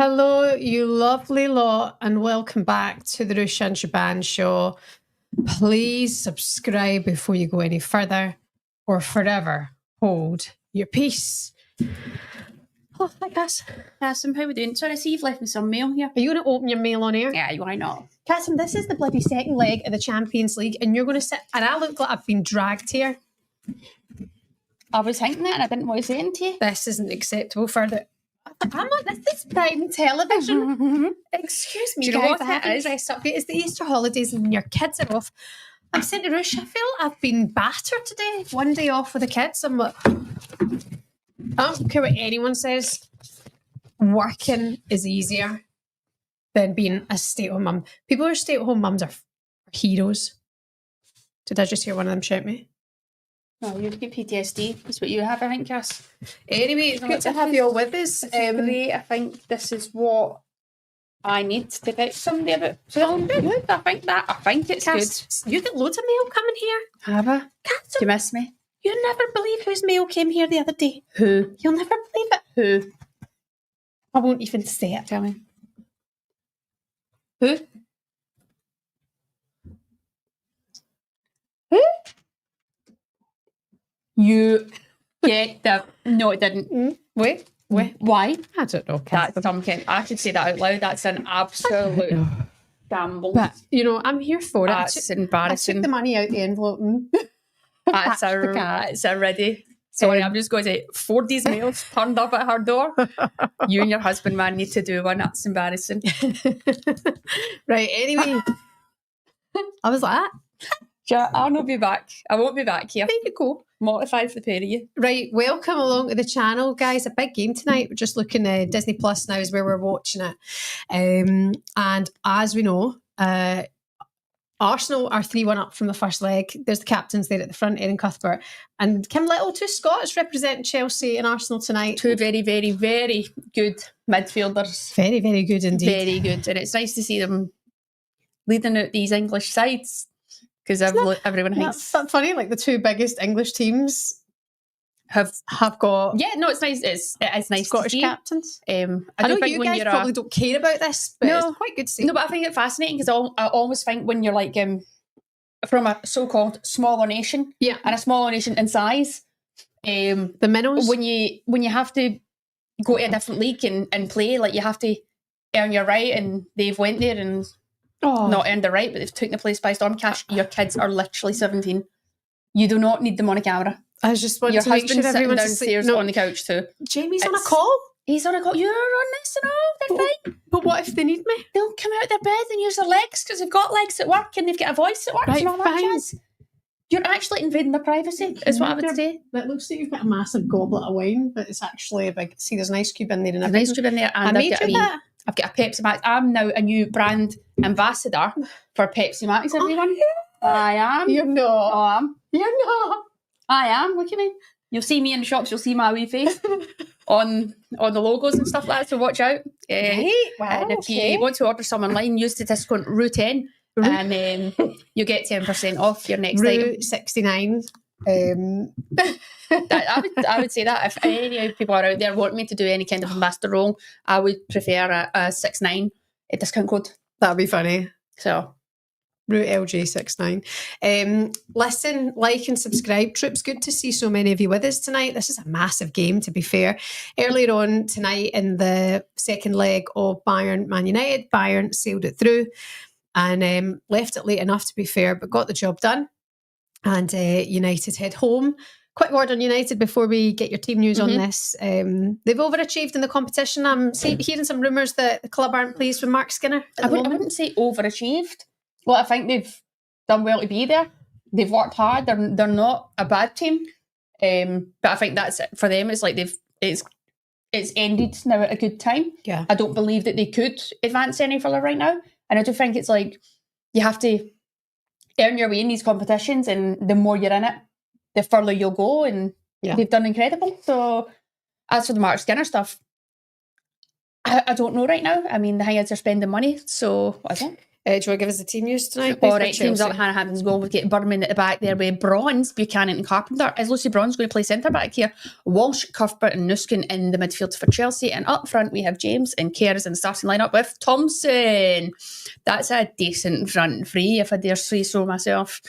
Hello, you lovely lot, and welcome back to the Ruesha and Shebahn show. Please subscribe before you go any further, or forever hold your peace. Oh, hi, Cass. Cassim, how are we doing? Sorry, I see you've left me some mail here. Are you going to open your mail on air? Yeah, why not? Cassim, this is the bloody second leg of the Champions League, and you're going to sit, and I look like I've been dragged here. I was thinking that and I didn't want to say it to you. This isn't acceptable further. This is prime television. Excuse me, Do you know guys, what I it haven't is? dressed up. It's the Easter holidays and your kids are off. I'm saying to Ruesha, I feel I've been battered today. One day off with the kids. I'm like, I don't care what anyone says. Working is easier than being a stay-at-home mum. People who are stay-at-home mums are heroes. Did I just hear one of them shout me? No, you've got PTSD. That's what you have, I think, Cass. Anyway, it's good to have you all with us. Great. I think this is what I need to get somebody about. So good. I think it's Cass, you get loads of mail coming here. good. Have I? Cass, Do you miss me? you'll never believe whose mail came here the other day. Who? You'll never believe it. Who? I won't even say it. Tell me. Who? Who? You get the... No, it didn't. Wait. Why? I don't know, Cass. That's something. I should say that out loud. That's an absolute gamble. But, you know, I'm here for it. That's I took embarrassing. the money out the envelope and That's already. Sorry, I'm just going to say 4 days mails turned up at her door. You and your husband, man, need to do one. That's embarrassing. Right, anyway. I was like, Yeah, I'll not be back. I won't be back here. there you go. Mortified for the pair of you. Right, welcome along to the channel, guys. A big game tonight. We're just looking at Disney Plus now is where we're watching it. And as we know, Arsenal are 3-1 up from the first leg. There's the captains there at the front, Erin Cuthbert. And Kim Little, 2 Scots representing Chelsea and Arsenal tonight. 2 very, very, very good midfielders. Very, very good indeed. Very good. And it's nice to see them leading out these English sides because everyone thinks... That's funny, like the 2 biggest English teams have got Yeah, no, it's nice. It's nice Scottish to see. captains. I I know do think you when guys you're probably don't care about this, but No. it's quite good to see. No, but I find it fascinating because I always think when you're like from a so-called smaller nation, Yeah. and a smaller nation in size, The minnows. when you have to go to a different league and play, like you have to earn your right, and they've went there and not earned the right, but they've taken the place by storm. Cash, your kids are literally 17. You do not need them on a camera. I was just wanting Your to make husband's sure sitting everyone's asleep. downstairs No, on the couch too. Jamie's on a It's- call. He's on a call. You're on this and all. They're fine. But what if they need me? They'll come out of their bed and use their legs because they've got legs at work and they've got a voice at work Right, and all that fine. jazz. You're actually invading their privacy, is what I would say. It looks like you've got a massive goblet of wine, but it's actually a big. See, there's an ice cube in there and There's everything. an ice cube in there, I and made you that. I've got a Pepsi Max. I'm now a new brand ambassador for Pepsi Max, everyone. I am. You're not. I am. You're not. I am. Look at me. You'll see me in the shops. You'll see my wee face on the logos and stuff like that. So watch out. Right. Wow. And if you want to order some online, use the discount RU10, and you get 10% off your next item. Route 69. I would say that if any people are out there want me to do any kind of ambassador role, I would prefer a 69 discount code. That'd be funny. So Route LJ69. Listen, like and subscribe. Troops, good to see so many of you with us tonight. This is a massive game, to be fair. Earlier on tonight in the second leg of Bayern Man United, Bayern sailed it through and left it late enough, to be fair, but got the job done. And United head home. Quick word on United before we get your team news on this. They've overachieved in the competition. I'm hearing some rumours that the club aren't pleased with Mark Skinner at I the moment. wouldn't say overachieved. Well, I think they've done well to be there. They've worked hard. They're not a bad team. But I think that's it for them. It's like it's ended now at a good time. Yeah. I don't believe that they could advance any further right now. And I do think it's like you have to earn your way in these competitions, and the more you're in it, the further you'll go. And they've done incredible. So as for the Mark Skinner stuff, I don't know right now. I mean, the thing is they're spending money, so I don't. Do you want to give us the team news tonight? All right, teams up. Hannah Hampton's goal. We've got Berman at the back there with Bronze, Buchanan and Carpenter. Is Lucy Bronze going to play centre back here? Walsh, Cuthbert and Nuskin in the midfield for Chelsea. And up front we have James and Kerrs in the starting lineup with Thompson. That's a decent front three, if I dare say so myself.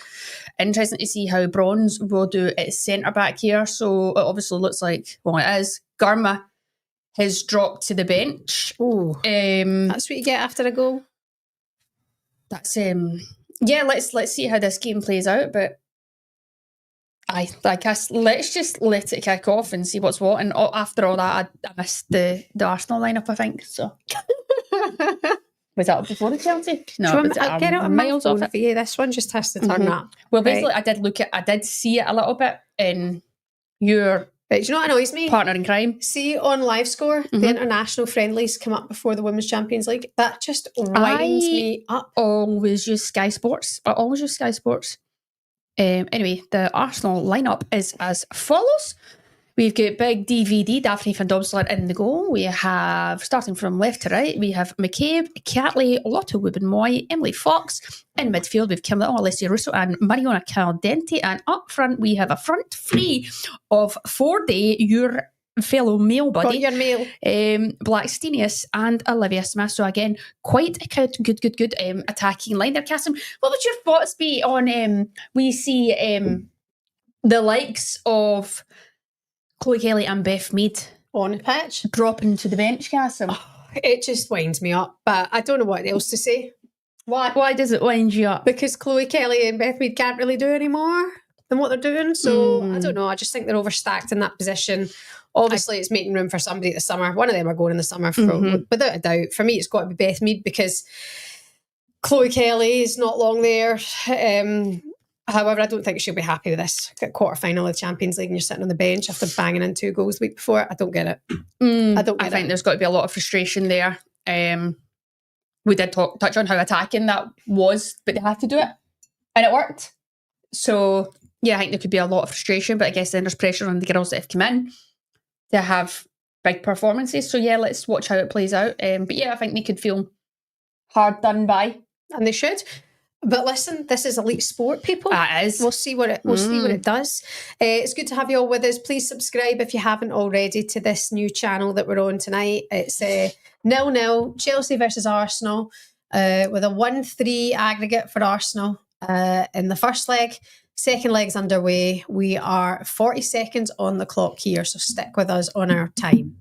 Interesting to see how Bronze will do at centre back here. So it obviously looks like, well, it is. Garma has dropped to the bench. Oh, that's what you get after a goal. That's yeah. Let's see how this game plays out. But let's just let it kick off and see what's what. And after all that, I missed the Arsenal lineup, I think. So was that up before the Chelsea? No, I'll get it on miles off it for you. This one just has to turn up. Well, basically, I did see it a little bit in your. But do you know what annoys me? Partner in crime. See on LiveScore, the international friendlies come up before the Women's Champions League. That just winds me up. Always use Sky Sports. Anyway, the Arsenal lineup is as follows. We've got big DVD, Daphne van Domselaar in the goal. We have, starting from left to right, we have McCabe, Catley, Lotte Wubben-Moy, Emily Fox. In midfield, we've Kim Little, Alessia Russo and Mariona Caldente. And up front, we have a front three of 4-day, your fellow male buddy. Your male. Blackstenius and Olivia Smith. So again, quite a good attacking line there. Cassim, what would your thoughts be on, we see the likes of Chloe Kelly and Beth Mead on the pitch, dropping to the bench, Cassim? It just winds me up, but I don't know what else to say. Why does it wind you up? Because Chloe Kelly and Beth Mead can't really do any more than what they're doing. So I don't know. I just think they're overstacked in that position. Obviously, it's making room for somebody this summer. One of them are going in the summer, without a doubt. For me, it's got to be Beth Mead because Chloe Kelly is not long there. However, I don't think she'll be happy with this. Got quarter-final of the Champions League and you're sitting on the bench after banging in 2 goals the week before. I don't get it. I think there's got to be a lot of frustration there. We did touch on how attacking that was, but they had to do it. And it worked. So, yeah, I think there could be a lot of frustration, but I guess then there's pressure on the girls that have come in to have big performances. So, yeah, let's watch how it plays out. But, yeah, I think they could feel hard done by. And they should. But listen, this is elite sport, people. It is. We'll see what it does. It's good to have you all with us. Please subscribe if you haven't already to this new channel that we're on tonight. It's 0-0 Chelsea versus Arsenal with a 1-3 aggregate for Arsenal in the first leg. Second leg's underway. We are 40 seconds on the clock here, so stick with us on our time.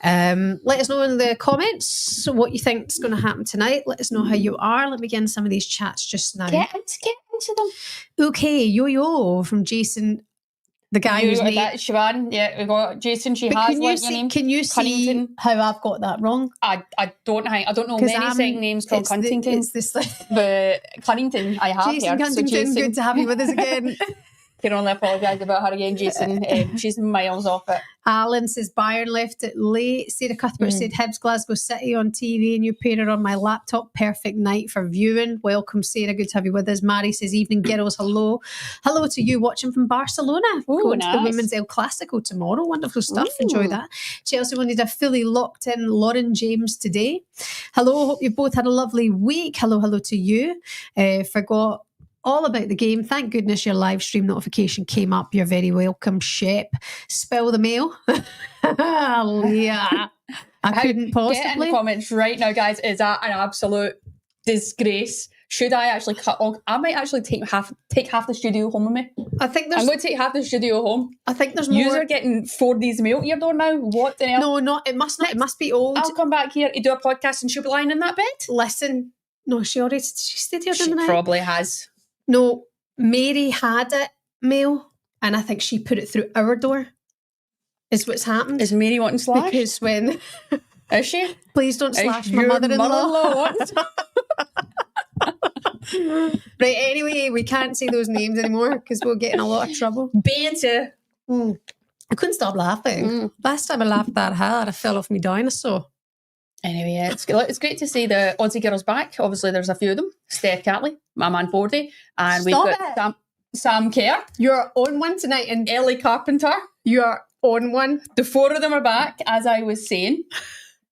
Let us know in the comments what you think is going to happen tonight. Let us know how you are. Let me get in some of these chats just now. Get into them. Okay, Yo-Yo from Jason, the guy who's name. Shebahn, yeah, we got Jason. Your name. Can you see how I've got that wrong? I don't know many second names called Cunnington. But Cunnington I have Jason here. Cunnington, Jason, good to have you with us again. Can only apologise about her again, Jason. She's miles off it. Alan says Bayern left it late. Sarah Cuthbert said Hibs Glasgow City on TV. New pair on my laptop. Perfect night for viewing. Welcome, Sarah. Good to have you with us. Mary says evening girls. Hello. Hello to you watching from Barcelona. Going to the Women's El Clasico tomorrow. Wonderful stuff. Enjoy that. Chelsea will need a fully locked in Lauren James today. Hello. Hope you both had a lovely week. Hello to you. Forgot all about the game. Thank goodness your live stream notification came up. You're very welcome, Shep. Spill the mail. Yeah. I couldn't possibly. Get in the comments right now, guys. Is that an absolute disgrace? Should I actually cut off? I might actually take half the studio home with me. I'm going to take half the studio home. I think there's more. Yous are getting 4D's mail at your door now. What the hell? No, not. It must not. It must be old. I'll come back here to do a podcast and she'll be lying in that bed. Listen. No, she stayed here the night. She probably has. No, Mary had it mail, and I think she put it through our door. Is what's happened. Is Mary wanting slash? Because when is she? Please don't slash my mother-in-law. Right. Anyway, we can't say those names anymore because we'll get in a lot of trouble. Banter. I couldn't stop laughing. Last time I laughed that hard, I fell off my dinosaur. Anyway, yeah, it's great to see the Aussie girls back. Obviously, there's a few of them. Steph Catley, my man 40, and we've got Sam Kerr. You're on one tonight, and Ellie Carpenter. You're on one. The 4 of them are back, as I was saying.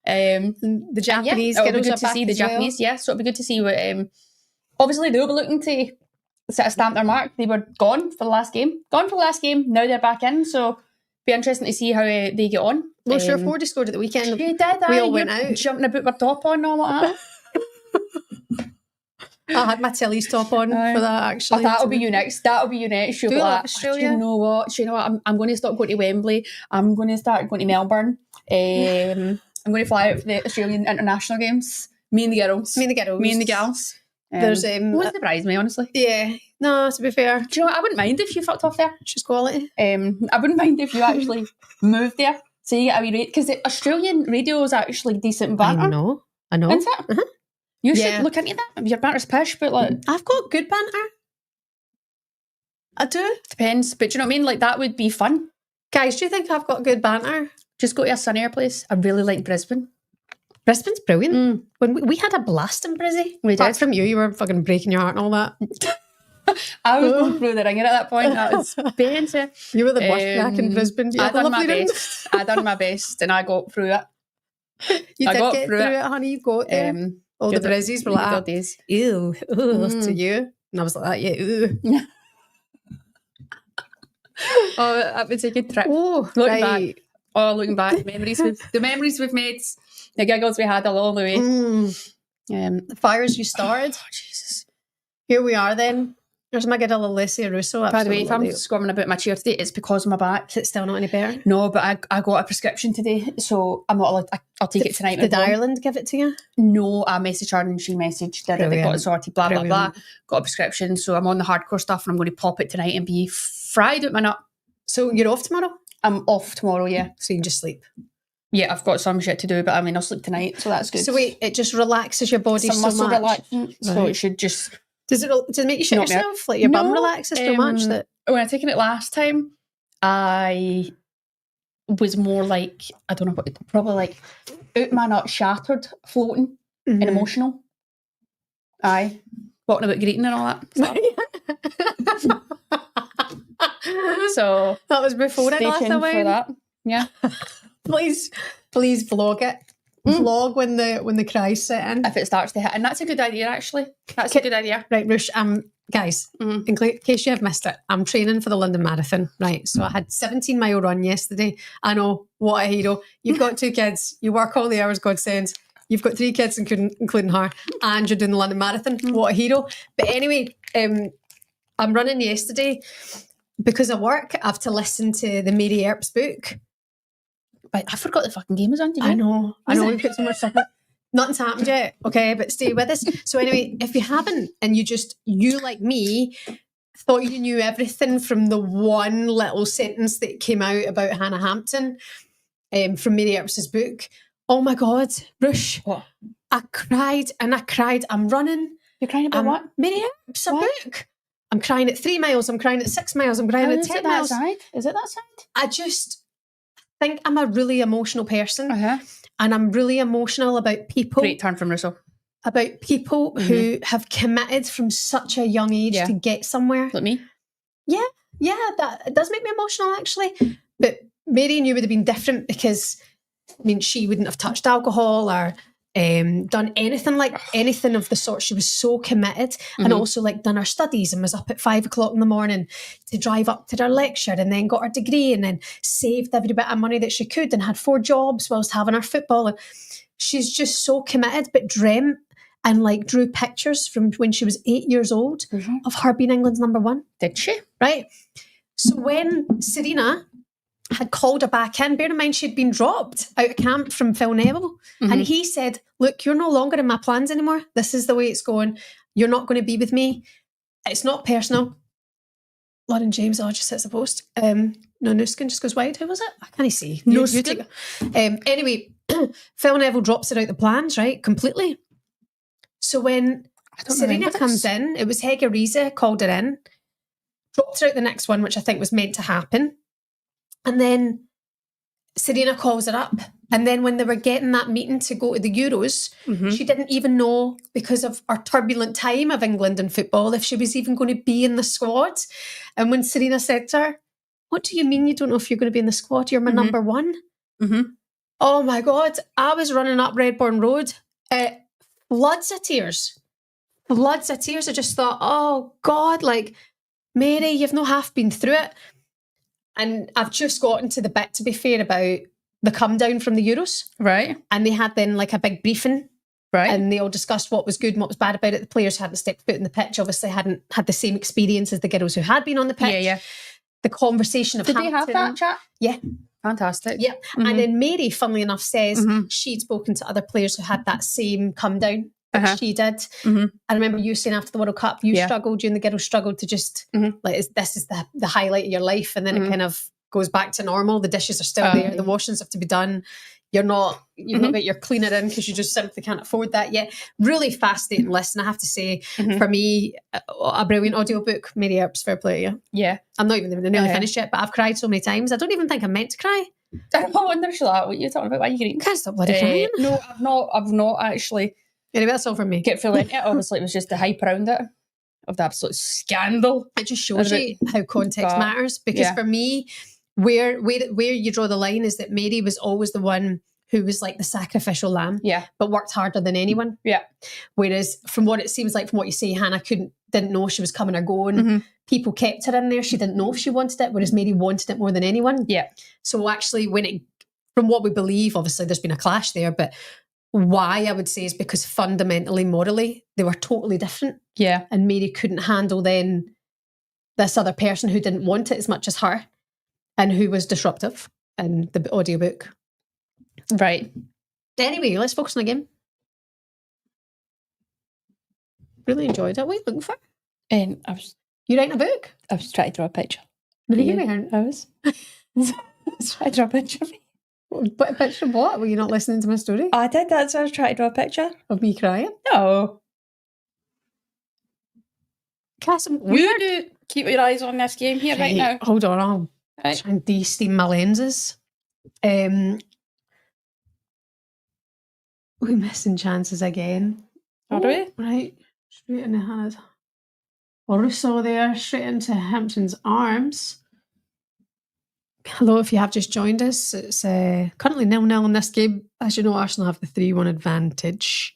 The Japanese it'll be girls good are to back see the as well. Japanese. Yeah, so it'll be good to see what. Obviously, they'll be looking to sort of stamp their mark. They were gone for the last game. Now they're back in. So be interesting to see how they get on. Well, sure, Fordy scored at the weekend. She did. We all went out. Jumping about my top on and all like that. I had my Tilly's top on for that, actually. That'll be you next. You'll be like, Australia. Do you know what? I'm going to stop going to Wembley. I'm going to start going to Melbourne. I'm going to fly out for the Australian international games. Me and the girls. There's wouldn't surprise me, honestly. Yeah. No, to be fair. Do you know what? I wouldn't mind if you fucked off there. She's quality. I wouldn't mind if you actually moved there. So you get a wee rate. Because the Australian radio is actually decent banter. I know. Isn't it? Uh-huh. You should look into that. Your banter's pish, but like... I've got good banter. I do. Depends. But do you know what I mean? Like, that would be fun. Guys, do you think I've got good banter? Just go to a sunnier place. I really like Brisbane. Brisbane's brilliant. When we had a blast in Brizzy. Apart from you were fucking breaking your heart and all that. I was going through the ringer at that point. That was painful. You were the worst back in Brisbane. I done my best and I got through it. You did get through it, honey. You got there. All the Brizzies were like, ew, to you. And I was like, that, ew. Oh, that was a good trip. Looking back, the memories we've made, the giggles we had along the way. The fires you started. Oh, Jesus. Here we are then. There's my good old Alessia Russo. By the way, if I'm squirming about my chair today, it's because of my back. Is it still not any better? No, but I got a prescription today, so I'm not allowed. I'll take it tonight. Did Ireland give it to you? No, I messaged her and she messaged that they got it sorted, blah, blah, blah. Got a prescription, so I'm on the hardcore stuff and I'm going to pop it tonight and be fried out my nut. So you're off tomorrow? I'm off tomorrow, yeah. So you can just sleep? Yeah, I've got some shit to do, but I mean, I'll sleep tonight, so that's good. So wait, it just relaxes your body so much? Relaxing, so it should just... Does it make you shit yourself? Like your bum relaxes so much that... When I taken it last time, I was more like, I don't know what, probably like out my nut, shattered, floating, and emotional. Aye. Talking about greeting and all that stuff. So that was before I glassed away. For that. Yeah. Please vlog it. Vlog when the cries set in. If it starts to hit. And that's a good idea, actually. That's a good idea. Right, Rush, guys, in case you have missed it, I'm training for the London Marathon, right? So I had 17-mile run yesterday. I know, what a hero. You've got 2 kids. You work all the hours God sends. You've got 3 kids, including her, and you're doing the London Marathon. What a hero. But anyway, I'm running yesterday. Because of work, I have to listen to the Mary Earp's book. But I forgot the fucking game was on. I know. We've got so much stuff. Nothing's happened yet, okay? But stay with us. So anyway, if you haven't, and you like me, thought you knew everything from the one little sentence that came out about Hannah Hampton from Mary Earp's book, oh my God, Rush, what? I cried and I cried. I'm running. You're crying about what? Mary Earp's book. I'm crying at 3 miles. I'm crying at 6 miles. I'm crying at 10 miles. Is it that side? I just think I'm a really emotional person. And I'm really emotional about people. Great turn from Russell. About people who have committed from such a young age to get somewhere. Like me? Yeah, that does make me emotional, actually. But Mary and you would have been different because, I mean, she wouldn't have touched alcohol or done anything of the sort. She was so committed and also like done her studies and was up at 5 o'clock in the morning to drive up to her lecture and then got her degree and then saved every bit of money that she could and had 4 jobs whilst having her football. And she's just so committed, but dreamt and like drew pictures from when she was 8 years old of her being England's number 1. Did she? Right. So when Serena had called her back in, bear in mind she'd been dropped out of camp from Phil Neville, and he said, look, you're no longer in my plans anymore. This is the way it's going. You're not going to be with me. It's not personal. Lauren James, just hits the post. No, Nuskin just goes wide. Who was it? I can't see. You take it. Anyway, Phil Neville drops it out the plans, right? Completely. So when Serena comes in, it was Hege Riise called her in, dropped her out the next one, which I think was meant to happen. And then Serena calls her up. And then when they were getting that meeting to go to the Euros, she didn't even know, because of our turbulent time of England and football, if she was even going to be in the squad. And when Serena said to her, what do you mean you don't know if you're going to be in the squad? You're my number 1. Oh my God. I was running up Redbourne Road. Floods of tears. Floods of tears. I just thought, oh God, like, Mary, you've not half been through it. And I've just gotten to the bit, to be fair, about the come down from the Euros. Right. And they had then like a big briefing. Right. And they all discussed what was good and what was bad about it. The players who hadn't stepped foot in the pitch obviously hadn't had the same experience as the girls who had been on the pitch. Yeah. The conversation of Did Hampton. they have that chat? Yeah. Fantastic. Yeah. And then Mary, funnily enough, says she'd spoken to other players who had that same come down that she did. I remember you saying after the World Cup, you struggled, you and the girls struggled to just, like, this is the highlight of your life. And then it kind of goes back to normal. The dishes are still there. The washings have to be done. You've not got your cleaner in because you just simply can't afford that yet. Really fascinating listen, I have to say. For me, a brilliant audiobook. Mary Earp's, fair play, yeah. Yeah. I'm not even nearly finished yet, but I've cried so many times. I don't even think I'm meant to cry. I wonder, Charlotte, what you're talking about. Why are you getting? Can't stop bloody crying. No, I've not actually. Anyway, that's all from me. Get full into it. Obviously, it was just the hype around it of the absolute scandal. It just shows you how context matters. Because for me, where you draw the line is that Mary was always the one who was like the sacrificial lamb, but worked harder than anyone. Yeah. Whereas from what it seems like, from what you say, Hannah didn't know she was coming or going. People kept her in there. She didn't know if she wanted it, whereas Mary wanted it more than anyone. Yeah. So actually, from what we believe, obviously there's been a clash there, but why I would say is because fundamentally, morally, they were totally different. Yeah. And Mary couldn't handle then this other person who didn't want it as much as her and who was disruptive in the audiobook. Right. Anyway, let's focus on the game. Really enjoyed it. What are you looking for? You writing a book? I was trying to draw a picture. Really? I was. I was trying to draw a picture of me. But a picture of what? Were you not listening to my story? I did. That's why I was trying to draw a picture. Of me crying? No. Cass, You do keep your eyes on this game here right now. Hold on, I'll try and de-steam my lenses. We're missing chances again. Are we? Right. Straight in the hand. Ruesha there, straight into Hampton's arms. Hello, if you have just joined us. It's currently 0-0 in this game. As you know, Arsenal have the 3-1 advantage.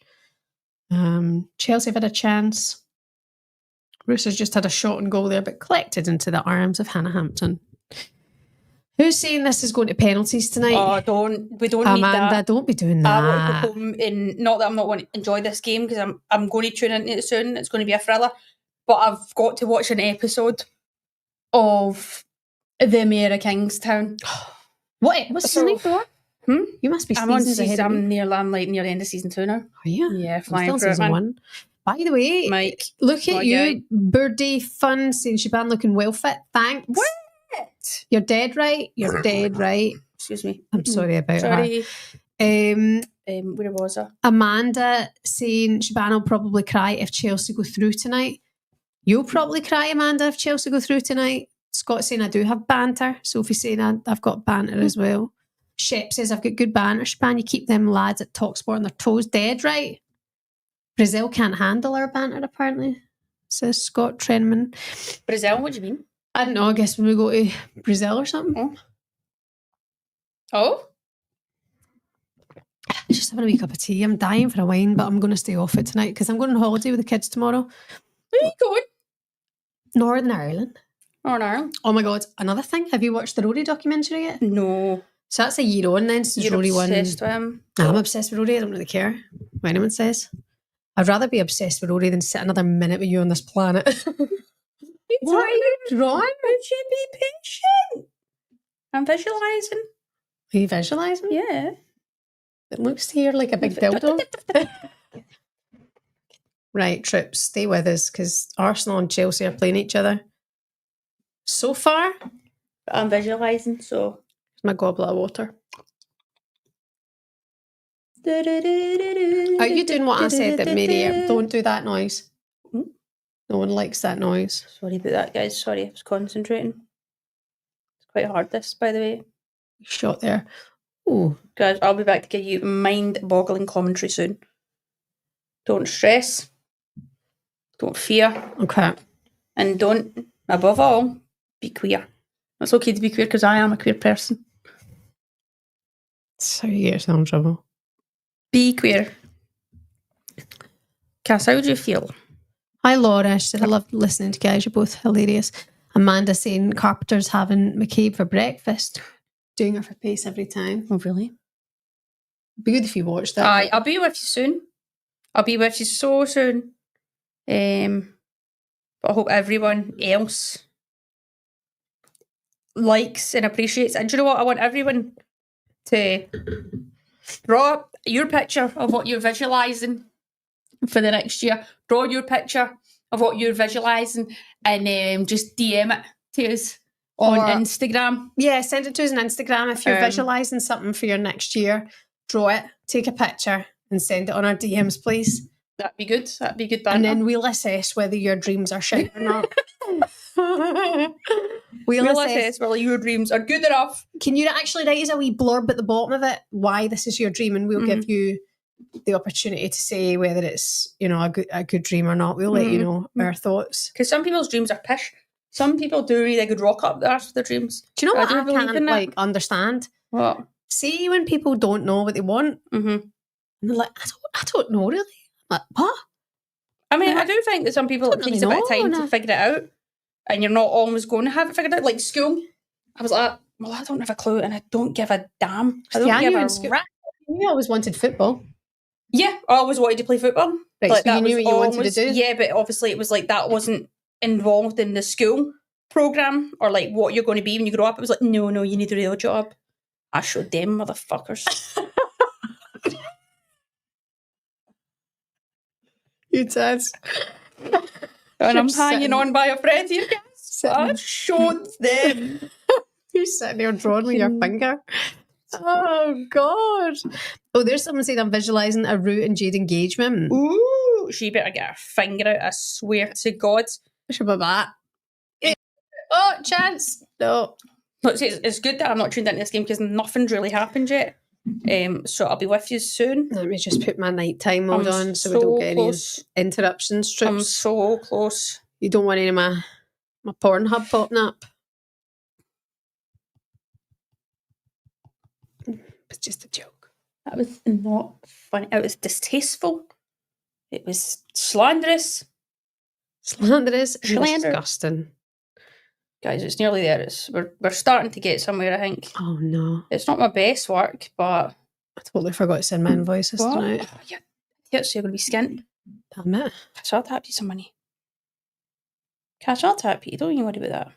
Chelsea have had a chance. Ruesha's just had a shot and goal there, but collected into the arms of Hannah Hampton. Who's saying this is going to penalties tonight? Oh, we don't Amanda, need that. Amanda, don't be doing that. I want to go home and not that I'm not going to enjoy this game because I'm going to tune into it soon. It's going to be a thriller. But I've got to watch an episode of The Mayor of Kingstown. What's season 4? You must be seasons ahead of me. I'm like near the end of season 2 now. Are you? Yeah, flying still through season it, man. 1. By the way, Mike, look at you, birdie fun, saying Shebahn looking well fit. Thanks. What? You're dead right. You're dead right. Excuse me. I'm sorry about her. Where was I? Amanda saying Shebahn will probably cry if Chelsea go through tonight. You'll probably cry, Amanda, if Chelsea go through tonight. Scott saying I do have banter. Sophie saying I've got banter as well. Shep says I've got good banter. Shebahn, you keep them lads at Talksport on their toes. Dead right. Brazil can't handle our banter, apparently, says Scott Trenman. Brazil? What do you mean? I don't know. I guess when we go to Brazil or something. Oh? Just having a wee cup of tea. I'm dying for a wine, but I'm going to stay off it tonight because I'm going on holiday with the kids tomorrow. Where are you going? Northern Ireland. Northern Ireland? Oh my God. Another thing. Have you watched the Rory documentary yet? No. So that's a year on then since You're Rory won. obsessed with him? I'm obsessed with Rory. I don't really care what anyone says. I'd rather be obsessed with Rory than sit another minute with you on this planet. What are you drawing? Would you be patient? I'm visualising. Are you visualising? Yeah. It looks here like a big dildo. Right, Trips, stay with us because Arsenal and Chelsea are playing each other. So far, I'm visualising, so. My goblet of water. Are you doing what I said that Mary? Don't do that noise. No one likes that noise. Sorry about that, guys. Sorry, I was concentrating. It's quite hard, this, by the way. Shot there. Oh, guys, I'll be back to give you mind-boggling commentary soon. Don't stress. Don't fear. Okay. And don't, above all, be queer. It's okay to be queer because I am a queer person. That's how you get yourself in trouble. Be queer. Cass, how do you feel? Hi, Laura. She said, I love listening to you guys. You're both hilarious. Amanda saying Carpenter's having McCabe for breakfast. Doing her for pace every time. Oh, really? Be good if you watched that. I'll be with you soon. I'll be with you so soon. But I hope everyone else likes and appreciates. And do you know what? I want everyone to draw your picture of what you're visualising for the next year. Draw your picture of what you're visualising and just DM it to us on Instagram. Yeah, send it to us on Instagram. If you're visualising something for your next year, draw it, take a picture and send it on our DMs, please. That'd be good. That'd be good banter. And then we'll assess whether your dreams are shit or not. We'll assess whether your dreams are good enough. Can you actually write us a wee blurb at the bottom of it why this is your dream, and we'll give you the opportunity to say whether it's, you know, a good dream or not. We'll let you know our thoughts. Because some people's dreams are pish. Some people do really good rock up there for their dreams. Do you know what I can't understand? What? See, when people don't know what they want, and they're like, I don't know really. I'm like, what? I mean, I do think that some people it takes a bit of time to figure it out, and you're not always going to have it figured out. Like school, I was like, well, I don't have a clue, and I don't give a damn. I don't give a rat. You always wanted football. Yeah, I always wanted to play football. Right, like, so you knew what you wanted to do? Yeah, but obviously it was like that wasn't involved in the school programme or like what you're going to be when you grow up. It was like, no, you need a real job. I showed them motherfuckers. You did. And I'm hanging on by a thread here, guys. I showed them. You're sitting there drawing with your finger. Oh, God. Oh, there's someone saying I'm visualising a Rue and Jade engagement. Ooh, she better get her finger out, I swear to God. Should be that. Oh, chance. No. Look, it's good that I'm not tuned into this game because nothing's really happened yet. So I'll be with you soon. Let me just put my nighttime mode on so we don't get close. Any interruptions. Trips. I'm so close. You don't want any of my Pornhub popping up. It's just a joke. That was not funny. It was distasteful. It was slanderous. Slanderous. Disgusting. Guys, it's nearly there. We're starting to get somewhere, I think. Oh, no. It's not my best work, but... I totally forgot to send my invoices tonight. Oh, yeah, so you're going to be skint. Damn it. Cash, I'll tap you some money. Cash, I'll tap you. Don't even worry about that.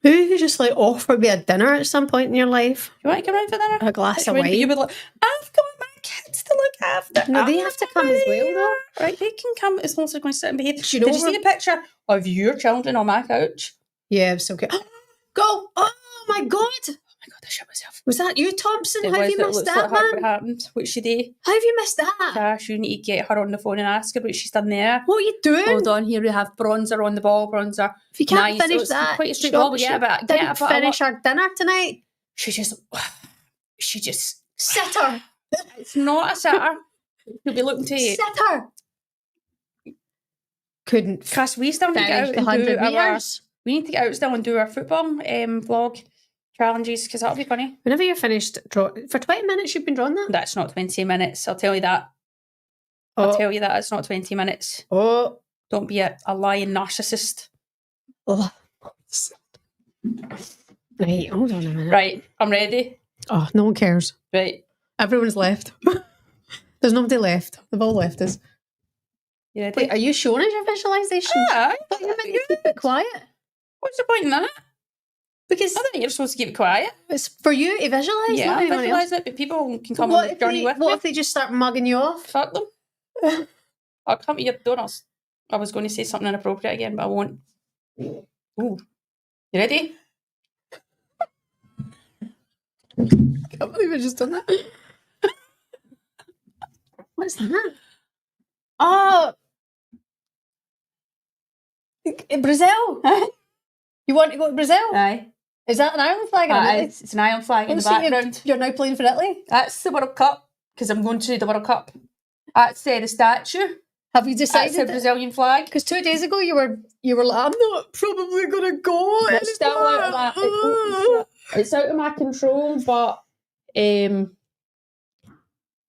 Maybe you just like offer me a dinner at some point in your life. You want to come round for dinner? A glass of wine. You would like, I've got my kids to look after. No, they have to come as well, though. Right, they can come as long as they're going to sit and behave. You know, did you see the picture of your children on my couch? Yeah, it was so good. Go! Oh my God! Oh my God, I shit myself. Was that you, Thompson? How have you missed that, man? What happened? What's she do? How have you missed that? Cash, you need to get her on the phone and ask her what she's done there. What are you doing? Hold on, here we have bronzer on the ball, bronzer. If you can't finish that, quite a straight ball, yeah, but didn't finish our dinner tonight. She just sitter. It's not a sitter. She'll be looking to you. Sitter. Couldn't. Cass, we still need to get out and do our. We need to get out still and do our football vlog challenges because that'll be funny. Whenever you're finished, for 20 minutes you've been drawing that? That's not 20 minutes, I'll tell you that. I'll tell you that it's not 20 minutes. Oh. Don't be a lying narcissist. Oh. Right, hold on a minute. Right, I'm ready. Oh, no one cares. Right. Everyone's left. There's nobody left. They've all left us. You ready? Wait, are you showing us your visualisation? Yeah. But you meant to keep it quiet. What's the point in that? Because I think you're supposed to keep it quiet. It's for you to visualise. Yeah, I visualise it, but people can come on the journey with me. What if they just start mugging you off? Fuck them. I'll come to your door. I was going to say something inappropriate again, but I won't. Ooh. You ready? I can't believe I just done that. What's that? Oh! Brazil! You want to go to Brazil? Aye. Is that an Ireland flag? It's an Ireland flag in the background. You're now playing for Italy? That's the World Cup, because I'm going to the World Cup. That's the statue. Have you decided? That's the Brazilian flag. Because 2 days ago you were like, I'm not probably going to go. It's still out of my, it's out of my control, but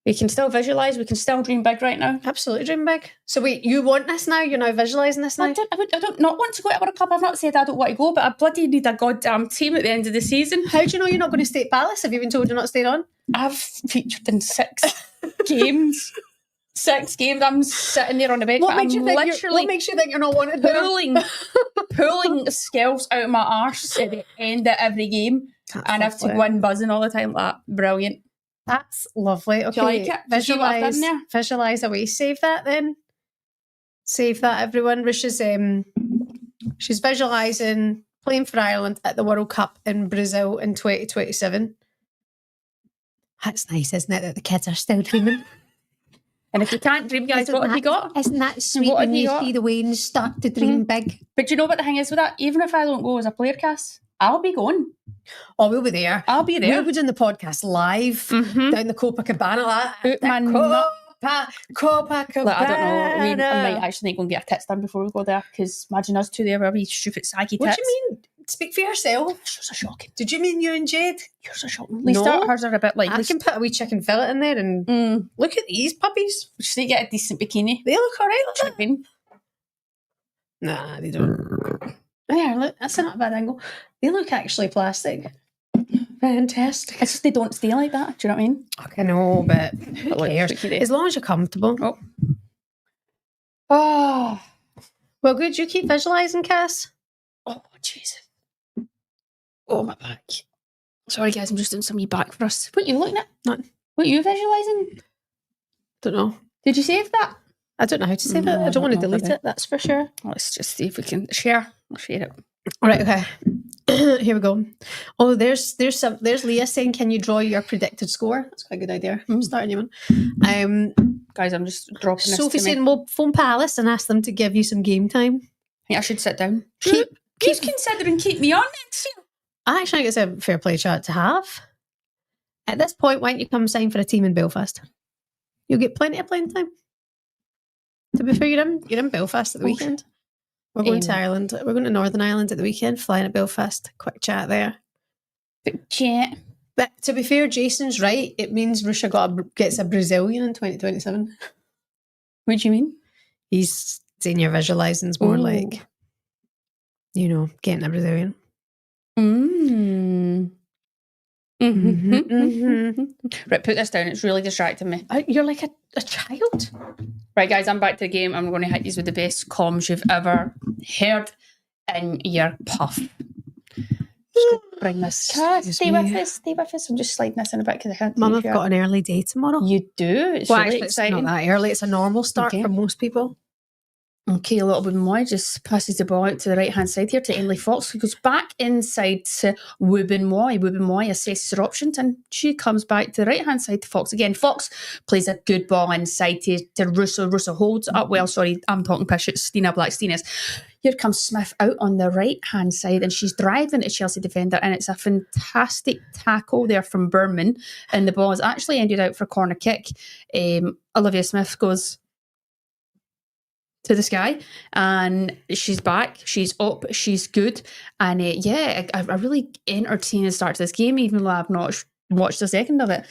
We can still visualise. We can still dream big right now. Absolutely dream big. So wait, you want this now? You're now visualising this now? I don't not want to go to a World Cup. I've not said I don't want to go, but I bloody need a goddamn team at the end of the season. How do you know you're not going to stay at Palace? Have you been told you're not staying on? I've featured in 6 games. 6 games. I'm sitting there on the bench. What makes you think you're not wanted there? Pulling scales out of my arse at the end of every game. That's and I have to go in buzzing all the time like that. Brilliant. That's lovely. Okay, do you like it? Visualise away. Save that then. Save that, everyone. Ruesha's she's visualising playing for Ireland at the World Cup in Brazil in 2027. That's nice, isn't it, that the kids are still dreaming? And if you can't dream, guys, what have you got? Isn't that sweet when you see the Waynes start to dream big? But do you know what the thing is with that? Even if I don't go as a player cast, I'll be going. Oh, we'll be there. I'll be there. We'll be doing the podcast live down the Copacabana. Copacabana. Like, I don't know. I might actually need to go and get our tits done before we go there, because imagine us two there with wee stupid saggy tits. What do you mean? Speak for yourself. Yours are shocking. Did you mean you and Jade? Yours are shocking. Lisa, hers are a bit like... I can put a wee chicken fillet in there and look at these puppies. We just need to get a decent bikini. They look alright. Look at Nah, they don't. Yeah, look, that's not a bad angle. They look actually plastic. Fantastic. It's just they don't stay like that. Do you know what I mean? Okay, no, but who cares? As long as you're comfortable. Oh. Well, good. You keep visualising, Cass. Oh, Jesus. Oh, my back. Sorry, guys. I'm just doing some wee back for us. What are you looking at? None. What are you visualising? Don't know. Did you save that? I don't know how to save it. I don't want to delete it, that's for sure. Let's just see if we can share. I'll share it. All right, okay. Here we go. Oh, there's Leah saying, can you draw your predicted score? That's quite a good idea. Start a new one. Guys, I'm just dropping this. Sophie saying, we'll phone Palace and ask them to give you some game time. I think I should sit down. Keep considering keep me on next year. I actually think it's a fair play chat to have. At this point, why don't you come sign for a team in Belfast? You'll get plenty of playing time. To be fair, you're in Belfast at the weekend. We're going to Ireland. We're going to Northern Ireland at the weekend, flying at Belfast. Quick chat there. Chat. But to be fair, Jason's right. It means Ruesha gets a Brazilian in 2027. What do you mean? He's saying your visualising's more like, getting a Brazilian. Right, put this down. It's really distracting me. You're like a child. Right, guys, I'm back to the game. I'm going to hit you with the best comms you've ever heard in your puff. Just bring this. Stay with us. I'm just sliding this in a bit because I can't. Mum, I've got an early day tomorrow. You do? It's really exciting. It's not that early. It's a normal start for most people. Okay, a little bit more. Just passes the ball out to the right-hand side here to Emily Fox, who goes back inside to Wubin Moy. Wubin Moy assesses her options and she comes back to the right-hand side to Fox again. Fox plays a good ball inside to Russo. Russo holds up well. Sorry, I'm talking pish. It's Stina Blacksteenis. Here comes Smith out on the right-hand side and she's driving a Chelsea defender and it's a fantastic tackle there from Berman and the ball has actually ended out for a corner kick. Olivia Smith goes to the sky and she's back, she's up, she's good, and a really entertaining start to this game, even though I've not watched a second of it.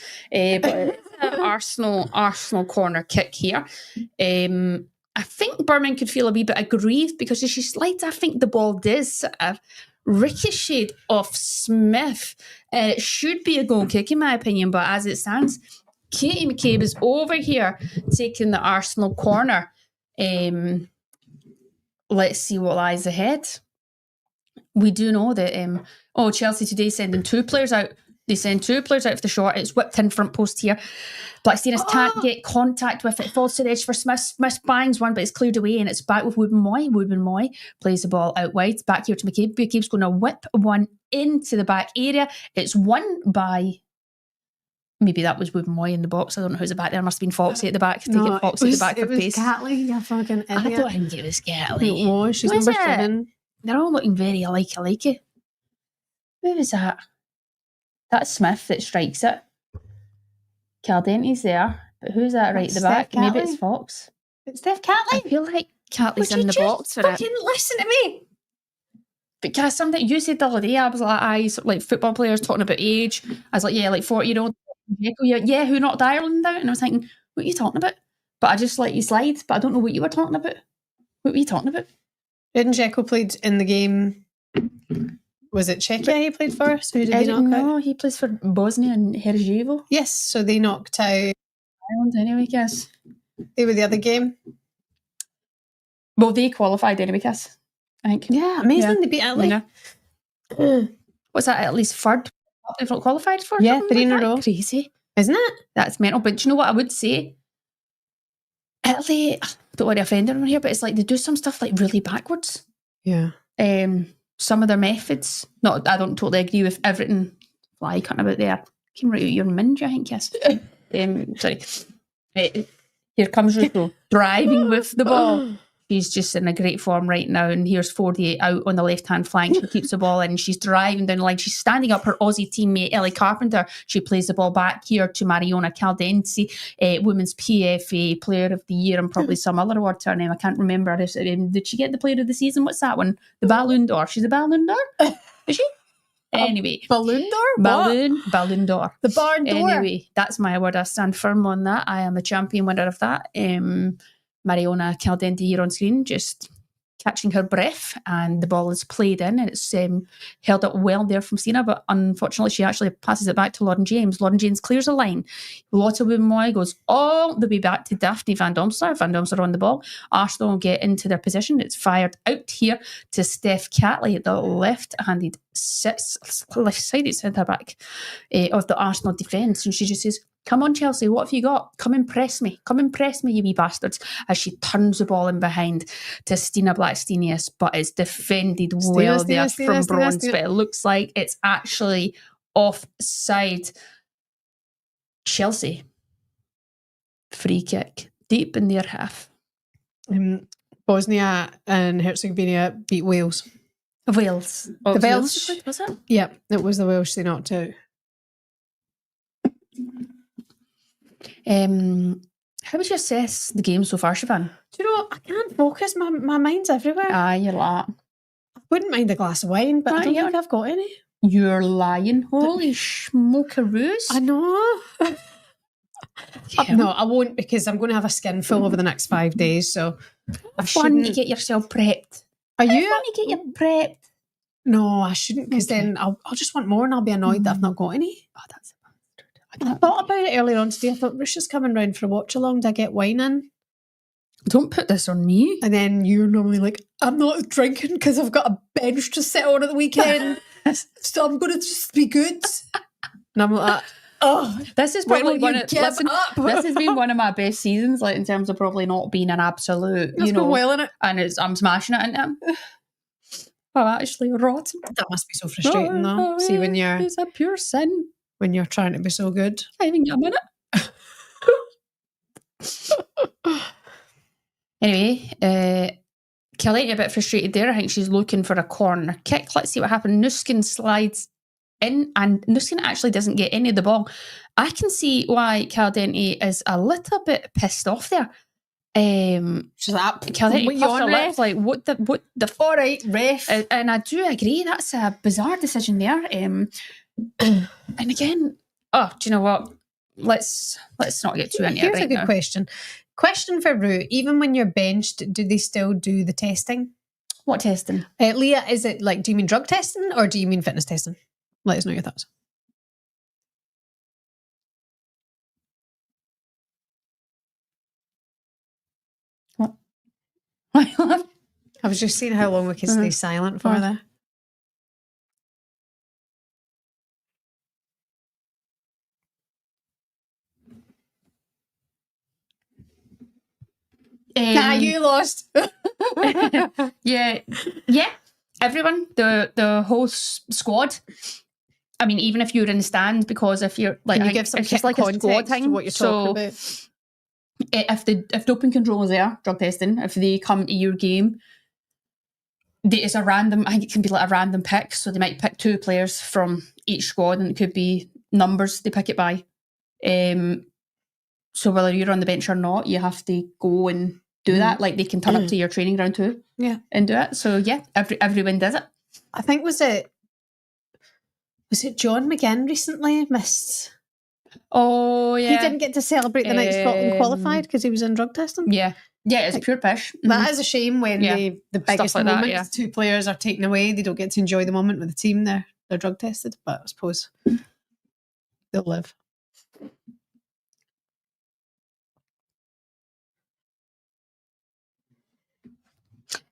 But Arsenal corner kick here. I think Berman could feel a wee bit aggrieved because as she slides, I think the ball does ricocheted off Smith. It should be a goal kick in my opinion, but as it stands, Katie McCabe is over here taking the Arsenal corner. Let's see what lies ahead. We do know that Chelsea today sending 2 players out. They send 2 players out for the shot. It's whipped in front post here. Blacksteenis can't get contact with it. Falls to the edge for Smith. Smith bangs one, but it's cleared away and it's back with Wubin Moy. Wubin Moy plays the ball out wide. Back here to McCabe. McCabe's going to whip one into the back area. It's won by... Maybe that was Wubin Moy in the box. I don't know who's at the back there. Must have been Foxy at the back. Taking Foxy at the back for pace. Catley, you fucking idiot. I don't think it was Catley. It was. She's number 7. They're all looking very alike. Who was that? That's Smith that strikes it. Caldenti's there. But who's that right at the back? Catley. Maybe it's Fox. It's Steph Catley. I feel like Catley's in the box for it. Fucking listen to me. Because something you said the other day, I was like, football players talking about age. I was like, yeah, like 40-year-old. Yeah, who knocked Ireland out? And I was thinking, what are you talking about? But I just let you slide, but I don't know what you were talking about. What were you talking about? Didn't Dzeko played in the game? Was it Czechia he played for? So who did he knock out? No, he plays for Bosnia and Herzegovina. Yes, so they knocked out Ireland anyway, guess. They were the other game. Well, they qualified anyway, guess. I think. Yeah, amazing. They beat Italy. What's that? At least third they've not qualified for? Yeah, 3 in a row. Crazy, isn't it? That's mental. But do you know what I would say? Italy, don't want to offend anyone here, but it's like they do some stuff like really backwards. Yeah. Some of their methods. No, I don't totally agree with everything fly cutting about there. Came right out your minge, I think, yes. Sorry. Here comes Ruesha driving with the ball. She's just in a great form right now. And here's 48 out on the left-hand flank. She keeps the ball in. She's driving down the line. She's standing up her Aussie teammate, Ellie Carpenter. She plays the ball back here to Mariona Caldente, Women's PFA Player of the Year, and probably some other award to her name. I can't remember. Did she get the Player of the Season? What's that one? The Ballon d'Or. She's a Ballon d'Or? Is she? Anyway. Balloon d'Or? Ballon d'Or. The Barn d'Or. Anyway, that's my award. I stand firm on that. I am a champion winner of that. Mariona Caldente here on screen, just catching her breath, and the ball is played in, and it's held up well there from Sina, but unfortunately she actually passes it back to Lauren James. Lauren James clears the line. Lotte Wubben-Moy goes all the way back to Daphne Van Domselaar. Van Domselaar on the ball. Arsenal get into their position. It's fired out here to Steph Catley at the left-handed left-sided centre-back of the Arsenal defence, and she just says, "Come on, Chelsea, what have you got? Come and press me. Come and press me, you wee bastards," as she turns the ball in behind to Stina Blackstenius, but it's defended well there from Bronze, but it looks like it's actually offside. Chelsea. Free kick. Deep in their half. Bosnia and Herzegovina beat Wales. Wales. The Wales. Was it? Yeah, it was the Welsh they knocked out. How would you assess the game so far, Shebahn? Do you know what? I can't focus. My mind's everywhere. You're lying. I wouldn't mind a glass of wine, but I don't think I've got any. You're lying. Holy smokeroos. I know. No, I won't, because I'm going to have a skinful over the next 5 days. So I shouldn't. To get yourself prepped. Are you? Fun to get you prepped. No, I shouldn't, because then I'll just want more, and I'll be annoyed that I've not got any. Oh, that's a bastard. I thought about it earlier on today. I thought, Ruesha's coming round for a watch along. Do I get wine in? Don't put this on me. And then you're normally like, I'm not drinking because I've got a bench to sit on at the weekend. So I'm going to just be good. And I'm like, oh, this is probably this has been one of my best seasons, like in terms of probably not being an absolute, it's been well in it. And I'm smashing it into him. I'm actually rotten. That must be so frustrating though. See, when you're, it's a pure sin. When you're trying to be so good. I even get a minute. Anyway, Kelly a bit frustrated there. I think she's looking for a corner kick. Let's see what happened. Nuskin slides in, and Nuskin actually doesn't get any of the ball. I can see why Caldente is a little bit pissed off there. She's like, Caldente puffed her lips, like, what the all right, ref. And I do agree, that's a bizarre decision there. And again, do you know what? Let's not get too into it. Here's a good question. Question for Rue. Even when you're benched, do they still do the testing? What testing? Leah, is it like, do you mean drug testing or do you mean fitness testing? Let us know your thoughts. What? I was just seeing how long we can stay silent for there. You lost. Yeah. Everyone, the whole squad. I mean, even if you're in the stand, because if you're like, give some it's just like a squad thing. What you're talking about. If doping control is there, drug testing, if they come to your game, it's a random. I think it can be like a random pick. So they might pick 2 players from each squad, and it could be numbers they pick it by. So whether you're on the bench or not, you have to go and do that. Like, they can turn up to your training ground too, and do it. So yeah, everyone does it. I think was it John McGinn recently missed Oh, yeah. He didn't get to celebrate the night Scotland qualified because he was in drug testing. Yeah. Yeah, it's pure pish. That is a shame when the biggest like moments, that, 2 players are taken away. They don't get to enjoy the moment with the team. They're drug tested, but I suppose they'll live.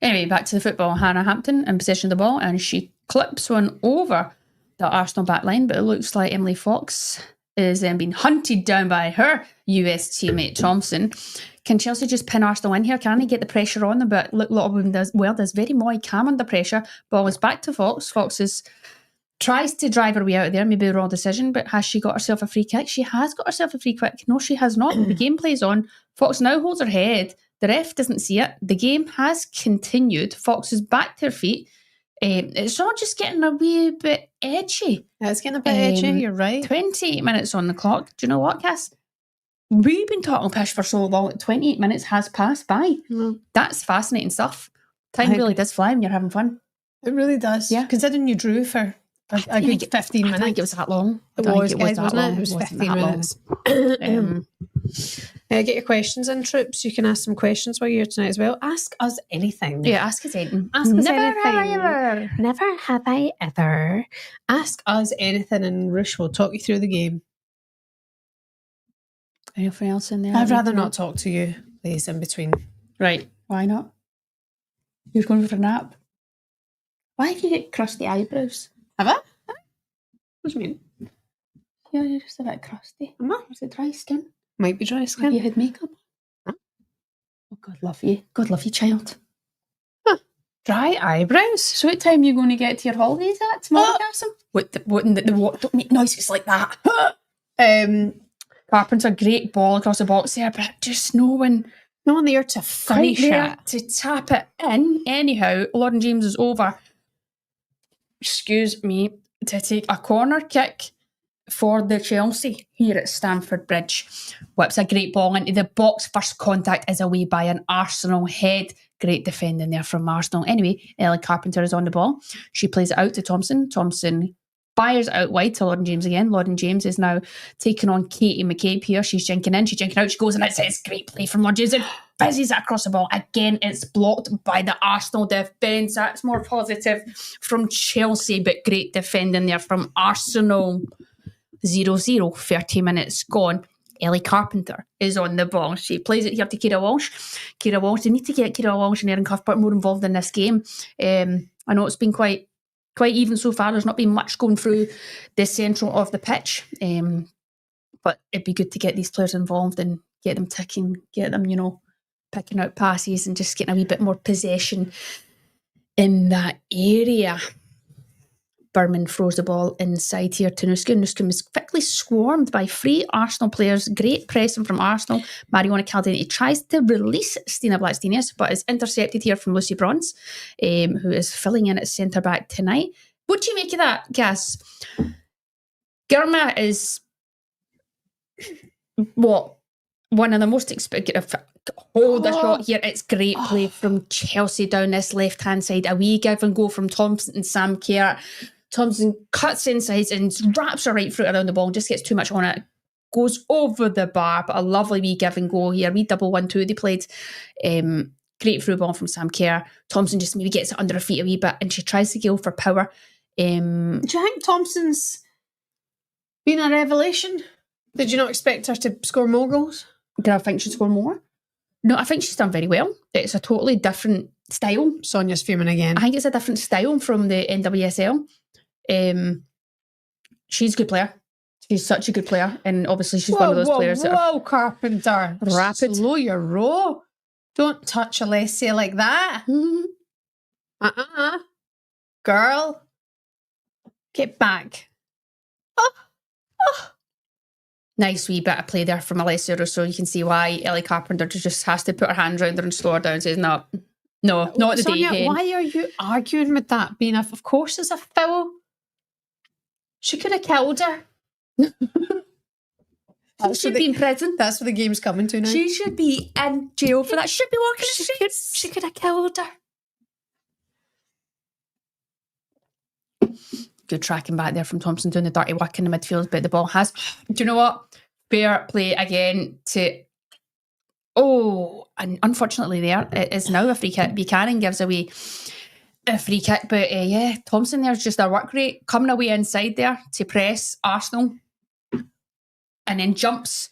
Anyway, back to the football. Hannah Hampton in possession of the ball, and she clips one over the Arsenal back line, but it looks like Emily Fox is then being hunted down by her US teammate Thompson. Can Chelsea just pin Arsenal in here? Can they get the pressure on them? But look, a lot of them does very calm under pressure. Ball is back to Fox. Fox tries to drive her way out of there, maybe the wrong decision, but has she got herself a free kick? She has got herself a free kick. No, she has not. The game plays on. Fox now holds her head. The ref doesn't see it. The game has continued. Fox is back to her feet. It's all just getting a wee bit edgy. It's getting a bit edgy, you're right. 28 minutes on the clock. Do you know what, Cass? We've been talking pish for so long. 28 minutes has passed by. That's fascinating stuff. Time really does fly when you're having fun. It really does. Yeah. Considering you drew for a good 15 minutes. I think it was that long. It was, wasn't it? It was 15 minutes. Get your questions in, troops. You can ask some questions while you're here tonight as well. Ask us anything. Yeah, ask us anything. Ask us Never anything. have I ever. Never have I ever. Ask us anything and Rush will talk you through the game. Anything else in there? I'd rather not talk to you, please, in between. Right. Why not? You're going for a nap. Why have you got crusty eyebrows? Have I? What do you mean? Yeah, you're just a bit crusty. Am I? Or is it dry skin? Might be dry skin. Have you had makeup? Huh? Oh, God love you. God love you, child. Dry eyebrows? So what time are you going to get to your holidays at tomorrow, Castle? What? Don't make noises like that. Carpenter, great ball across the box there, but just no one there to finish there it. to tap it in. Anyhow, Lauren James is over. Excuse me, to take a corner kick for the Chelsea here at Stamford Bridge. Whips a great ball into the box. First contact is away by an Arsenal head. Great defending there from Arsenal. Anyway, Ellie Carpenter is on the ball. She plays it out to Thompson. Thompson fires out wide to Lauren James again. Lauren James is now taking on Katie McCabe here. She's jinking in, she's jinking out, she goes and it says great play from Lauren James and buzzes it across the ball. Again, it's blocked by the Arsenal defence. That's more positive from Chelsea, but great defending there from Arsenal. 0-0, 30 minutes gone. Ellie Carpenter is on the ball. She plays it here to Kira Walsh. Kira Walsh, they need to get Kira Walsh and Erin Cuthbert more involved in this game. I know it's been quite even so far. There's not been much going through the central of the pitch. But it'd be good to get these players involved and get them ticking, get them, picking out passes and just getting a wee bit more possession in that area. Berman throws the ball inside here to Nuskum. Nuskum is quickly swarmed by 3 Arsenal players. Great pressing from Arsenal. Mariona Caldini tries to release Stina Blackstenius, but is intercepted here from Lucy Bronze, who is filling in at centre-back tonight. What do you make of that, Cass? Girma is one of the most expected. Hold a shot here. It's great play from Chelsea down this left-hand side. A wee give and go from Thompson and Sam Kerr. Thompson cuts inside and wraps her right through around the ball and just gets too much on it. Goes over the bar, but a lovely wee give and go here. Wee double 1-2 they played. Great through ball from Sam Kerr. Thompson just maybe gets it under her feet a wee bit and she tries to go for power. Do you think Thompson's been a revelation? Did you not expect her to score more goals? Did I think she'd score more? No, I think she's done very well. It's a totally different style. Sonia's fuming again. I think it's a different style from the NWSL. She's a good player. She's such a good player. And obviously she's one of those players that are... Carpenter. Rapid. Slow your roll. Don't touch Alessia like that. Girl. Get back. Nice wee bit of play there from Alessia Russo. You can see why Ellie Carpenter just has to put her hand around her and slow her down and says, no, not the day again. Why are you arguing with that being of course it's a foul? She could have killed her. She should be in prison. That's what the game's coming to now. She should be in jail for that. She should be walking the streets. She could have killed her. good tracking back there from Thompson doing the dirty work in the midfield, but the ball has. Do you know what? Fair play again to. Oh, and unfortunately, there it is now a free kick. Buchanan gives away a free kick, but yeah, Thompson there's just a work rate coming away inside there to press Arsenal, and then jumps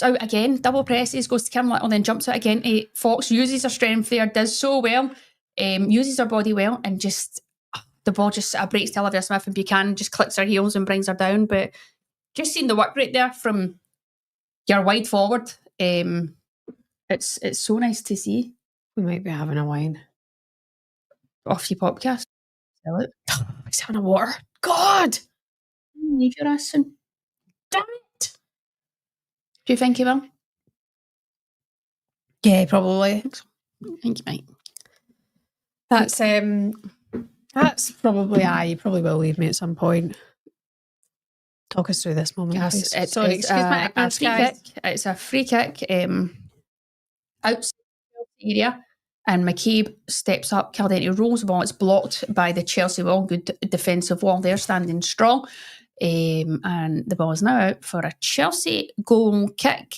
out again, double presses, goes to Kim Little, then jumps out again to Fox, uses her strength there, does so well, uses her body well, and just the ball just sort of breaks to Olivia Smith, and Buchanan just clicks her heels and brings her down. But just seeing the work rate there from your wide forward, it's so nice to see. We might be having a wine. Off your podcast. Sell it. He's having a water. God! Leave your ass in. Damn it! Do you think he will? Yeah, probably. I think he might. That's probably, you probably will leave me at some point. Talk us through this moment. Yes, Sorry, excuse my ignorance, guys. It's a free kick outside the area, and McCabe steps up. Caldenti rolls the ball. It's blocked by the Chelsea wall. Good defensive wall there, standing strong. And the ball is now out for a Chelsea goal kick.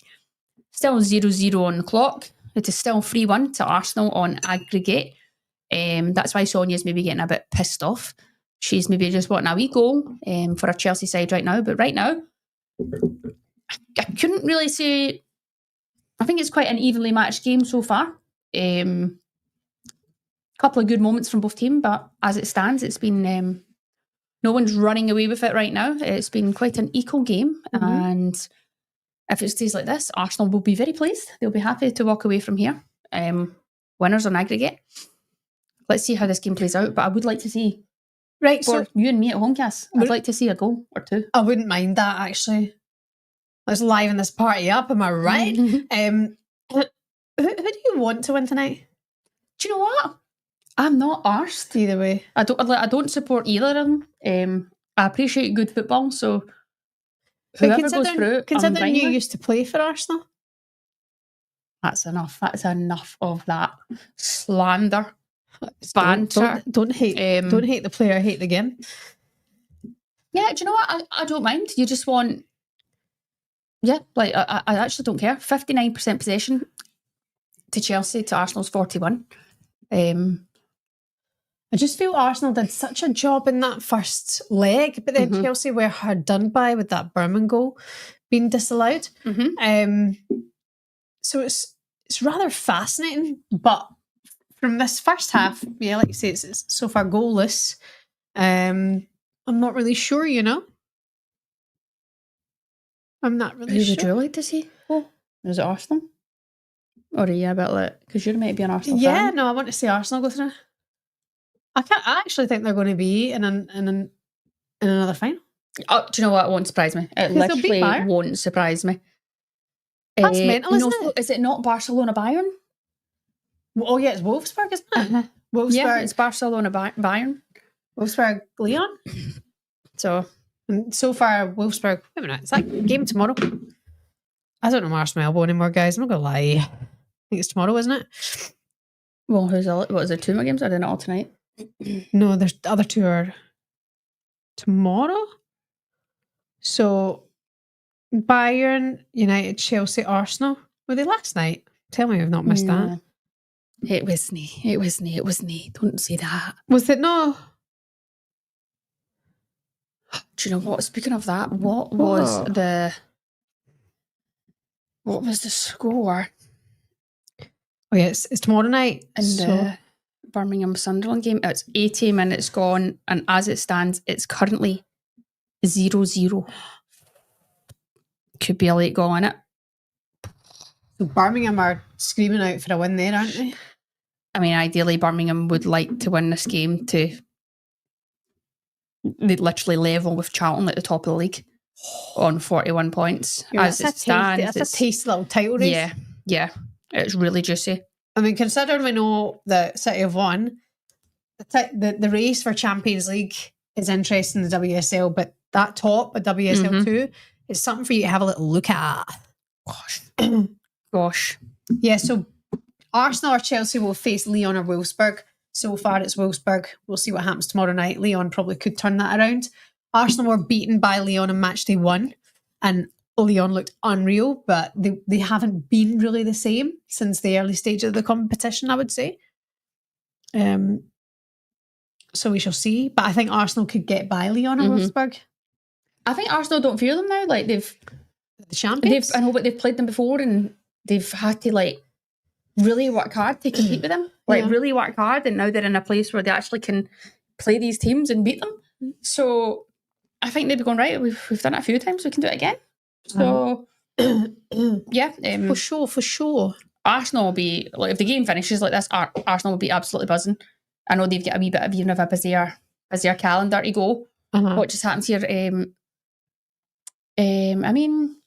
Still 0-0 on the clock. It is still 3-1 to Arsenal on aggregate. That's why Sonia's maybe getting a bit pissed off. She's maybe just wanting a wee goal for a Chelsea side right now. But right now, I couldn't really say. I think it's quite an evenly matched game so far. Couple of good moments from both teams, but as it stands, it's been no one's running away with it right now. It's been quite an equal game, and if it stays like this, Arsenal will be very pleased. They'll be happy to walk away from here. Winners on aggregate. Let's see how this game plays out, but I would like to see. Right, for so you and me at home, Cass, I'd like to see a goal or two. I wouldn't mind that, actually. Let's liven this party up, am I right? Who do you want to win tonight? Do you know what? I'm not arsed. Either way. I don't support either of them. I appreciate good football, so whoever goes through, considering you used to play for Arsenal. That's enough. That's enough of that slander. Banter. Don't hate the player, hate the game. Yeah, do you know what? I don't mind. You just want, yeah, like I actually don't care. 59% possession to Chelsea to Arsenal's 41. I just feel Arsenal did such a job in that first leg, but then Chelsea were hard done by with that Berman goal being disallowed. So it's rather fascinating, but from this first half, yeah, like you say, it's so far goalless. I'm not really sure, you know? I'm not really sure. Who would you like to see? Oh, is it Arsenal? Or are you a bit like, because you might be an Arsenal fan? Yeah, no, I want to see Arsenal go through. I actually think they're going to be in another final. Oh, do you know what? It won't surprise me. It literally won't surprise me. That's mental, isn't it? Is it not Barcelona Bayern? Oh yeah, it's Wolfsburg, isn't it? Wolfsburg. Yeah, it's Barcelona Bayern. Wolfsburg Leon. So far, Wolfsburg. Wait a minute, is that game tomorrow? I don't know Marsh my elbow anymore, guys. I'm not gonna lie. I think it's tomorrow, isn't it? Well, what is there 2 more games? Or are they not all tonight? No, there's the other 2 are tomorrow. So Bayern, United, Chelsea, Arsenal. Were they last night? Tell me I've not missed that. It was me. Don't say that. Was it no? Do you know what? Speaking of that, what was the score? Oh yeah, it's tomorrow night. In the Birmingham Sunderland game. It's 80 minutes gone, and as it stands, it's currently 0-0. Could be a late goal in it. So Birmingham are screaming out for a win there, aren't they? I mean, ideally, Birmingham would like to win this game to they'd literally level with Charlton at the top of the league on 41 points. Yeah, as it stands, that's a tasty little title race. Yeah, it's really juicy. I mean, considering we know that City have won, the race for Champions League is interesting in the WSL, but that top of WSL 2 is something for you to have a little look at. Gosh. Yeah, so Arsenal or Chelsea will face Lyon or Wolfsburg. So far, it's Wolfsburg. We'll see what happens tomorrow night. Lyon probably could turn that around. Arsenal were beaten by Lyon in match day 1, and Lyon looked unreal, but they haven't been really the same since the early stage of the competition, I would say. So we shall see. But I think Arsenal could get by Lyon and Wolfsburg. I think Arsenal don't fear them now. Like, they've the champions. I know, but they've played them before, and they've had to like really work hard to compete with them. Like, really work hard, and now they're in a place where they actually can play these teams and beat them. So I think they'd be going, right, we've done it a few times, we can do it again. So yeah, for sure. Arsenal will be, like, if the game finishes like this, Arsenal will be absolutely buzzing. I know they've got a wee bit of even of a busier calendar to go. What just happens here? I mean,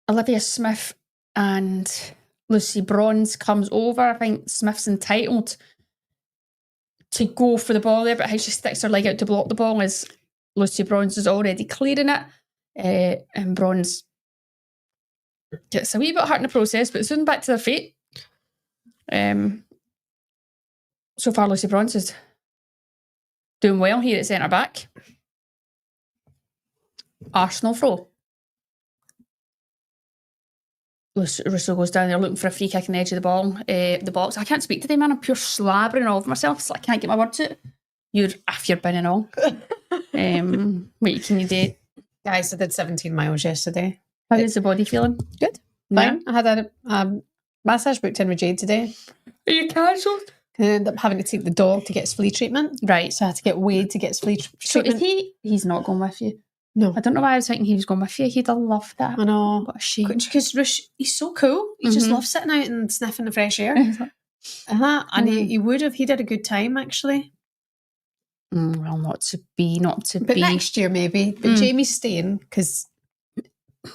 Olivia Smith and Lucy Bronze comes over. I think Smith's entitled to go for the ball there, but how she sticks her leg out to block the ball as Lucy Bronze is already clearing it. And Bronze gets a wee bit hurt in the process, but soon back to their feet. So far, Lucy Bronze is doing well here at centre back. Arsenal throw. Russo goes down there looking for a free kick on the edge of the box. I can't speak today, man. I'm pure slabbering all over myself, so I can't get my words out. You're binning all. What can you do? Guys, I did 17 miles yesterday. How is the body feeling? Good. Fine. Yeah. I had a massage booked in with Jade today. Are you cancelled? I ended up having to take the dog to get his flea treatment. Right. So I had to get Wade to get his flea treatment. So is he's not going with you? No. I don't know why I was thinking he was going with you. He'd have loved that. I know. What a shame. Because Rush, he's so cool. He just loves sitting out and sniffing the fresh air. And he would have. He did a good time, actually. Well, not to be. But next year, maybe. But Jamie's staying because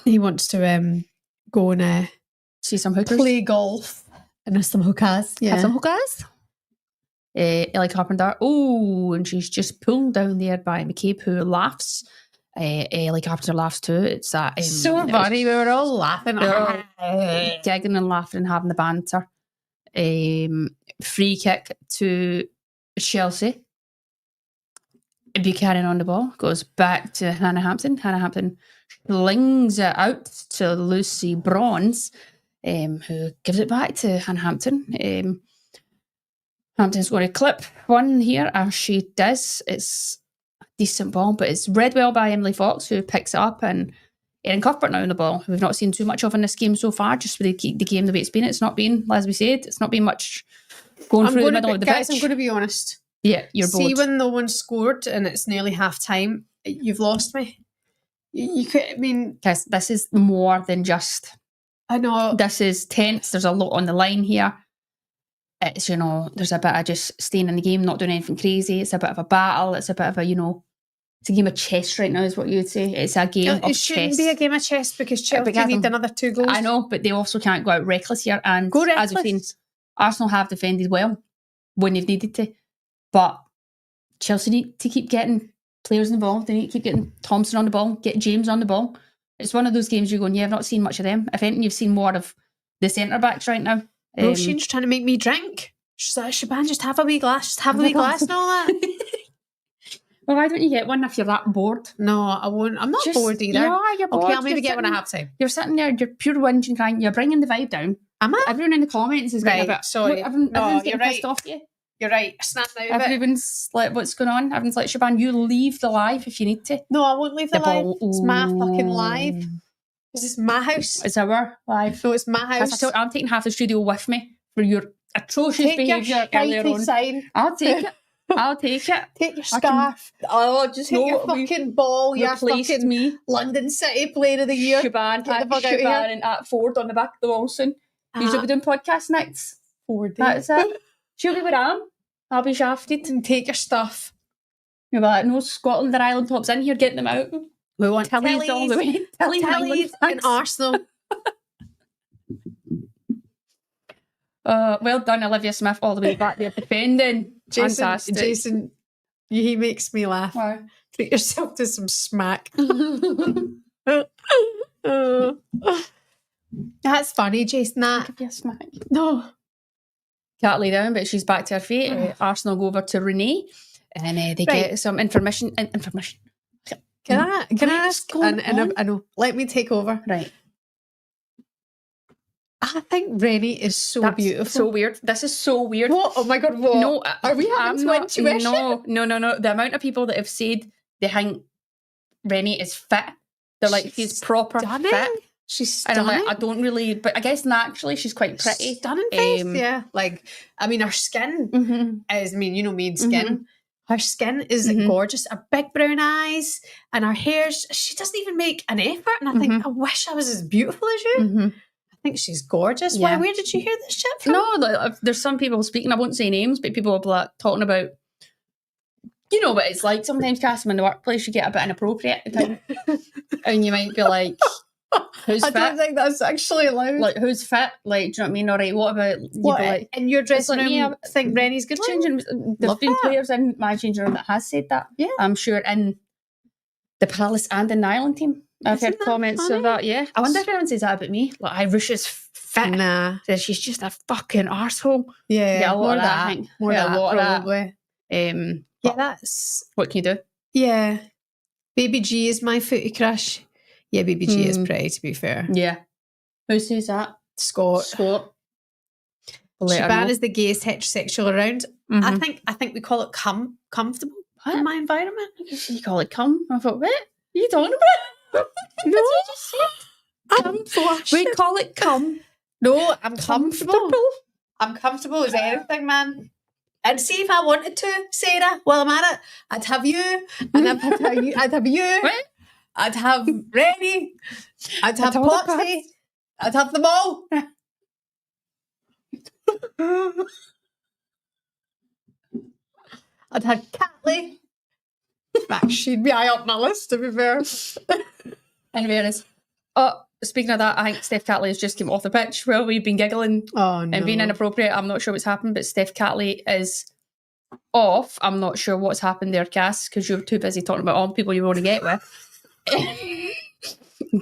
he wants to go and see some hookers. Play golf and have some hookahs. Yeah. Have some hookahs? Ellie Carpenter. Oh, and she's just pulled down there by McCabe, who laughs. Ellie Carpenter laughs too. It's that so funny. We were all laughing, giggling and laughing and having the banter. Free kick to Chelsea. Buchanan on the ball goes back to Hannah Hampton. Hannah Hampton flings it out to Lucy Bronze, who gives it back to Hannah Hampton. Hampton's going to clip one here, as she does. It's a decent ball, but it's read well by Emily Fox, who picks it up, and Erin Cuthbert now on the ball, who we've not seen too much of in this game so far, just with the game the way it's been. It's not been, as we said, it's not been much going through the middle of the pitch. Guys, I'm going to be honest. Yeah, you're bored. See, when no one scored and it's nearly half time, you've lost me. You could, I mean... Because this is more than just... I know. This is tense. There's a lot on the line here. It's, there's a bit of just staying in the game, not doing anything crazy. It's a bit of a battle. It's a bit of a, it's a game of chess right now is what you would say. It's a game of chess. It shouldn't be a game of chess because Chelsea need another 2 goals. I know, but they also can't go out reckless here. And go reckless. As we've seen, Arsenal have defended well when they've needed to. But Chelsea need to keep getting players involved. They need to keep getting Thompson on the ball, get James on the ball. It's one of those games you're going, I've not seen much of them. If anything, you've seen more of the centre-backs right now. Roisin's trying to make me drink. She's like, Shebahn, just have a wee glass. Just have a wee glass and all that. Well, why don't you get one if you're that bored? No, I won't. I'm not bored either. Yeah, you're bored. Okay, I'll maybe get one at half time. You're sitting there, you're pure whinging, crying. You're bringing the vibe down. Am I? Everyone in the comments is getting a bit... Sorry. Everyone's getting pissed off you. You're right. I snapped out of it. Everyone's like, what's going on? Everyone's like, Shebahn, you leave the live if you need to. No, I won't leave the live. It's my fucking live. Is this my house? It's our live. No, it's my house. I'm taking half the studio with me for your atrocious behaviour earlier on. Sign. I'll take it. I'll take it. Take your scarf. Just hit your fucking ball. Your fucking me. London City Player of the Year. Shebahn. Get the fuck out of here. And at Ford on the back of the wall soon. You'll be doing podcast nights. Ford. That's it. She'll be with Am. I'll be shafted. And take your stuff. You'll be like, no Scotland or Ireland tops in here, getting them out. We want Tilly's all the way. Tilly's and Arsenal. Well done, Olivia Smith, all the way back there defending. Fantastic. Jason, he makes me laugh. Wow. Treat yourself to some smack. That's funny, Jason. Give you a smack. No. Catley down, but she's back to her feet. Arsenal go over to Renee, and they get some information. Can I ask? And I know. Let me take over. Right. I think Rennie is so beautiful. So weird. This is so weird. What? Oh my God, what? No, are we having intuition? No. The amount of people that have said they think Rennie is fit. They're like, she's proper fit. She's stunning. And I'm like, I don't really, but I guess naturally she's quite pretty. Stunning face, yeah. Like, I mean, her skin is, I mean, you know me and skin. Her skin is gorgeous. Her big brown eyes and her hair, she doesn't even make an effort. And I think, I wish I was as beautiful as you. I think she's gorgeous. Yeah. Where did you hear this shit from? No, like, there's some people speaking, I won't say names, but people will be like, talking about, you know what it's like. Sometimes, Cassim, in the workplace, you get a bit inappropriate at times. And you might be like, who's fit? I don't think that's actually allowed. Like, who's fit? Like, do you know what I mean? All right, what about... What, like, in your dressing room, I think Rennie's good changing. There's been players in my changing room that has said that. Yeah. I'm sure in the Palace and in the Ireland team. I've heard comments of that, yeah. I wonder if anyone says that about me. Like, Ruesha's fit. Nah. She's just a fucking arsehole. Yeah, a lot of that. More a lot probably. Of that. Yeah, that's... What can you do? Yeah. Baby G is my footy crush. Yeah, Baby G is pretty, to be fair. Yeah. Who says that? Scott. Shebahn is the gayest heterosexual around. I think we call it comfortable in my environment. You call it cum? I thought, what? What are you talking about? No. I'm flushed. We call it cum. No, I'm comfortable. I'm comfortable as anything, man. And see if I wanted to, Sarah, while I'm at it, I'd have you, and I'd have you. What? I'd have Rennie. I'd have Potsy. I'd have them all. I'd have Catley. She'd be high up my list, to be fair. In fairness. Oh, speaking of that, I think Steph Catley has just come off the pitch. Well, we've been giggling and being inappropriate. I'm not sure what's happened, but Steph Catley is off. I'm not sure what's happened there, Cass, because you're too busy talking about all the people you want to get with.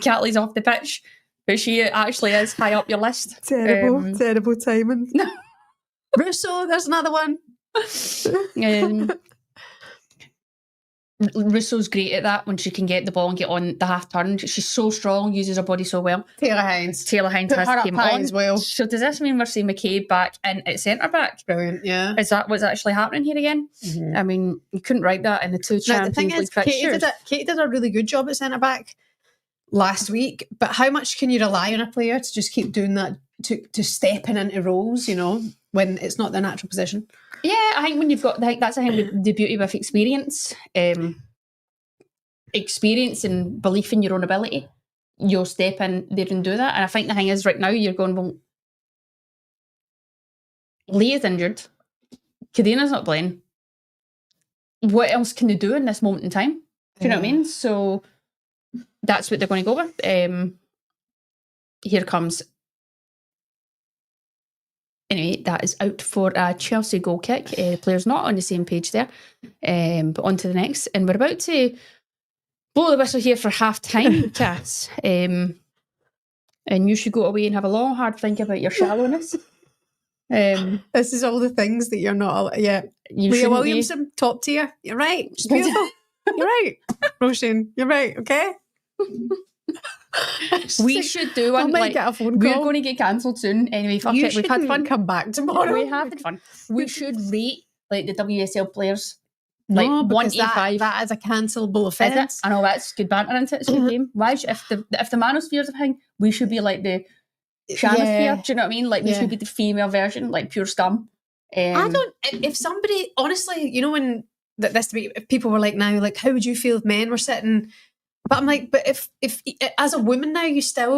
Catley's off the pitch, but she actually is high up your list. Terrible timing. Russo, there's another one. Russo's great at that when she can get the ball and get on the half turn. She's so strong, uses her body so well. Taylor Hines has came on as well. So does this mean we're seeing McCabe back in at centre back? Brilliant, yeah. Is that what's actually happening here again? I mean, you couldn't write that in the two Champions League fixtures. Katie did a really good job at centre back last week, but how much can you rely on a player to just keep doing that, to stepping into roles, you know, when it's not their natural position? Yeah, I think when you've got, that's the thing with the beauty with experience. Experience and belief in your own ability. You'll step in there and do that. And I think the thing is, right now, you're going, well, Leah's injured. Kadena's not playing. What else can they do in this moment in time? Do you know what I mean? So that's what they're going to go with. Here comes... Anyway, that is out for a Chelsea goal kick. The player's not on the same page there. But on to the next. And we're about to blow the whistle here for half-time, Cass. And you should go away and have a long, hard think about your shallowness. This is all the things that you're not... Yeah. Leah Williamson, top tier. You're right. She's beautiful. You're right. Roisin, you're right, okay? We should do one. Like, get a phone call. We're going to get cancelled soon. Anyway, fuck it. We've had fun. Come back tomorrow. We had fun. We should rate like the WSL players. No, like 1 to 5. That is a cancelable offence. I know, that's good banter, isn't it? It's a good game. Why should, if the manosphere's a thing, we should be like the shanosphere. Do you know what I mean? Like we should be the female version, like pure scum. I don't. If somebody, honestly, you know, when this debate, if people were like, now, like, how would you feel if men were sitting? But I'm like, but if as a woman now,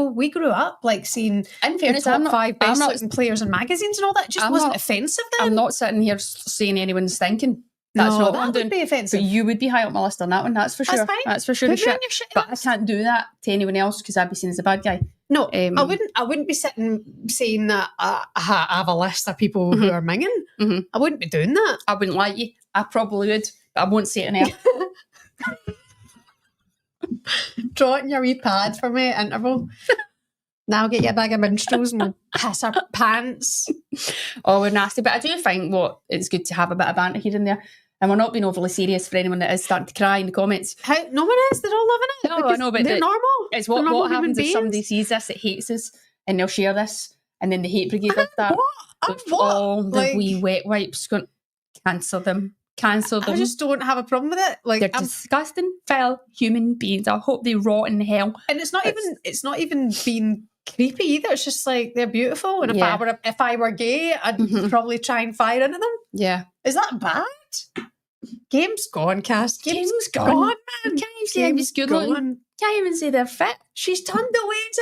we grew up like seeing in fairness, the top 5 best looking players in magazines and all that. It just wasn't offensive then. I'm not sitting here saying anyone's thinking. That's not what I'm doing. That would be offensive. But you would be high up my list on that one, that's for sure. That's fine. That's for sure. But I can't do that to anyone else because I'd be seen as a bad guy. No, I wouldn't be sitting saying that I have a list of people who are minging. I wouldn't be doing that. I wouldn't lie to you. I probably would, but I won't say it in here. Draw it in your wee pad for me at interval. Now get you a bag of minstrels and we'll piss our pants. Oh, we're nasty. But I do think it's good to have a bit of banter here and there. And we're not being overly serious for anyone that is starting to cry in the comments. No one is. They're all loving it. No, I know, but they're normal. It's They're normal what happens if beings. somebody sees this, it hates us, and they'll share this, and then the hate brigade will start. All the wee wet wipes going, cancel them. I just don't have a problem with it. Like, they're disgusting, foul human beings. I hope they rot in hell. And it's not even being creepy either. It's just like they're beautiful. And if I were gay, I'd probably try and fire into them. Yeah. Is that bad? Game's gone, Cass. Game's gone, man. Can't even say I'm just good looking. Can't even say they're fit. She's turned the weights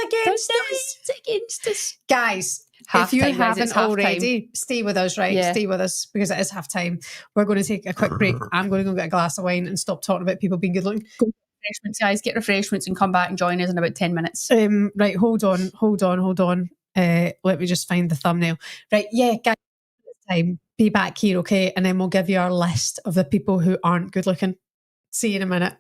against us. Guys, if you haven't already, stay with us, right? Yeah. Stay with us because it is half time. We're going to take a quick break. I'm going to go get a glass of wine and stop talking about people being good looking. Go refreshments, guys. Get refreshments and come back and join us in about 10 minutes. Right, hold on. Let me just find the thumbnail. Right, yeah, guys, it's time. Be back here, okay? And then we'll give you our list of the people who aren't good looking. See you in a minute.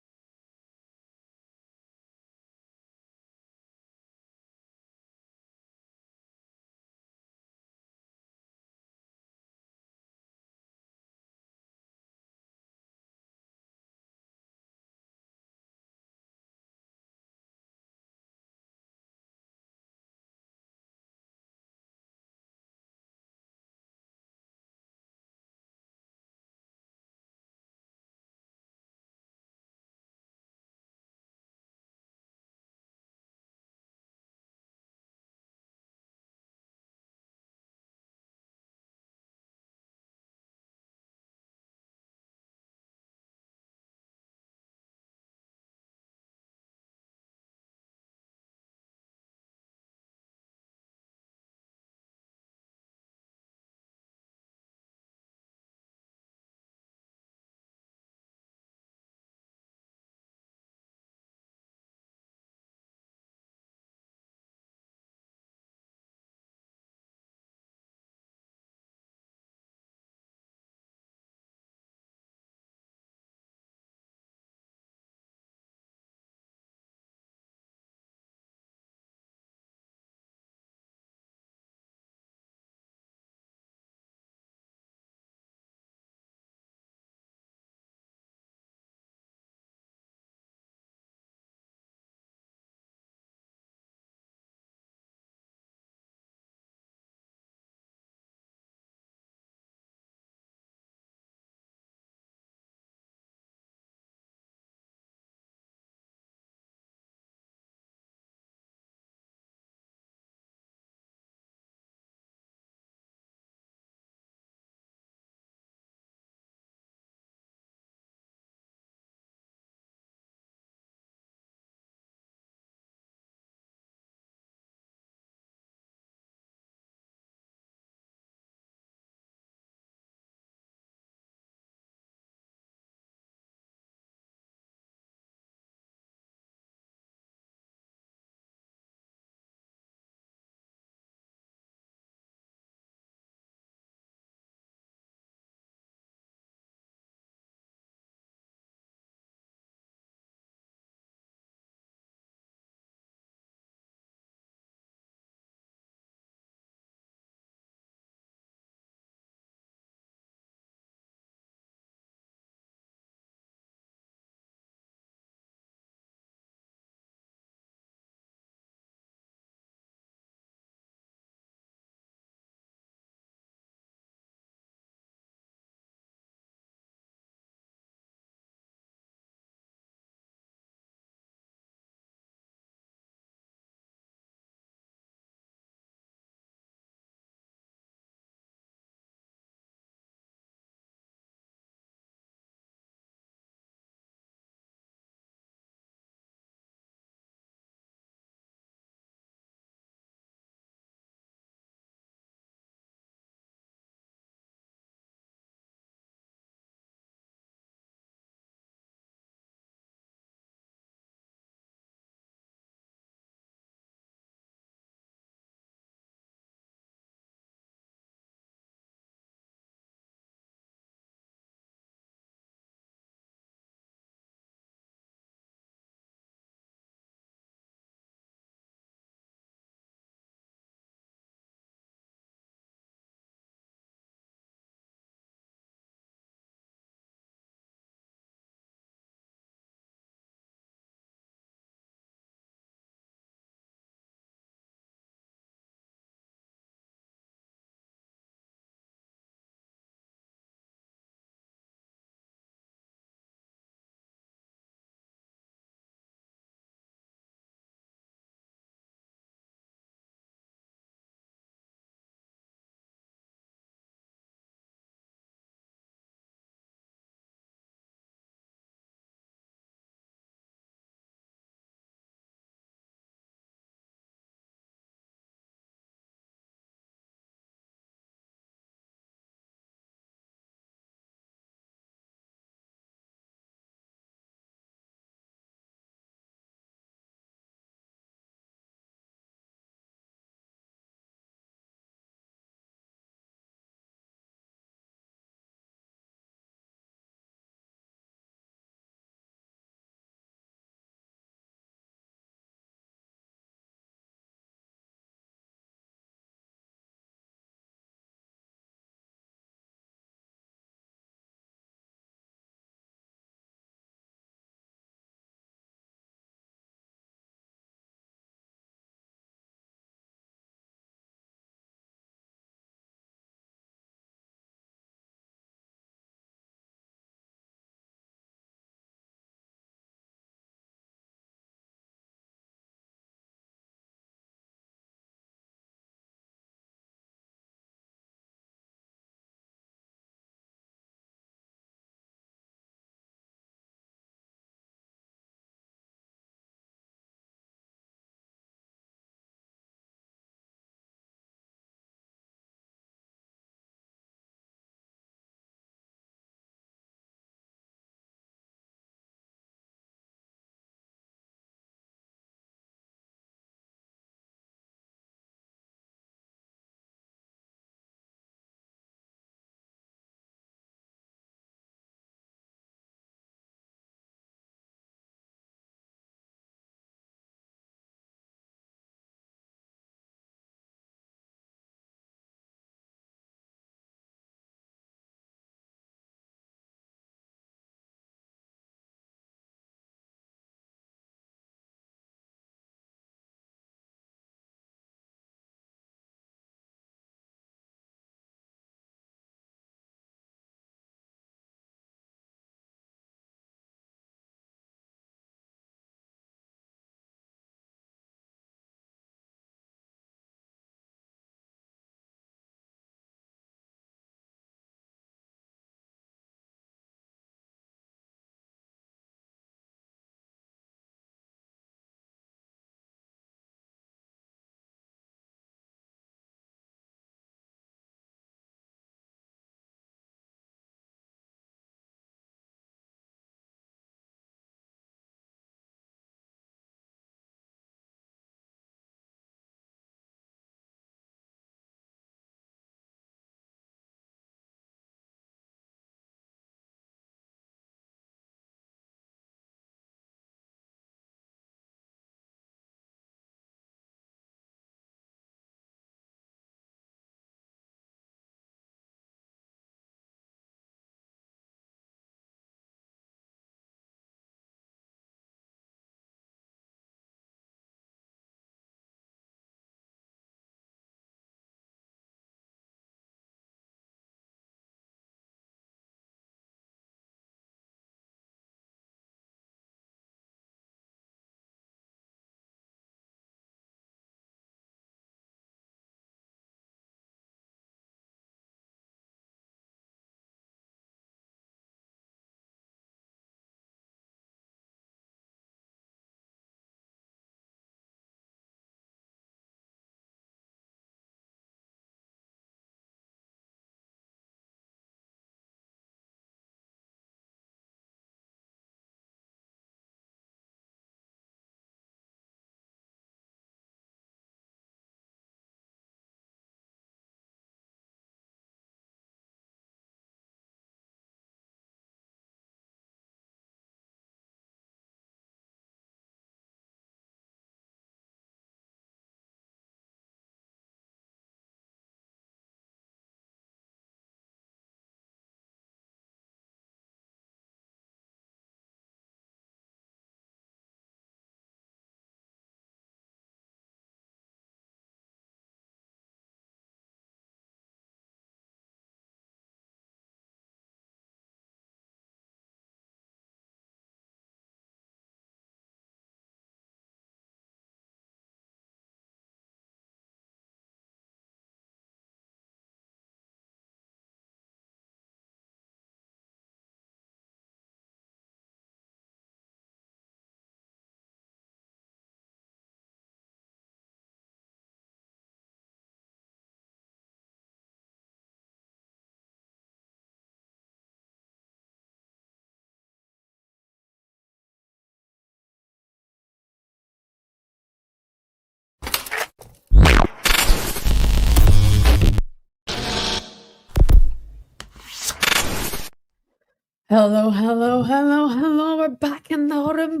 Hello, hello, hello, hello. We're back in the room.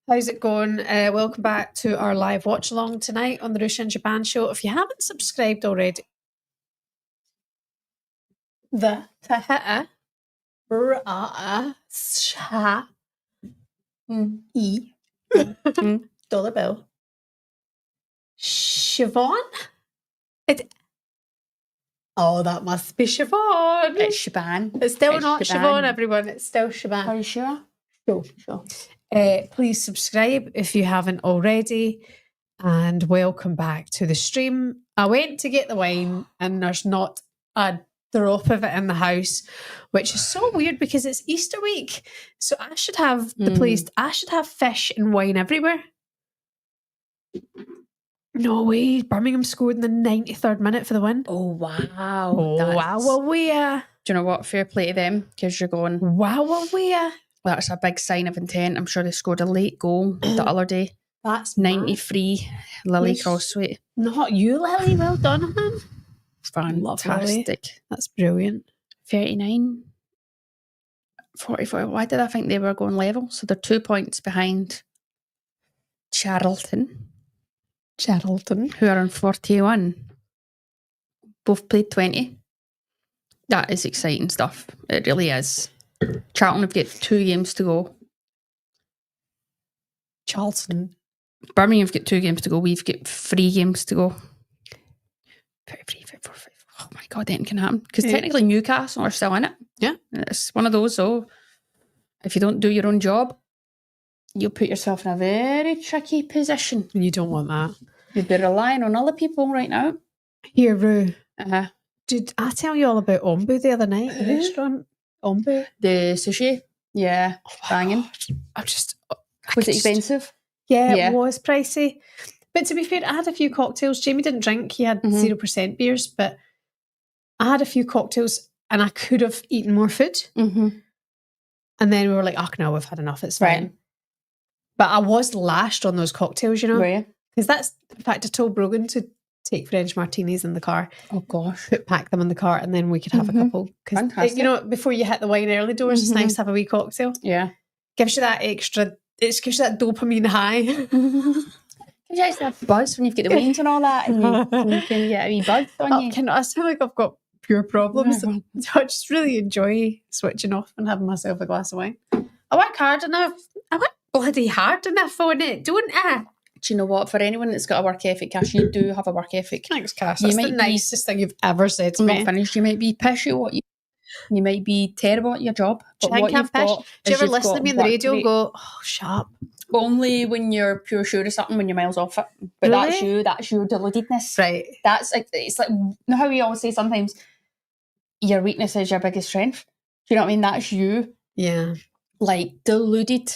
How's it going? Welcome back to our live watch along tonight on the Ruesha and Shebahn show. If you haven't subscribed already, the dollar bill. Siobhan? Oh, that must be Siobhan. It's Shebahn. It's still not Siobhan, everyone. It's still Siobhan. Are you sure? Sure. Please subscribe if you haven't already. And welcome back to the stream. I went to get the wine and there's not a drop of it in the house, which is so weird because it's Easter week. So I should have the place, I should have fish and wine everywhere. No way. Birmingham scored in the 93rd minute for the win. Oh, wow. Wow. Do you know what? Fair play to them because you're going, Wow. that's a big sign of intent. I'm sure they scored a late goal the other day. That's 93, Lily Crossway. Not you, Lily. Well done, man. Fantastic. That's brilliant. 39, 44. Why did I think they were going level? So they're 2 points behind Charlton, who are on 41. Both played 20. That is exciting stuff. It really is. Charlton have got 2 games to go. Charlton. Birmingham have got 2 games to go. We've got 3 games to go. 33, 34, 35. Oh my God, anything can happen. Because technically Newcastle are still in it. Yeah. It's one of those, so if you don't do your own job, you'll put yourself in a very tricky position. And you don't want that. You'd be relying on other people right now. Here, Rue. Did I tell you all about Ombu the other night? The restaurant? Ombu? The sushi? Yeah. Banging. Was it expensive? Yeah, it was pricey. But to be fair, I had a few cocktails. Jamie didn't drink. He had 0% beers, but I had a few cocktails and I could have eaten more food. Mm-hmm. And then we were like, oh no, we've had enough. It's fine. Right. But I was lashed on those cocktails, you know? Were you? Because that's, in fact, I told Brogan to take French martinis in the car. Oh gosh. Pack them in the car and then we could have a couple. Because, you know, before you hit the wine early doors, it's nice to have a wee cocktail. Yeah. Gives you that extra, it gives you that dopamine high. Gives you that buzz when you've got the wines and all that and you can get a wee buzz on you. I feel like I've got pure problems. So I just really enjoy switching off and having myself a glass of wine. I work hard enough. I work bloody hard enough on it, don't I? Do you know what? For anyone that's got a work ethic, Cass, you do have a work ethic. Thanks, Cass. That's the nicest thing you've ever said to me. Not finished. You might be pishy what you might be terrible at your job. But what you've got, do you ever listen to me on the radio and go, oh, shut up? Only when you're pure sure of something, when you're miles off it. But really? That's your deludedness. Right. That's like, it's like, you know how we always say sometimes your weakness is your biggest strength? Do you know what I mean? That's you. Yeah. Like, deluded.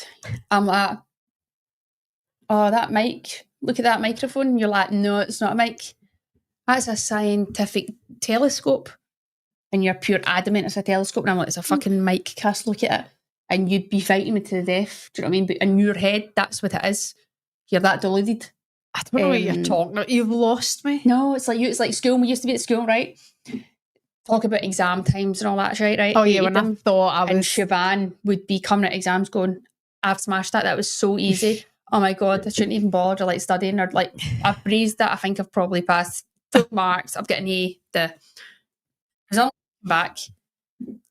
I'm like, oh, that mic, look at that microphone. And you're like, no, it's not a mic. That's a scientific telescope. And you're pure adamant it's a telescope. And I'm like, it's a fucking mic, Cass, look at it. And you'd be fighting me to the death. Do you know what I mean? But in your head, that's what it is. You're that deluded. I don't know what you're talking about. You've lost me. No, it's like school. We used to be at school, right? Talk about exam times and all that shit, right? Oh, yeah, when I thought I was... And Shebahn would be coming at exams going, I've smashed that. That was so easy. Oh, my God, I shouldn't even bother like studying. Or like, I've breezed that. I think I've probably passed full marks. I've got an A. The result back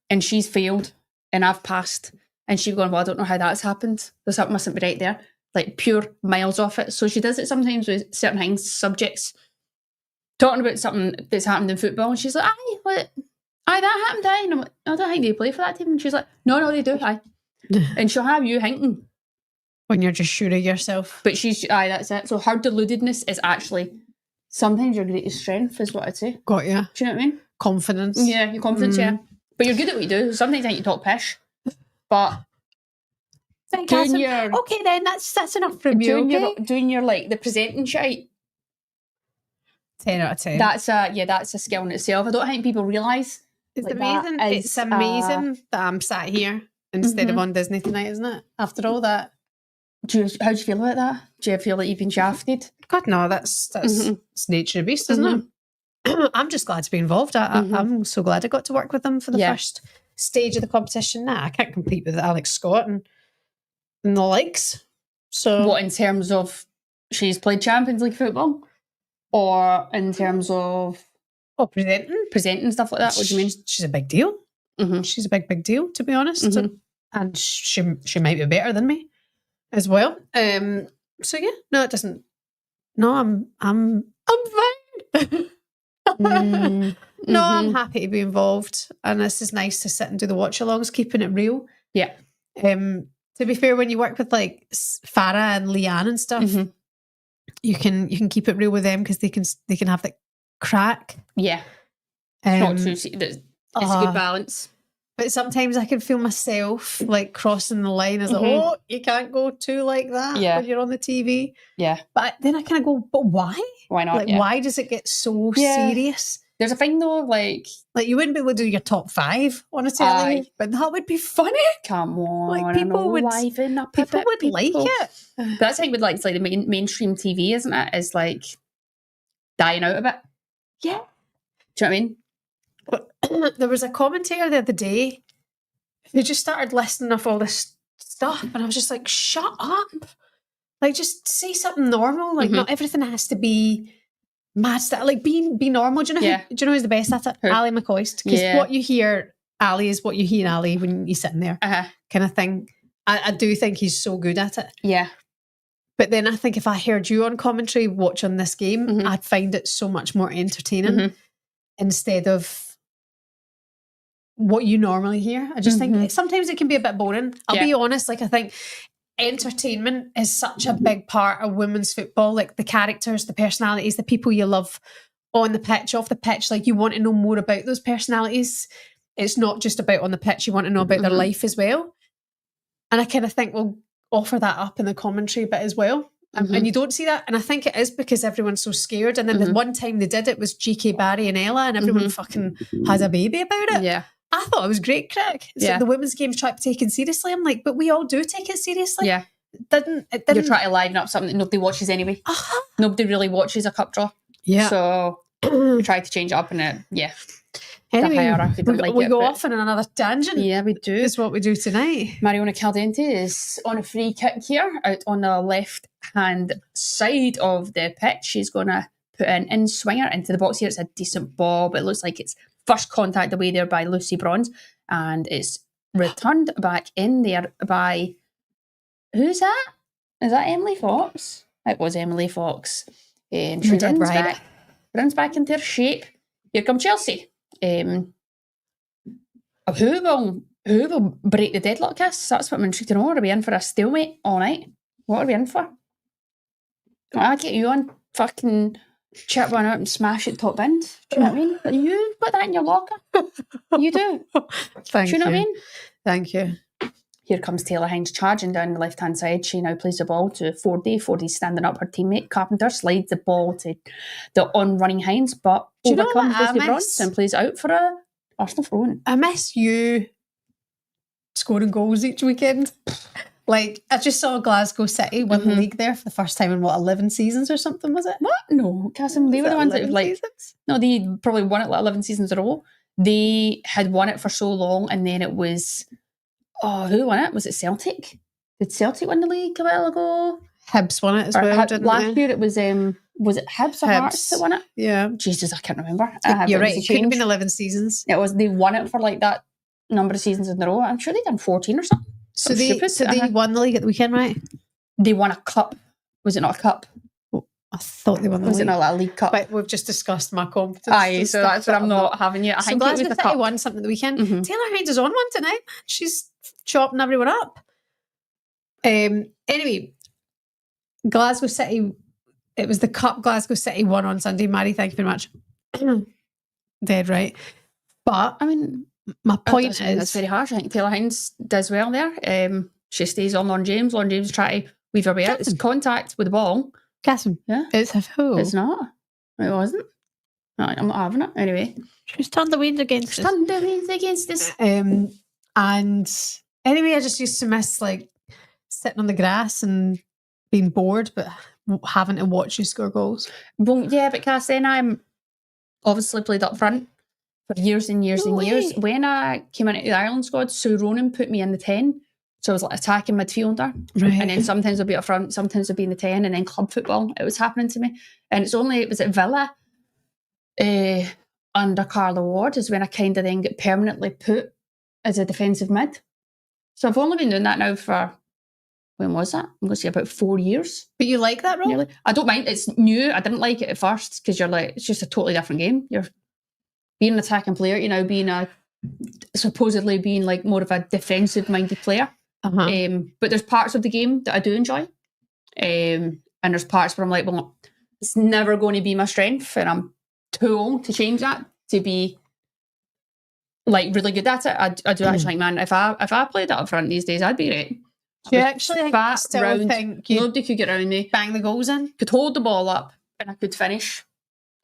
and she's failed and I've passed. And she's going, well, I don't know how that's happened. There's something mustn't be right there. Like, pure miles off it. So she does it sometimes with certain things, subjects. Talking about something that's happened in football, and she's like, aye, what? Aye, that happened, aye. And I'm like, I don't think they play for that team. And she's like, no, they do, aye. And she'll have you thinking. When you're just sure of yourself. But aye, that's it. So her deludedness is actually sometimes your greatest strength, is what I'd say. Got you. Do you know what I mean? Confidence. Yeah, your confidence, yeah. But you're good at what you do. Sometimes I think you talk pish. But okay then, that's enough from you. Doing your like the presenting shite. 10 out of 10. That's a skill in itself. I don't think people realise. It's like amazing. It's amazing that I'm sat here instead of on Disney tonight, isn't it? After all that. How do you feel about that? Do you feel like you've been shafted? God no, that's it's nature of the beast, isn't it? I'm just glad to be involved. I'm so glad I got to work with them for the first stage of the competition. I can't compete with Alex Scott and the likes. So, what, in terms of she's played Champions League football, or in terms of presenting stuff like that? What do you mean? She's a big deal. She's a big deal, to be honest. And she might be better than me as well. So yeah, no, it doesn't. No, I'm fine. No, I'm happy to be involved, and this is nice to sit and do the watch-alongs, keeping it real. Yeah. To be fair, when you work with like Farah and Leanne and stuff, you can keep it real with them because they can have the crack. Yeah. Not too. It's a good balance. But sometimes I can feel myself like crossing the line as like, oh, you can't go too like that when you're on the TV. Yeah. But then I kind of go, but why? Why not? Like, why does it get so serious? There's a thing though, like you wouldn't be able to do your top 5 on a telly, but that would be funny. Come on, like people would liven up. People would like it. That's how we'd like. It's like the mainstream TV, isn't it? Is like dying out a bit. Yeah. Do you know what I mean? There was a commentator the other day who just started listing off all this stuff, and I was just like, shut up. Like, just say something normal. Like, not everything has to be mad stuff. Like, be normal. Do you know do you know who's the best at it? Who? Ali McCoist. Because what you hear Ali is what you hear Ali when you're sitting there, kind of thing. I do think he's so good at it. Yeah. But then I think if I heard you on commentary watching this game, I'd find it so much more entertaining instead of what you normally hear. I just think sometimes it can be a bit boring. I'll be honest, like I think entertainment is such a big part of women's football, like the characters, the personalities, the people you love on the pitch, off the pitch, like you want to know more about those personalities. It's not just about on the pitch, you want to know about their life as well. And I kind of think we'll offer that up in the commentary bit as well. And you don't see that. And I think it is because everyone's so scared. And then the one time they did it was GK Barry and Ella, and everyone fucking has a baby about it. Yeah. I thought it was great crack. It's like the women's game's trying to be taken seriously. I'm like, but we all do take it seriously. Yeah. It didn't. You're trying to liven up something that nobody watches anyway. Nobody really watches a cup draw. Yeah. So we try to change it up, and anyway, we go off on another tangent. Yeah, we do. It's what we do tonight. Mariona Caldente is on a free kick here, out on the left-hand side of the pitch. She's going to put an in-swinger into the box here. It's a decent ball, but it looks like it's first contact away there by Lucy Bronze, and it's returned back in there by... Who's that? Is that Emily Fox? It was Emily Fox. And she runs back into her shape. Here come Chelsea. Who will break the deadlock kiss? That's what I'm intrigued to know. Are we in for a stalemate all night? What are we in for? I'll get you on fucking chip one out and smash it top end. Do you know what I mean? You put that in your locker. You do. Thank you. Do you know what I mean? Thank you. Here comes Taylor Hines charging down the left-hand side. She now plays the ball to Fordy. Fordy's standing up. Her teammate Carpenter slides the ball to the on-running Hines, but overcomes Lucy Bronze and plays out for a Arsenal throw-in. I miss you scoring goals each weekend. Like, I just saw Glasgow City win the league there for the first time in, 11 seasons or something, was it? What? No, Cassim, they were the ones that no, they probably won it 11 seasons in a row. They had won it for so long, and then it was... Oh, who won it? Was it Celtic? Did Celtic win the league a while ago? Hibs won it as well, didn't last year it was it Hibs or Hearts that won it? Yeah. Jesus, I can't remember. You're right, it couldn't have been 11 seasons. It was, they won it for like that number of seasons in a row. I'm sure they done 14 or something. So they won the league at the weekend, right? They won a cup. Was it not a cup? I thought they won the league. Was it not a league cup? But we've just discussed my competence. Aye, so that's what I'm not having yet. I think Glasgow it was the City cup. won something at the weekend. Taylor Hines is on one tonight. She's chopping everyone up. Anyway, Glasgow City, it was the cup. Glasgow City won on Sunday. Mary, thank you very much. Dead right. But I mean, my point is, that's very harsh. I think Taylor Hines does well there. She stays on Lauren James. Lauren James try to weave her way out. It's contact with the ball. Cassim, it's a fool. It's not. It wasn't. No, I'm not having it. Anyway. She's turned the wind against us. And anyway, I just used to miss like sitting on the grass and being bored, but having to watch you score goals. Well, yeah, but Cass, then obviously played up front for years and years and years. When I came into the Ireland squad, Sue Ronan put me in the 10. So I was like attacking midfielder. Right. And then sometimes I'd be up front, sometimes I'd be in the 10, and then club football, it was happening to me. And it was at Villa under Carla Ward is when I kind of then get permanently put as a defensive mid. So I've only been doing that now for, when was that? I'm going to say about 4 years. But you like that role? Nearly. I don't mind. It's new. I didn't like it at first because you're like, it's just a totally different game. You're being an attacking player, you know, supposedly being like more of a defensive minded player. But there's parts of the game that I do enjoy. And there's parts where I'm like, well, it's never going to be my strength, and I'm too old to change that to be like really good at it. I do actually think, man, if I played that up front these days, I'd be great. Do you actually think nobody could get around me, bang the goals in, could hold the ball up, and I could finish.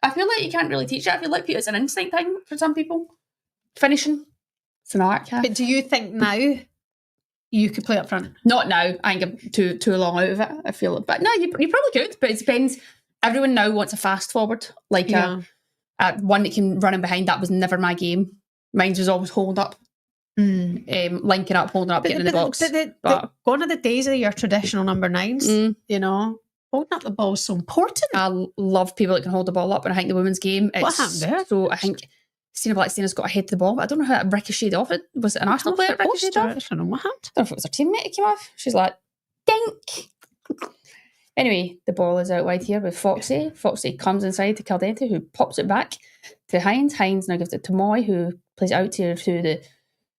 I feel like you can't really teach it. I feel like it's an instinct thing for some people. Finishing, it's an art. But do you think now you could play up front? Not now. I think I'm too long out of it, I feel. But no, you probably could. But it depends. Everyone now wants a fast forward, like a one that can run in behind. That was never my game. Mine was always hold up, linking up, holding up, getting in the box. But gone are the days of your traditional number 9s. You know, holding up the ball is so important. I love people that can hold the ball up, and I think the women's game. What happened there? So I think Stina Blackstein's got a head to the ball, but I don't know how it ricocheted off it. Was it an Arsenal player that ricocheted off? I don't know what happened. I don't know if it was her teammate that came off. She's like, dink. Anyway, the ball is out wide here with Foxy. Foxy comes inside to Caldente, who pops it back to Hines. Hines now gives it to Moy, who plays it out to the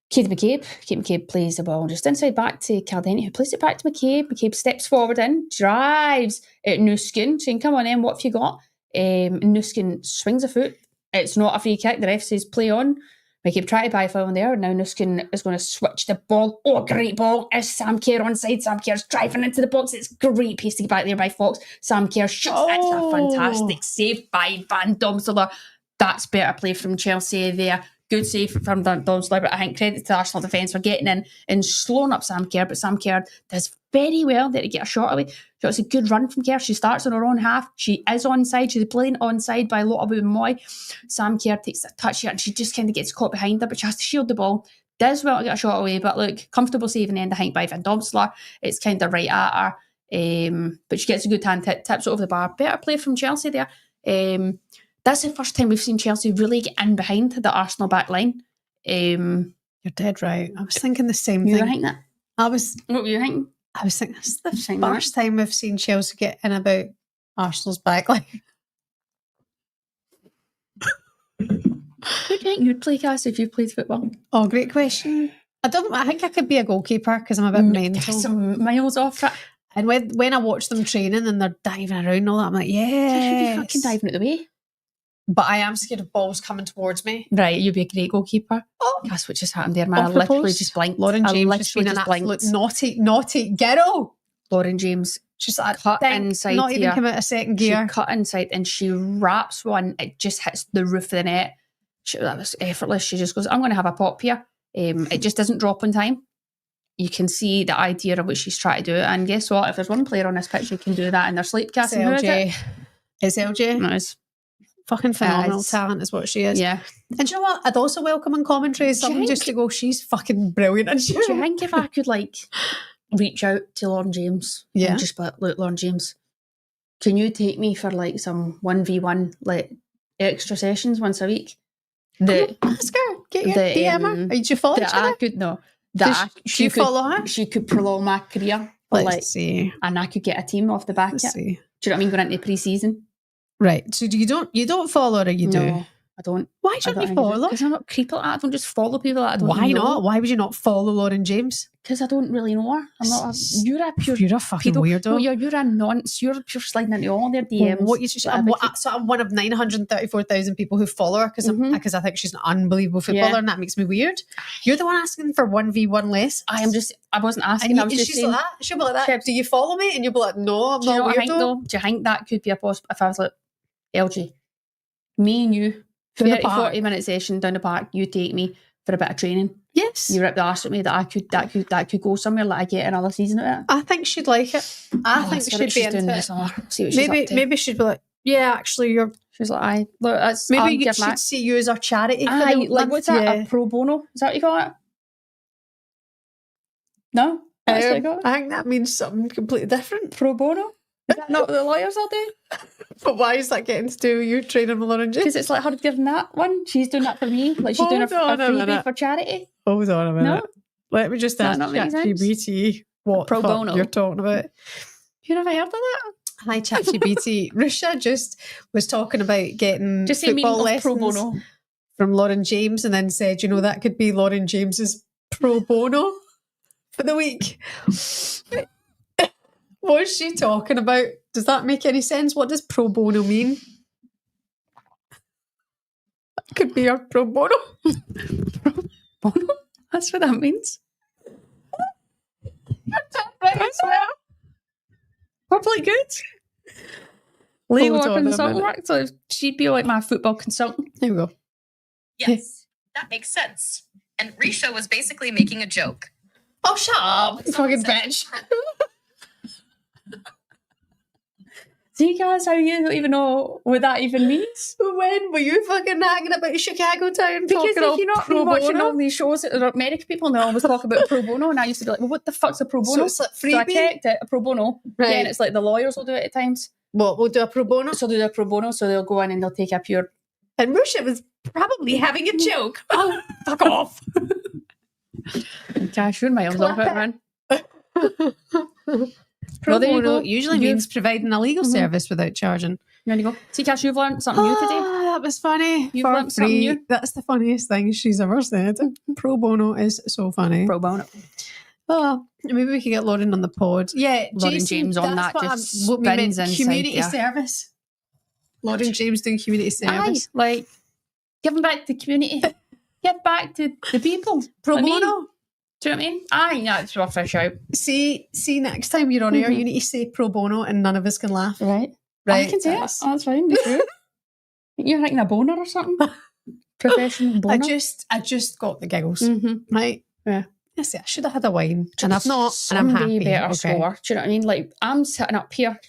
Kate McCabe. Kate McCabe plays the ball just inside back to Caldente, who plays it back to McCabe. McCabe steps forward in, drives at Nuskin, saying, come on in, what have you got? Nuskin swings a foot. It's not a free kick. The ref says play on. McCabe tried to buy foul in there. Now Nuskin is going to switch the ball. Oh, great ball. Is Sam Kerr onside? Sam Kerr's driving into the box. It's great pace to get back there by Fox. Sam Kerr shoots. It's a fantastic save by Van Domselaar. That's better play from Chelsea there. Good save from Van Domselaar, but I think credit to Arsenal defence for getting in and slowing up Sam Kerr. But Sam Kerr does very well there to get a shot away. So it's a good run from Kerr. She starts on her own half. She is onside. She's playing onside by Lotabu and Moy. Sam Kerr takes a touch here, and she just kind of gets caught behind her, but she has to shield the ball. Does well to get a shot away, but look, comfortable save in the end, I think, by Van Domselaar. It's kind of right at her. But she gets a good hand tips it over the bar. Better play from Chelsea there. That's the first time we've seen Chelsea really get in behind the Arsenal back line. You're dead right. I was thinking the same thing. You were thinking that? What were you thinking? I was thinking this is the first time we've seen Chelsea get in about Arsenal's back line. Who do you think you'd play, Cass, if you played football? Oh, great question. I think I could be a goalkeeper because I'm a bit mental. Some miles off it. And when I watch them training and they're diving around and all that, I'm like, yeah. You'd be fucking diving out the way. But I am scared of balls coming towards me. Right, you'd be a great goalkeeper. Oh, that's what just happened there, man. I literally just blinked. Lauren James has been an absolute naughty girl. Lauren James, she's like cut inside. Not even come out of second gear. She cut inside and she wraps one. It just hits the roof of the net. That was effortless. She just goes, I'm going to have a pop here. It just doesn't drop on time. You can see the idea of what she's trying to do. And guess what? If there's one player on this pitch who can do that in their sleep, Cassie, LJ. It's LJ. No, it's fucking phenomenal talent is what she is. Yeah. And you know what? I'd also welcome in commentary someone just to go, she's fucking brilliant. And do you think if I could reach out to Lauren James and just be like, look, Lauren James, can you take me for some 1v1 extra sessions once a week? Ask her. Get your DM her. Did you follow her? She could follow her? She could prolong my career. Let's see. And I could get a team off the back of it. See. Do you know what I mean? Going into pre-season. Right. So you don't follow her, or you do? No, I don't. Why don't you follow her? Because I'm not creepy like that. I don't just follow people that I don't know. Why not? Why would you not follow Lauren James? Because I don't really know her. I'm not. You're a fucking weirdo. No, you're a nonce. You're sliding into all their DMs. I'm one of 934,000 people who follow her because I think she's an unbelievable footballer, and that makes me weird. You're the one asking for 1v1 less. I wasn't asking. I was just saying. Like that. She'll be like that. Do you follow me? And you'll be like, no, I'm not weirdo. Do you think that could be a post if I was like, LG, me and you, 40-minute session down the park, you take me for a bit of training. Yes. You rip the arse at me that I could go somewhere I get another season of it. I think she'd like it. I think she'd be into it. See what she's up to. Maybe she'd be like, yeah, actually, you're She was like, aye, look, that's... Maybe you should see you as our charity. Aye, like, what's that? A pro bono? Is that what you call it? No? That's what you call it? I think that means something completely different. Pro bono? Is that not what the lawyers will do? But why is that getting to do with you training with Lauren James? Because it's like her giving that one. She's doing that for me. Like, she's doing a freebie for charity. Hold on a minute. No? Let me just ask ChatGPT what pro bono you're talking about. You never heard of that? Hi, ChatGPT. Ruesha just was talking about getting just football lessons pro bono from Lauren James, and then said, that could be Lauren James's pro bono for the week. What's she talking about? Does that make any sense? What does pro bono mean? That could be our pro bono. Pro bono? That's what that means. I swear. Probably good. Legal consultant work, so she'd be like my football consultant. There we go. Yes, that makes sense. And Ruesha was basically making a joke. Oh, shut up, fucking bitch. See, guys, how you don't even know what that even means? When were you fucking hanging about Chicago town? Because if you're not watching all these shows that are American people and they always talk about pro bono, and I used to be like, well, what the fuck's a pro bono? So it's like freebie? So I checked it, a pro bono. Right. Yeah, and it's like the lawyers will do it at times. What, we'll do a pro bono? So they'll do a pro bono, so they'll go in and they'll take a pure... And Ruesha was probably having a joke. Oh, fuck off. Gosh, your miles off it, man. Pro bono usually means providing a legal service without charging. There you go. See, Cash, you've learned something new today. That was funny. You've learned something new. That's the funniest thing she's ever said. Pro bono is so funny. Pro bono. Oh, maybe we could get Lauren on the pod. Yeah, Lauren Jason, James on that just spins inside community service. Lauren James doing community service. Aye, like, giving back to the community. Give back to the people. Pro bono. Do you know what I mean? Aye, that's worth a shout. See, next time you're on air, you need to say pro bono and none of us can laugh. Right. Right. I can say it. Oh, that's fine. Be true. You're thinking a boner or something? Professional boner? I just got the giggles. Right? Yeah. I should have had a wine. And I've not. And I'm happy. Better score. Do you know what I mean? Like, I'm sitting up here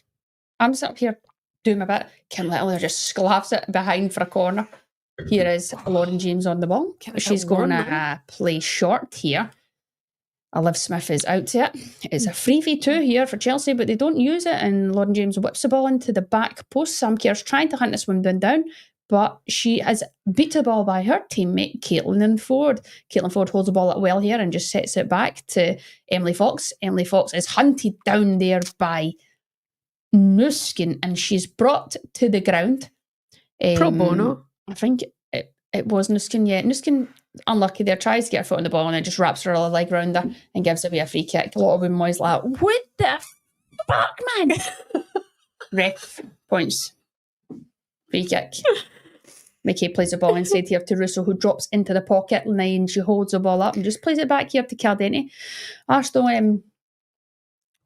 doing my bit. Kim Little just sclaps it behind for a corner. Here is Lauren James on the ball. She's going to play short here. Olive Smith is out to it. It's a 3v2 here for Chelsea, but they don't use it, and Lauren James whips the ball into the back post. Sam Kerr's trying to hunt this woman down, but she is beat to the ball by her teammate, Caitlin Ford. Caitlin Ford holds the ball up well here and just sets it back to Emily Fox. Emily Fox is hunted down there by Nuskin, and she's brought to the ground. Pro bono. I think it was Nuskin, yeah. Nuskin, unlucky there, tries to get her foot on the ball and then just wraps her leg around her and gives away a free kick. A lot of women always like, what the fuck, man? Ref points. Free kick. Mickey plays the ball inside here to Russo, who drops into the pocket line. She holds the ball up and just plays it back here to Caldenti. Arsenal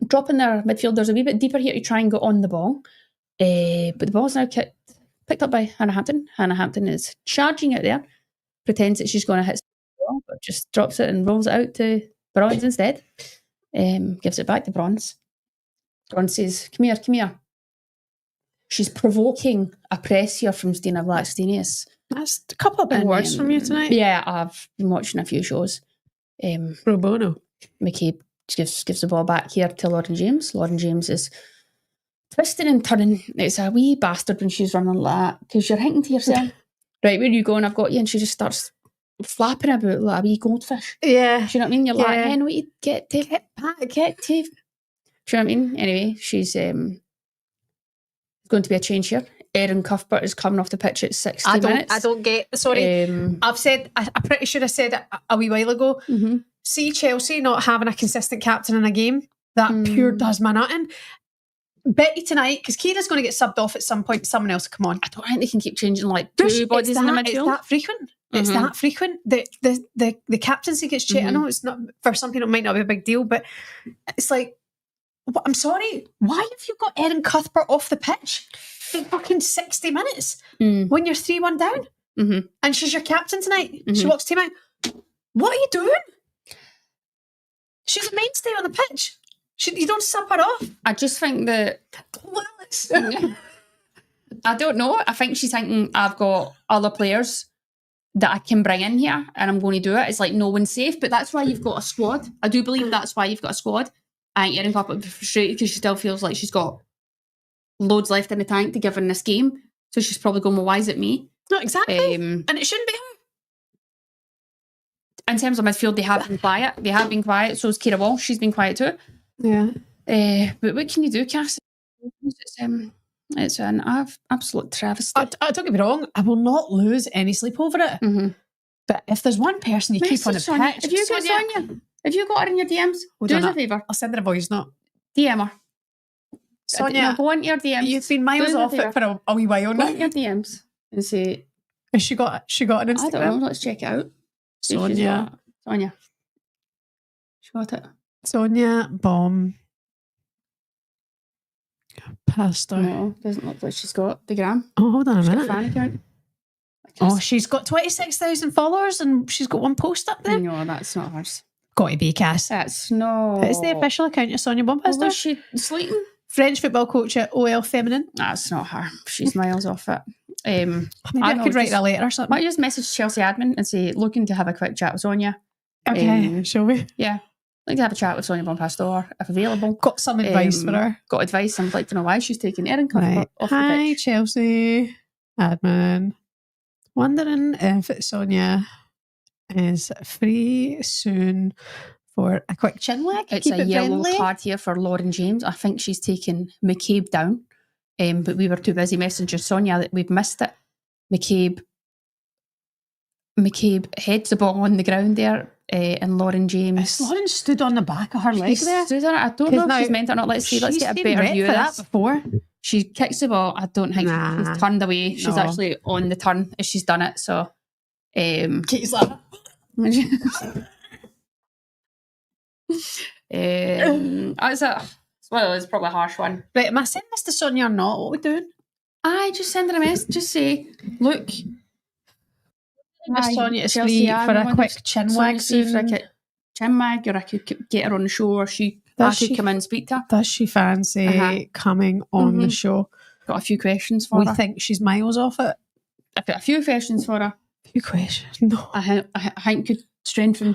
dropping their midfielders a wee bit deeper here to try and go on the ball. But the ball's now picked up by Hannah Hampton. Hannah Hampton is charging out there, pretends that she's going to hit the ball, but just drops it and rolls it out to Bronze instead. Gives it back to Bronze. Bronze says, come here. She's provoking a press here from Stina Blackstenius. That's a couple of big words from you tonight. Yeah, I've been watching a few shows. Pro bono. McCabe gives the ball back here to Lauren James. Lauren James is twisting and turning. It's a wee bastard when she's running like that, because you're thinking to yourself, right, where are you going? I've got you. And she just starts flapping about like a wee goldfish. Yeah. Do you know what I mean? You're like, hey, no, you get to. Do you know what I mean? Anyway, she's going to be a change here. Erin Cuthbert is coming off the pitch at 60 minutes. I don't get, sorry, I've said, I'm pretty sure I said it a wee while ago, see Chelsea not having a consistent captain in a game, that pure does my nutting. Betty tonight, because Kira's going to get subbed off at some point, someone else will come on. I don't think they can keep changing like two bodies in the midfield. It's that frequent. It's that frequent. The captaincy gets changed. I know it's not, for some people it might not be a big deal, but it's like, I'm sorry, why have you got Erin Cuthbert off the pitch for fucking 60 minutes when you're 3-1 down? And she's your captain tonight. She walks team out. What are you doing? She's a mainstay on the pitch. You don't sub her off. I just think that I don't know. I think she's thinking, I've got other players that I can bring in here and I'm going to do it. It's like no one's safe, but that's why you've got a squad. I do believe that's why you've got a squad. I think Erin Cup would be frustrated because she still feels like she's got loads left in the tank to give her in this game. So she's probably going, well, why is it me? No, exactly. And it shouldn't be her. In terms of midfield, they have been quiet. They have been quiet. So is Kira Walsh. She's been quiet too. Yeah. But what can you do, Cass? It's an absolute travesty. Don't get me wrong, I will not lose any sleep over it. Mm-hmm. But if there's one person you keep on a Sonia. pitch, If you got Sonia, if you got her in your DMs, do us a favour. I'll send her a voice note. DM her. Sonia, go on your DMs. You've been miles off it for a wee while Go now. on your DMs and say, Has she got an Instagram? I don't know, let's check it out. Sonia. She got it. Sonia Bomb Pastor. No, doesn't look like she's got the gram. Oh, hold on a She's got minute. a fan account. Oh, she's got 26,000 followers and she's got one post up there. No, that's not hers. Got to be, Cass. That's no. It's the official account of Sonia Bomb Pastor. Was she sleeping? French football coach at OL Feminine. That's not her. She's miles off it. Maybe I could write a letter or something. Might just message Chelsea admin and say, looking to have a quick chat with Sonia. Okay, shall we? Yeah. Like to have a chat with Sonia Bonpastor if available. Got some advice for her. Got advice. I'd like to know why she's taking Erin Cup Right. off the Hi, pitch. Chelsea admin. Wondering if Sonia is free soon for a quick chin wag. It's Keep a it yellow friendly. card here for Lauren James. I think she's taken McCabe down. But we were too busy messaging Sonia that we've missed it. McCabe heads the ball on the ground there. And Lauren James. Lauren stood on the back of her leg there. Stood on it. I don't know if now she's meant it or not. Let's see. Let's get a better view of that this. before. She kicks the ball. I don't think she's turned away. She's No. actually on the turn as she's done it. So, Katie's like, it's probably a harsh one. right, am I sending this to Sonia or not? What are we doing? I just send her a message. Just say, look, Miss Sonia is Chelsea free for a quick chin wag soon. Chin wag, or I could get her on the show, or I could come in and speak to her. Does she fancy coming on the show? Got a few questions for We her. think she's miles off it. I've got a few questions for her. A few questions. No. I think could strengthen.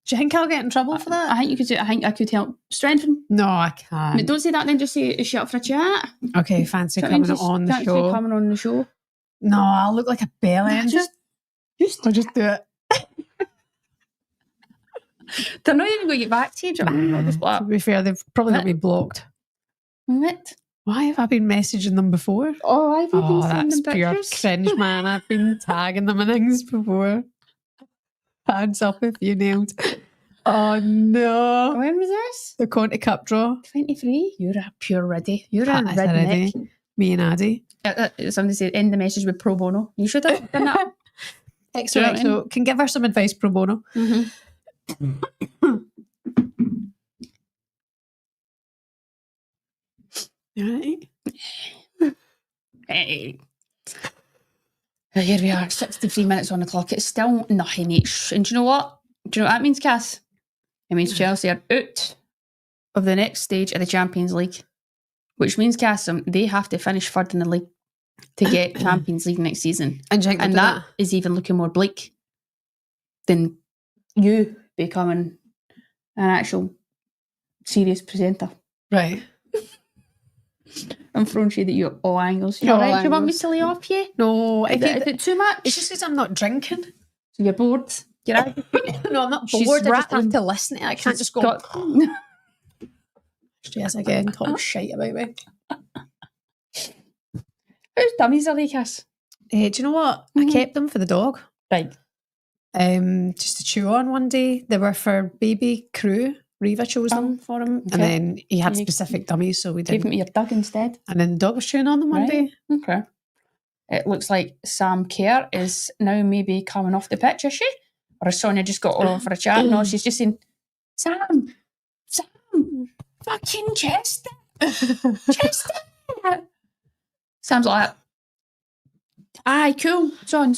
Do you think I'll get in trouble for that? I think you could. I think I could help strengthen. No, I can't. But don't say that then. Just say, is she up for a chat? Okay, fancy Do you know what I coming mean? on the Fancy show. coming on the show. No, I'll look like a bell end. Just I'll just do it. they're not even going to get back to you. Do you know what I mean? Just like, To be fair, they've probably got me blocked. what? Why have I been messaging them before? Oh, I've been That's sending pure pictures. cringe, man. I've been tagging them in things before. Hands up if you nailed. Oh no. When was this? The Conti Cup draw. 23. You're a pure ready. You're a That is redneck. already. Me and Addy. Somebody said end the message with pro bono. You should have done that. Excellent. So can give her some advice pro bono. Right. Hey. Here we are, 63 minutes on the clock. It's still nothing each. And do you know what? Do you know what that means, Cass? It means Chelsea are out of the next stage of the Champions League. Which means, Cass, they have to finish third in the league to get Champions League next season. And that is even looking more bleak than you becoming an actual serious presenter. Right. I'm throwing shade at you at all angles. All Do you want me angles. to lay off you? No, Is it too much? it's just because I'm not drinking. So you're bored. You're out. No, I'm not She's bored. I just rattling. have to listen to it. I can't just go. Yes, again, talk shite about me. Whose dummies are they, Cass? Do you know what? I kept them for the dog. Right. Just to chew on one day. They were for baby Crew. Reva chose them for him. Okay. And then he had You specific dummies, so we Gave didn't. them to your dog instead. And then the dog was chewing on them one Right. day. Okay. It looks like Sam Kerr is now maybe coming off the pitch, is she? Or has Sonia just got her on for a chat? No, she's just saying, Sam, fucking Chester. Chester. Sam's like, aye, cool. Son.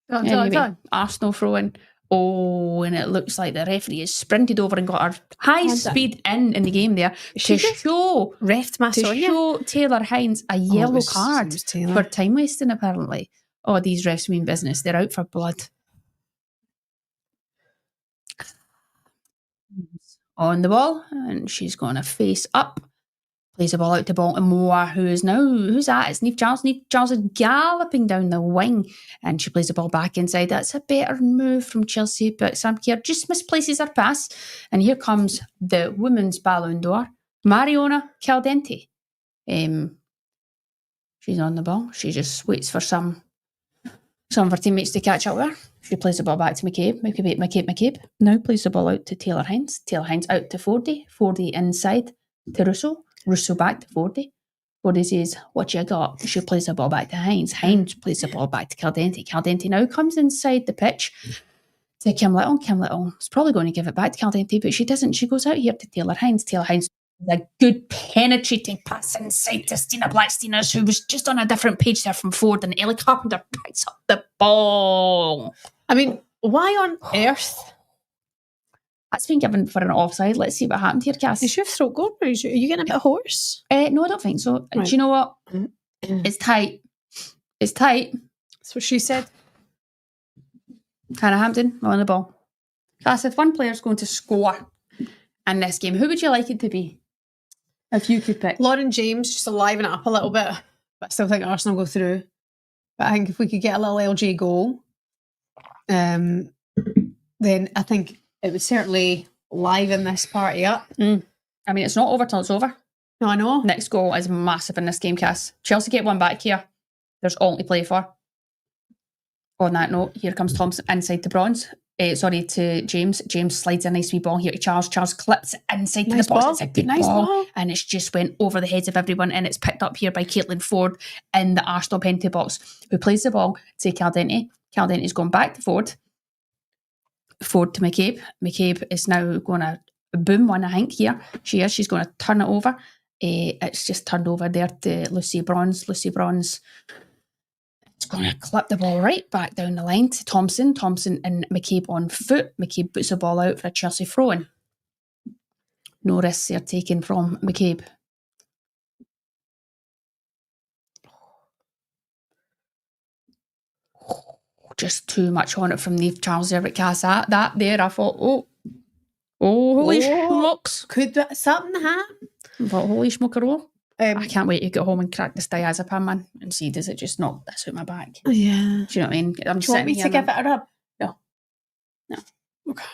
Anyway, Arsenal throwing. Oh, and it looks like the referee has sprinted over and got her high speed in the game there to show Taylor Hines a yellow card for time wasting, apparently. Oh, these refs mean business. They're out for blood. On the ball, and she's going to face up. Plays the ball out to Baltimore, who's that? It's Niamh Charles. Niamh Charles is galloping down the wing, and she plays the ball back inside. That's a better move from Chelsea, but Sam Kerr just misplaces her pass, and here comes the women's Ballon d'Or, Mariona Caldente. She's on the ball. She just waits for some of her teammates to catch up with her. She plays the ball back to McCabe. Now plays the ball out to Taylor Hines. Taylor Hines out to Fordy. Fordy inside to Russo. Russo back to Fordy. Fordy says, what you got? She plays the ball back to Hines. Hines plays the ball back to Caldente. Caldente now comes inside the pitch to Kim Little. Kim Little is probably going to give it back to Caldente, but she doesn't. She goes out here to Taylor Hines. Taylor Hines a good penetrating pass inside to Stina Blacksteiners, who was just on a different page there from Ford, and Ellie Carpenter picks up the ball. I mean, why on earth? That's been given for an offside. Let's see what happened here, Cass. Is your throat going? Are you getting a bit hoarse? No, I don't think so. Right. Do you know what? It's tight. It's tight. That's what she said. Hannah Hampton on the ball. Cass, if one player's going to score in this game, who would you like it to be? If you could pick. Lauren James, just to liven it up a little bit. But I still think Arsenal go through. But I think if we could get a little LG goal, then I think it would certainly liven this party up. I mean, it's not over till it's over. No, I know. Next goal is massive in this game, Cass. Chelsea get one back here. There's all to play for. On that note, here comes Thompson inside to Bronze. To James. James slides a nice wee ball here to Charles. Charles clips inside to the box. It's a good ball. And it's just went over the heads of everyone, and it's picked up here by Caitlin Ford in the Arsenal penalty box, who plays the ball to Caldente. Caldente's gone back to Ford. Ford to McCabe. McCabe is now going to boom one, I think, here. She's going to turn it over. It's just turned over there to Lucy Bronze. Lucy Bronze is going to clip the ball right back down the line to Thompson. Thompson and McCabe on foot. McCabe puts the ball out for a Chelsea throw-in. No risks are taken from McCabe. Just too much on it from Niamh Charles there at Cass. That there, I thought, holy smokes. Could something happen? I thought, holy smokeroo. I can't wait to get home and crack this diazepam, man, and see, does it just knock this out my back? Yeah. Do you know what I mean? Do you want me to give it a rub? No. Okay.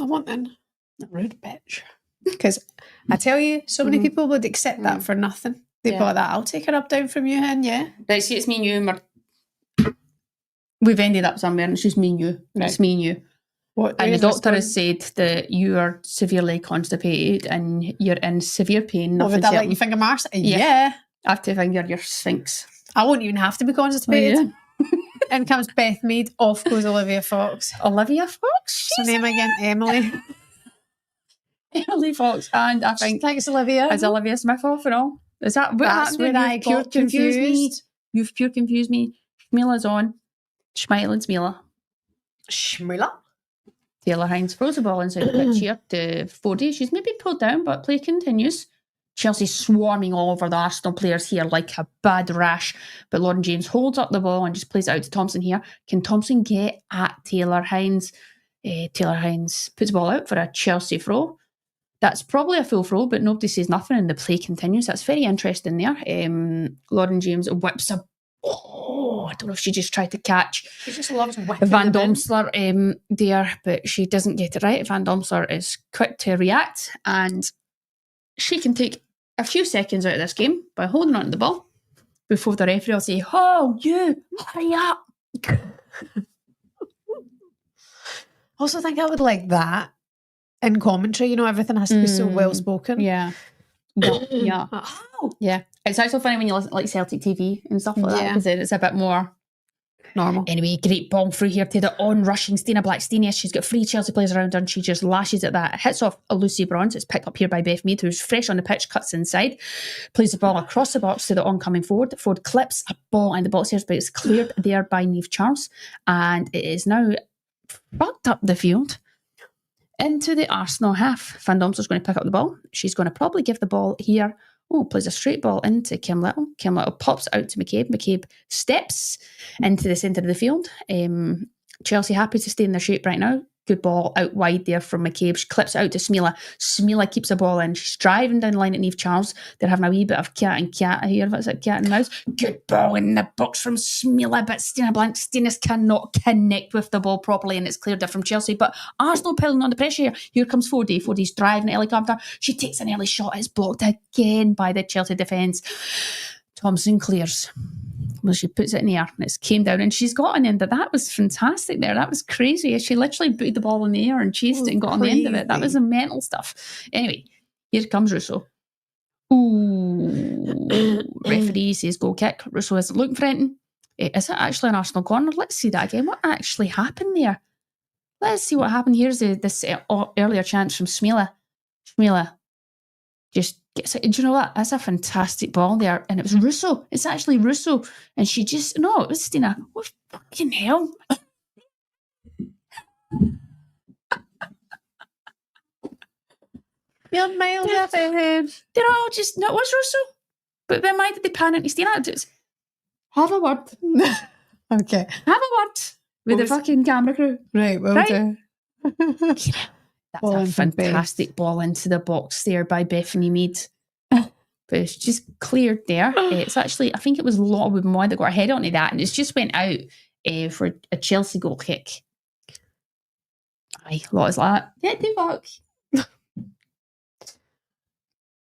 I want then. A rude bitch. Because I tell you, so many people would accept that for nothing. They'd be like that, I'll take a rub down from you, and Right, see, it's me and you, and we've ended up somewhere, and it's just me and you. Right. It's me and you. And the doctor has said that you are severely constipated and you're in severe pain. Would that let you finger Mars? Yeah. I have to finger your sphinx. I won't even have to be constipated. In comes Beth Mead, off goes Olivia Fox. Olivia Fox? What's her name again? Emily. Emily Fox, and I think thanks, Olivia. Is Olivia Smith off and all? Is that what That's happened? Where I got confused. You've pure confused me. Shmila's on. Smiling Smila. Shmila. Taylor Hines throws the ball inside the pitch here to Fody. She's maybe pulled down, but play continues. Chelsea swarming all over the Arsenal players here like a bad rash. But Lauren James holds up the ball and just plays it out to Thompson here. Can Thompson get at Taylor Hines? Taylor Hines puts the ball out for a Chelsea throw. That's probably a full throw, but nobody says nothing and the play continues. That's very interesting there. Lauren James whips a... I don't know if she just tried to catch she just loves whipping Van Domsler there, but she doesn't get it right. Van Domsler is quick to react, and she can take a few seconds out of this game by holding on to the ball before the referee will say, "Oh, you, hurry up." Also think I would like that in commentary. You know, everything has to be so well spoken. Yeah. Yeah. It's also funny when you listen to like Celtic TV and stuff like that, because it's a bit more normal. Anyway, great ball through here to the on-rushing Stina Blacksteiners. She's got 3 Chelsea players around her and she just lashes at that. It hits off a Lucy Bronze. It's picked up here by Beth Mead, who's fresh on the pitch, cuts inside, plays the ball across the box to the oncoming Ford. Ford clips a ball in the box here, but it's cleared there by Niamh Charles. And it is now fucked up the field into the Arsenal half. Van Domsel's going to pick up the ball. She's going to probably give the ball here. Oh, plays a straight ball into Kim Little. Kim Little pops out to McCabe. McCabe steps into the centre of the field. Chelsea happy to stay in their shape right now. Good ball out wide there from McCabe. She clips it out to Smila. Smila keeps the ball in. She's driving down the line at Niamh Charles. They're having a wee bit of cat and cat here. What's it, cat and mouse? Good ball in the box from Smila, but Stina Blank. Stinas cannot connect with the ball properly, and it's cleared up from Chelsea. But Arsenal piling on the pressure here. Here comes 4D. 4D's driving a helicopter. She takes an early shot. It's blocked again by the Chelsea defence. Thompson clears. Well, she puts it in the air and it's came down and she's got an end. That was fantastic there. That was crazy. She literally booted the ball in the air and chased it and got on the end of it. That was a mental stuff. Anyway, here comes Russo. Ooh. Referee says goal kick. Russo is looking for anything. Is it actually an Arsenal corner? Let's see that again. What actually happened there? Let's see what happened. Here's this earlier chance from Smila. Smila just gets it. Do you know what? That's a fantastic ball there. And it was Russo. It's actually Russo. And she just, no, it was Stina. What fucking hell? You're miles off ahead. They're all just, no, it was Russo. But then why did they pan into Stina? Have a word. Okay. Have a word with the fucking camera crew. Right, well done. That's a fantastic ball into the box there by Bethany Mead. But it's just cleared there. It's actually, I think it was Lotte Woodmoy that got her head onto that and it's just went out for a Chelsea goal kick. Aye, Lotte's like that. Yeah, do work.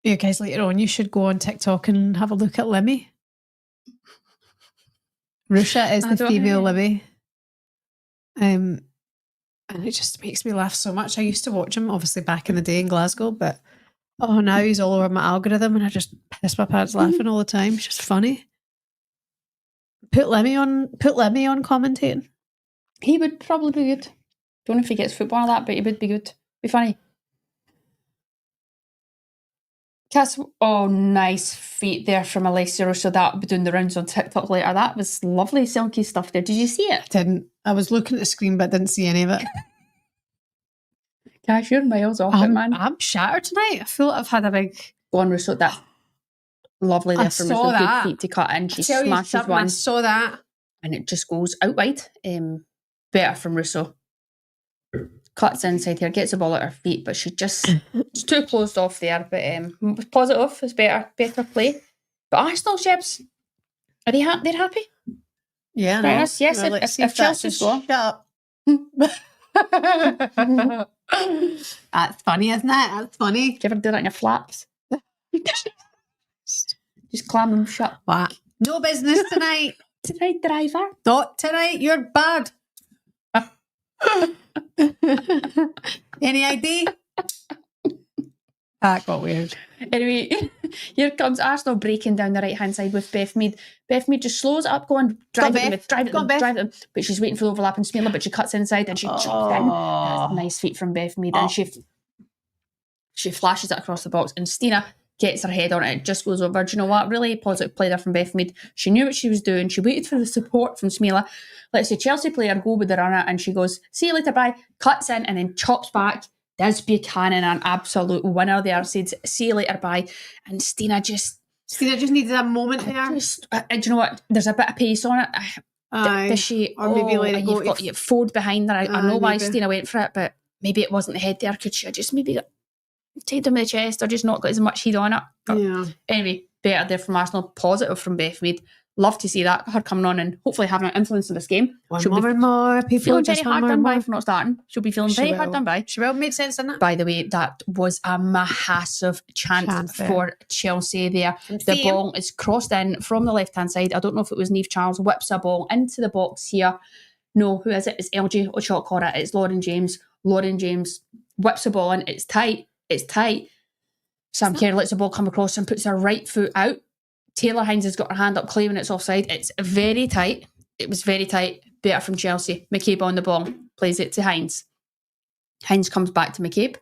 You guys, later on, you should go on TikTok and have a look at Limmy. Ruesha is the female Limmy. And it just makes me laugh so much. I used to watch him, obviously, back in the day in Glasgow, but now he's all over my algorithm and I just piss my pants laughing all the time. It's just funny. Put Lemmy on commentating. He would probably be good. Don't know if he gets football or that, but he would be good. Be funny. Cass, nice feet there from Alessia Russo. That will be doing the rounds on TikTok later. That was lovely, silky stuff there. Did you see it? I didn't. I was looking at the screen but didn't see any of it. Cass, you're miles off it, man. I'm shattered tonight. I feel like I've had a big... Go on, Russo. That lovely there from Russo. Good feet to cut in. She smashes one. I saw that. And it just goes out wide. Better from Russo. Cuts inside here, gets the ball at her feet, but she just it's too closed off there. But positive is better play. But Arsenal, Shebs, are they they're happy? Yeah, no. Yes. Well, if Chelsea score, shut up. That's funny, isn't it? That's funny. Do you ever do that in your flaps? Just clam them shut. What? No business tonight. Tonight, driver. Not tonight. You're bad. Any ID? That got weird. Anyway, here comes Arsenal breaking down the right hand side with Beth Mead. Beth Mead just slows up, going drive it. But she's waiting for the overlap and Smila, but she cuts inside and she chops in. That's nice feet from Beth Mead, and she flashes it across the box, and Stina gets her head on it. It just goes over. Do you know what? Really positive play there from Beth Mead. She knew what she was doing. She waited for the support from Smila. Let's say Chelsea player go with the runner, and she goes, see you later, bye. Cuts in and then chops back. Des Buchanan, an absolute winner there, said, see you later, bye. And Stina just needed a moment there. Do you know what? There's a bit of pace on it. Does she? Or maybe let it go. You've got Ford behind her. I know why Stina went for it, but maybe it wasn't the head there. Could she just maybe take them in the chest or just not got as much heat on it? Yeah. Anyway, better there from Arsenal. Positive from Beth Mead. Love to see that, her coming on and hopefully having an influence in this game. She'll be more people feeling very hard done by for not starting. She'll be feeling very hard done by. She will. Make sense, doesn't it? By the way, that was a massive chance for Chelsea there. The ball is crossed in from the left-hand side. I don't know if it was Niamh Charles, whips a ball into the box here. No, who is it? It's LG Ochokora. It's Lauren James. Lauren James whips the ball in. It's tight. Sam Kerr lets the ball come across and puts her right foot out. Taylor Hines has got her hand up claiming it's offside. It's very tight. It was very tight. Better from Chelsea. McCabe on the ball. Plays it to Hines. Hines comes back to McCabe.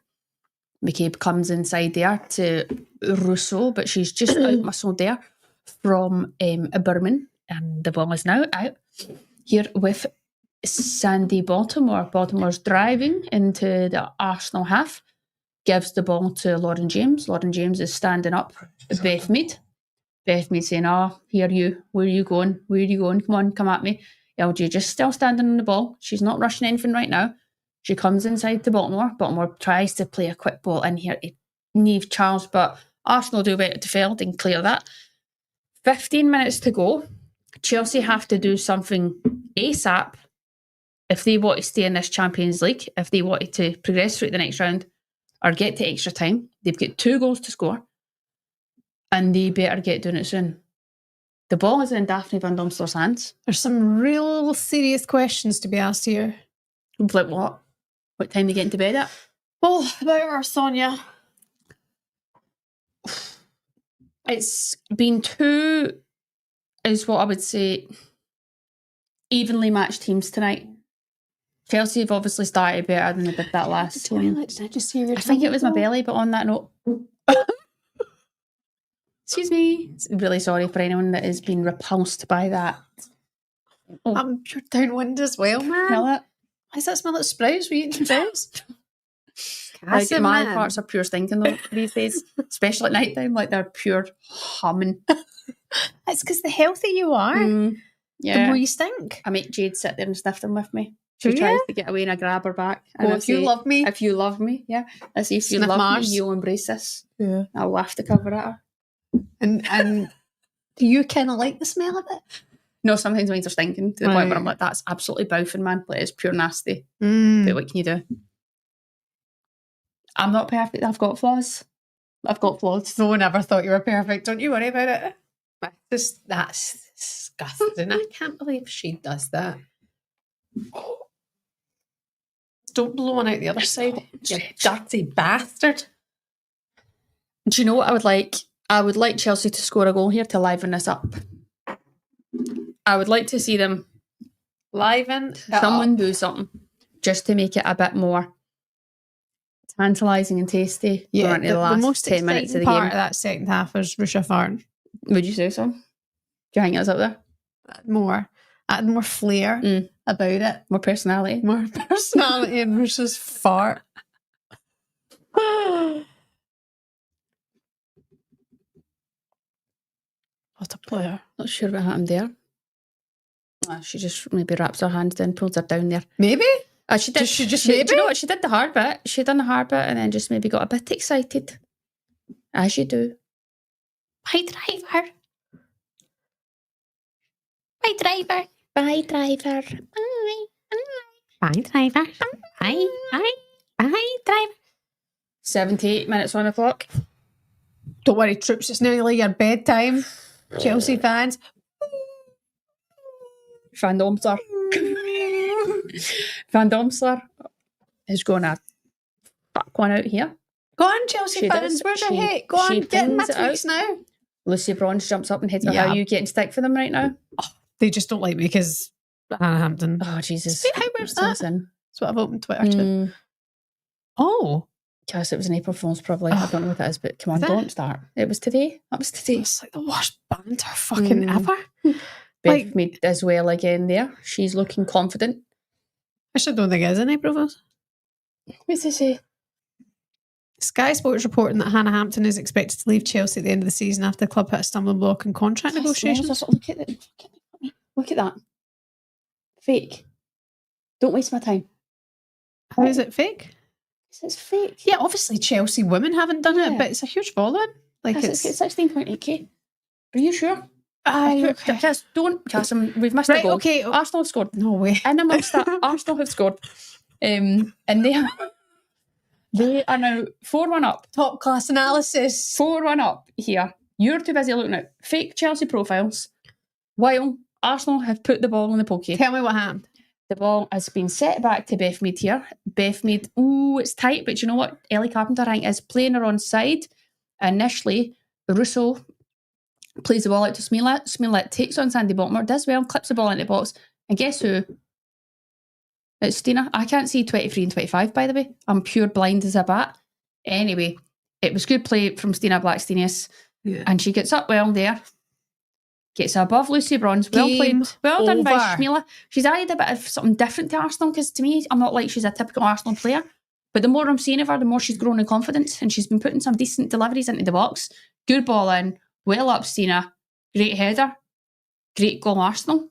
McCabe comes inside there to Russo, but she's just out-muscled there from Berman. And the ball is now out here with Sandy Baltimore. Baltimore's driving into the Arsenal half. Gives the ball to Lauren James. Lauren James is standing up. Beth Mead. Beth Mead saying, here you. Where are you going? Where are you going? Come on, come at me. LG just still standing on the ball. She's not rushing anything right now. She comes inside to Baltimore. Baltimore tries to play a quick ball in here to Niamh Charles, but Arsenal do better to field and clear that. 15 minutes to go. Chelsea have to do something ASAP if they want to stay in this Champions League, if they wanted to progress through the next round or get to extra time. They've got 2 goals to score and they better get doing it soon. The ball is in Daphne Van Domsler's hands. There's some real serious questions to be asked here. Like what? What time they get into bed at? Well, about our Sonia. It's been 2, is what I would say, evenly matched teams tonight. Chelsea have obviously started better than they did that last time. Did I just hear your I think it was my belly, but on that note... Excuse me. Really sorry for anyone that has been repulsed by that. I'm pure downwind as well, man. Smell it? Why does that smell like sprouts? Were you eating sprouts? Like my parts are pure stinking though these days, especially at night time. Like they're pure humming. It's because the healthier you are, yeah, the more you stink. I make Jade sit there and sniff them with me. She tries to get away and I grab her back. And if you love me. If you love me, yeah. I say, if you Sniff love Mars. me, you'll embrace this. Yeah. I'll laugh to cover at her. And do you kind of like the smell of it? No, sometimes mine are stinking to the point where I'm like, that's absolutely bouffing, man. Like, it's pure nasty. But what can you do? I'm not perfect. I've got flaws. No one ever thought you were perfect. Don't you worry about it. That's disgusting. I can't believe she does that. Don't blow one out the other side. You dirty bastard. Do you know what I would like? I would like Chelsea to score a goal here to liven this up. I would like to see them someone do something just to make it a bit more tantalising and tasty. Yeah, the last most 10 minutes of the part game. Of that second half is Ruesha farting. Would you say so? Do you think that's up there? Add more flair about it. More personality. More personality in Ruesha's fart. What a player. Not sure what happened there. She just maybe wraps her hands down, pulls her down there. Maybe? She did. She just Do maybe? you know what? She did the hard bit. She done the hard bit and then just maybe got a bit excited. As you do. Bye, driver. Bye, driver. Bye, driver. Bye, driver. Bye, bye. Bye, driver. 78 minutes on the clock. Don't worry, troops, it's nearly your bedtime. Chelsea fans. Van Domsler. Van Domsler is going to fuck one out here. Go on, Chelsea fans. Where's your hate? Go on, get in my tweets now. Lucy Bronze jumps up and hits her. How are you getting stick for them right now? Oh, they just don't like me because Hannah Hampton. Oh, Jesus. See, how where's that? That's what I've opened Twitter to. Oh. Yes, it was an April Fool's probably. I don't know what that is, but come on, don't start. It was today. That was today. It's like the worst banter fucking ever. Beth Mead as well again there. She's looking confident. I don't think it is an April Fool's. What's it say? Sky Sports reporting that Hannah Hampton is expected to leave Chelsea at the end of the season after the club hit a stumbling block in contract negotiations. Look at that. Fake. Don't waste my time. How is it fake? It's fake. Yeah, obviously Chelsea women haven't done it, but it's a huge following. Like it's 16.8k. Are you sure? Okay. Just don't, Cassim. We've missed a goal. Okay. Arsenal have scored. No way. In amongst that, Arsenal have scored. And they are now 4-1 up. Top class analysis. 4-1 up here. You're too busy looking at fake Chelsea profiles while Arsenal have put the ball in the pokey. Tell me what happened. The ball has been set back to Beth Mead here. Beth Mead, it's tight, but you know what? Ellie Carpenter, I think, is playing her on side. Initially, Russo plays the ball out to Smealet. Smealet takes on Sandy Baltimore, does well, clips the ball into the box. And guess who? It's Stina. I can't see 23 and 25, by the way. I'm pure blind as a bat. Anyway, it was good play from Stina Blackstenius. Yeah. And she gets up well there. gets above Lucy Bronze. Well Game played. Well done by over. Shmela. She's added a bit of something different to Arsenal, because to me, I'm not like she's a typical Arsenal player. But the more I'm seeing of her, the more she's grown in confidence, and she's been putting some decent deliveries into the box. Good ball in, well up Stina, great header, great goal Arsenal.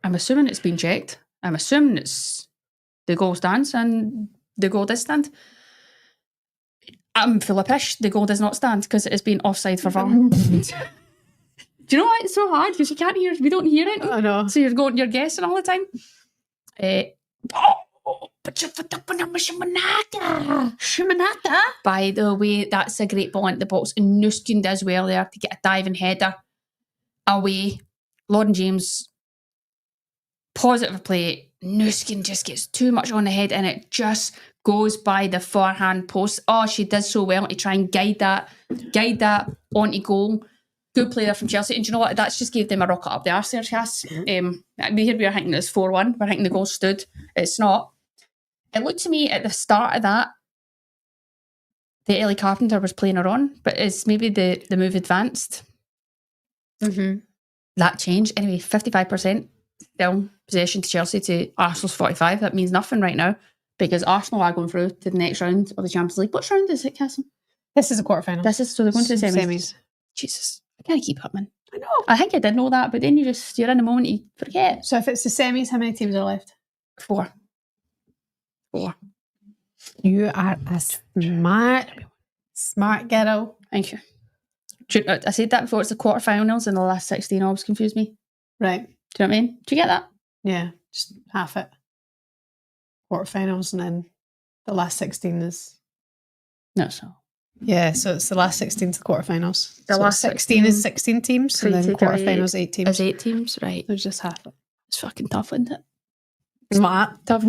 I'm assuming it's been checked. I'm assuming it's the goal stands, and the goal does stand. I'm full of pish. The goal does not stand because it has been offside for VAR. Do you know why it's so hard? Because you can't hear, we don't hear it. I know. So you're guessing all the time. But you're Shimanata. By the way, that's a great ball into the box. And Nuskin does well there to get a diving header away. Lauren James, positive play. Nuskin just gets too much on the head, and it just goes by the forehand post. Oh, she does so well to try and guide that onto goal. Good play there from Chelsea. And do you know what? That's just gave them a rocket up the arse there, Cass. Here we are thinking it's 4-1. We're thinking the goal stood. It's not. It looked to me at the start of that Ellie Carpenter was playing her on, but it's maybe the move advanced. Mm-hmm. That changed. Anyway, 55% still possession to Chelsea to Arsenal's 45. That means nothing right now, because Arsenal are going through to the next round of the Champions League. What round is it, Cassie? This is a quarterfinal. So they're going to the semis. Jesus, I can't keep up, man. I know. I think I did know that, but then you're in the moment, you forget. So if it's the semis, how many teams are left? 4. You are a smart girl. Thank you. I said that before. It's the quarterfinals, and the last 16 always confuse me. Right. Do you know what I mean? Do you get that? Yeah, just half it. Quarterfinals, and then the last 16 is... No, so. Yeah, so it's the last 16 to the quarterfinals. The so last 16 is 16 teams, and then quarterfinals 8 teams. Is 8 teams, right. There's just half it. It's fucking tough, isn't it? Smart. Tough.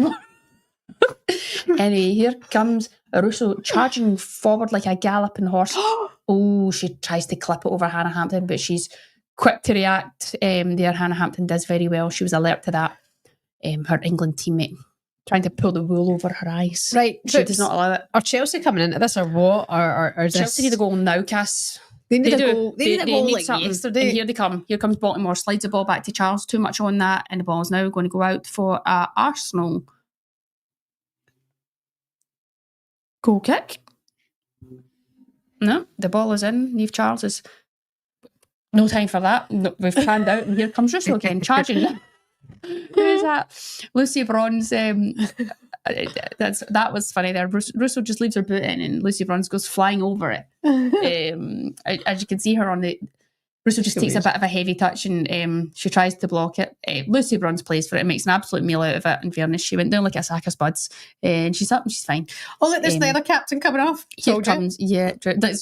Anyway, here comes Russo charging forward like a galloping horse. Oh, she tries to clip it over Hannah Hampton, but she's quick to react. There, Hannah Hampton does very well. She was alert to that. Her England teammate trying to pull the wool over her eyes. Right. She does not allow it. Are Chelsea coming into this or what? Or Chelsea need a goal now, Cass. They need a goal. They need a goal need like something. yesterday. And here they come. Here comes Baltimore. Slides the ball back to Charles. Too much on that. And the ball is now going to go out for Arsenal. Goal kick. No, the ball is in. Neve Charles is... No time for that. No, we've panned out. And here comes Russo again, charging. Who is that? Lucy Bronze. That was funny there. Russo just leaves her boot in, and Lucy Bronze goes flying over it. As you can see her on the... Russo just takes a bit of a heavy touch, and she tries to block it. Lucy Bronze plays for it and makes an absolute meal out of it. In fairness, she went down like a sack of spuds, and she's up and she's fine. Oh, look, there's the other captain coming off. Here comes, here comes.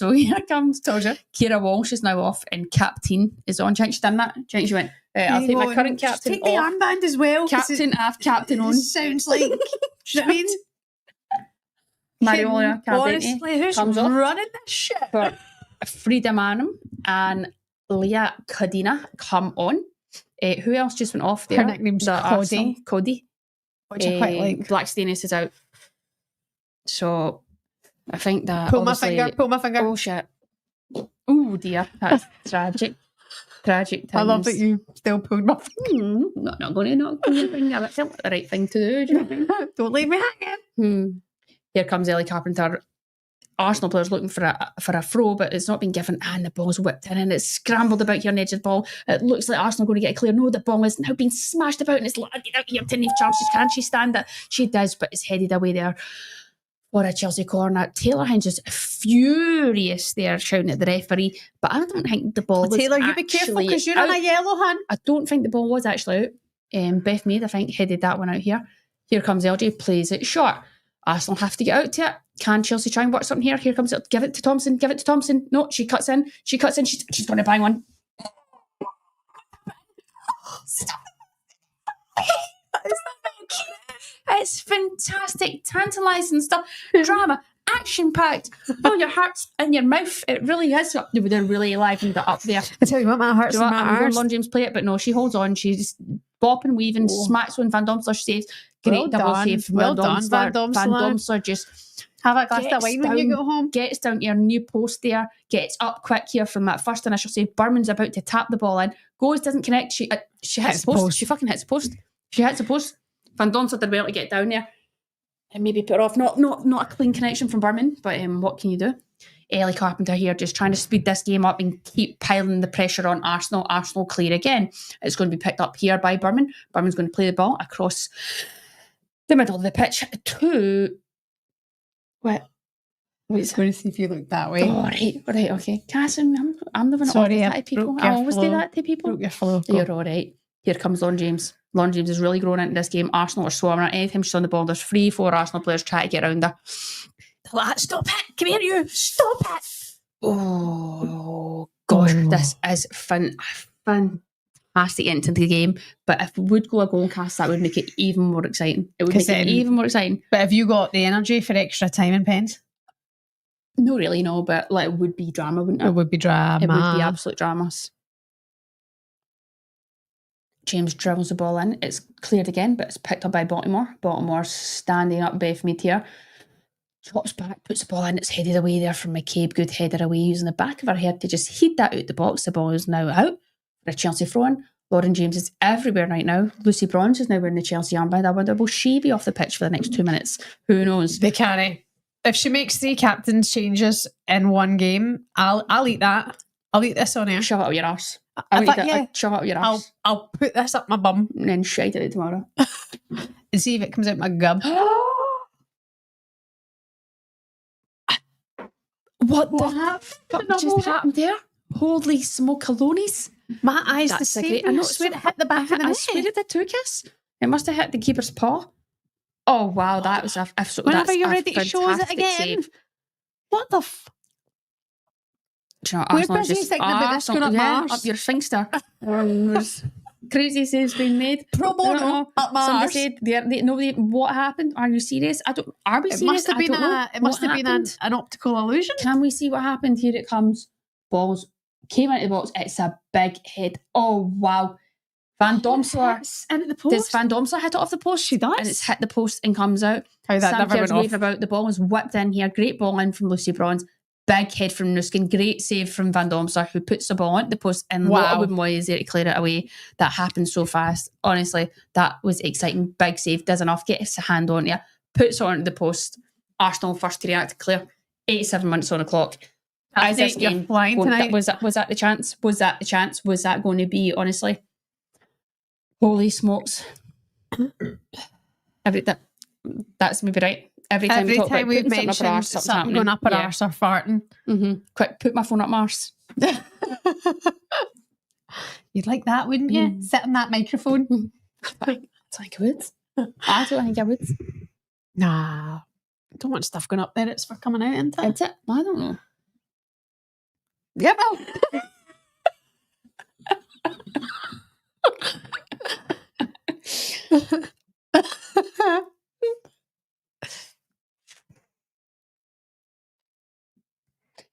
Told you. Kira Walsh is now off, and captain is on. Do you think she done that? Do you think she went, I'll take my current captain take off. the armband as well. Captain, captain on. Sounds like... Do you know what I mean? Mariola Honestly, who's comes off running this shit? for Frida Manum and Leah Cadena come on. Who else just went off there? Her nickname's Cody. Which I quite like. Blackstenius is out. So I think that Pull my finger. Oh shit. Oh dear. That's tragic. Tragic times. I love that you still pulled my finger. Not going to pull your finger. That felt like the right thing to do. Do you know what I mean? Don't leave me hanging. Here comes Ellie Carpenter. Arsenal players looking for a throw, but it's not been given, and the ball's whipped in and it's scrambled about here on the edge of the ball. It looks like Arsenal are going to get it clear. No, the ball is now being smashed about and it's landed out here to Neve Charles. Can she stand it? She does, but it's headed away there for a Chelsea corner. Taylor Hines just furious there shouting at the referee, but I don't think the ball was Taylor, you be careful because you're out. on a yellow, hun. I don't think the ball was actually out. Beth Mead, I think, headed that one out here. Here comes LJ, plays it short. Arsenal have to get out to it. Can Chelsea try and work something here? Here comes it. Give it to Thompson. Give it to Thompson. No, she cuts in. She's going to bang one. Stop. It's fantastic, tantalising stuff. Drama, action-packed. Oh, your heart's in your mouth. It really is. They're really livened it up there. I tell you what, my heart's in my arse. Lauren James play it, but no, she holds on. She's bopping, weaving, smacks when Van Domsler saves. Great double save. Well done, Van Domsler. Van Domsler just Have a glass of wine when you go home. Gets down to your new post there, gets up quick here from that first initial save. Berman's about to tap the ball in, goes, doesn't connect. She hits the post. She fucking hits the post. She hits the post. Van Domsel did well to get down there and maybe put her off. Not a clean connection from Berman, but what can you do? Ellie Carpenter here just trying to speed this game up and keep piling the pressure on Arsenal. Arsenal clear again. It's going to be picked up here by Berman. Berman's going to play the ball across the middle of the pitch to... What? Wait, going to see if you look that way. Oh, right, okay. Cass, I'm the one Sorry, that to people. I always do that to people. Broke your flow. You're all right. Here comes Lon James. Lon James is really growing into this game. Arsenal are swarming her. Anytime she's on the ball, there's 3-4 Arsenal players trying to get around her. Stop it! Come here, you! Stop it! Oh, gosh. This is fantastic into the game. But if we would go a goal cast, that would make it even more exciting. It would make it even more exciting. But have you got the energy for extra time and pens? No, really, no. But like, it would be drama, wouldn't it? It would be drama. It would be absolute dramas. James dribbles the ball in. It's cleared again, but it's picked up by Baltimore. Baltimore standing up Beth Mead here. Chops back, puts the ball in. It's headed away there from McCabe. Good header away, using the back of her head to just heat that out the box. The ball is now out for a Chelsea throw-in. Lauren James is everywhere right now. Lucy Bronze is now wearing the Chelsea armband. I wonder, will she be off the pitch for the next 2 minutes? Who knows? They can't. If she makes 3 captain's changes in one game, I'll eat that. I'll eat this on air. Shove it up your arse. Shove it up your arse. I'll put this up my bum and then shite it tomorrow. And see if it comes out my gub. What the fuck just happened there? Holy smokaloonies. My eyes the same. I swear it hit the back of the net. I swear it did too, Kiss. It must have hit the keeper's paw. Oh, wow. That was whenever you're ready to show us it again. Save. What the Do you know, Arsenal just up your sphincter. There's crazy saves being made. Pro bono up my arse. Somebody said nobody. What happened? Are you serious? Are we serious? It must have been an optical illusion. Can we see what happened? Here it comes. Balls came out of the box. It's a big head. Oh wow. Van Domsler into the post. Does Van Domsler hit it off the post? She does. And it's hit the post and comes out. How that never went off. About the ball was whipped in here. Great ball in from Lucy Bronze. Big head from Nuskin. Great save from Van Domsler, who puts the ball into the post and what a wooden boy is there to clear it away. That happened so fast. Honestly, that was exciting. Big save. Does enough. Gets a hand on you. Puts it onto the post. Arsenal first to react to clear. 87 minutes on the clock. As this game flying tonight. Was that the chance? Was that the chance? Was that going to be, honestly? Holy smokes. That's maybe right. Every time we've mentioned something going up our arse or farting. Mm-hmm. Quick, put my phone up my arse. You'd like that, wouldn't you? Sit on that microphone. I think I would. I don't think I would. Nah. I don't want stuff going up there. It's for coming out, isn't it? Is it? I don't know. Yeah, well.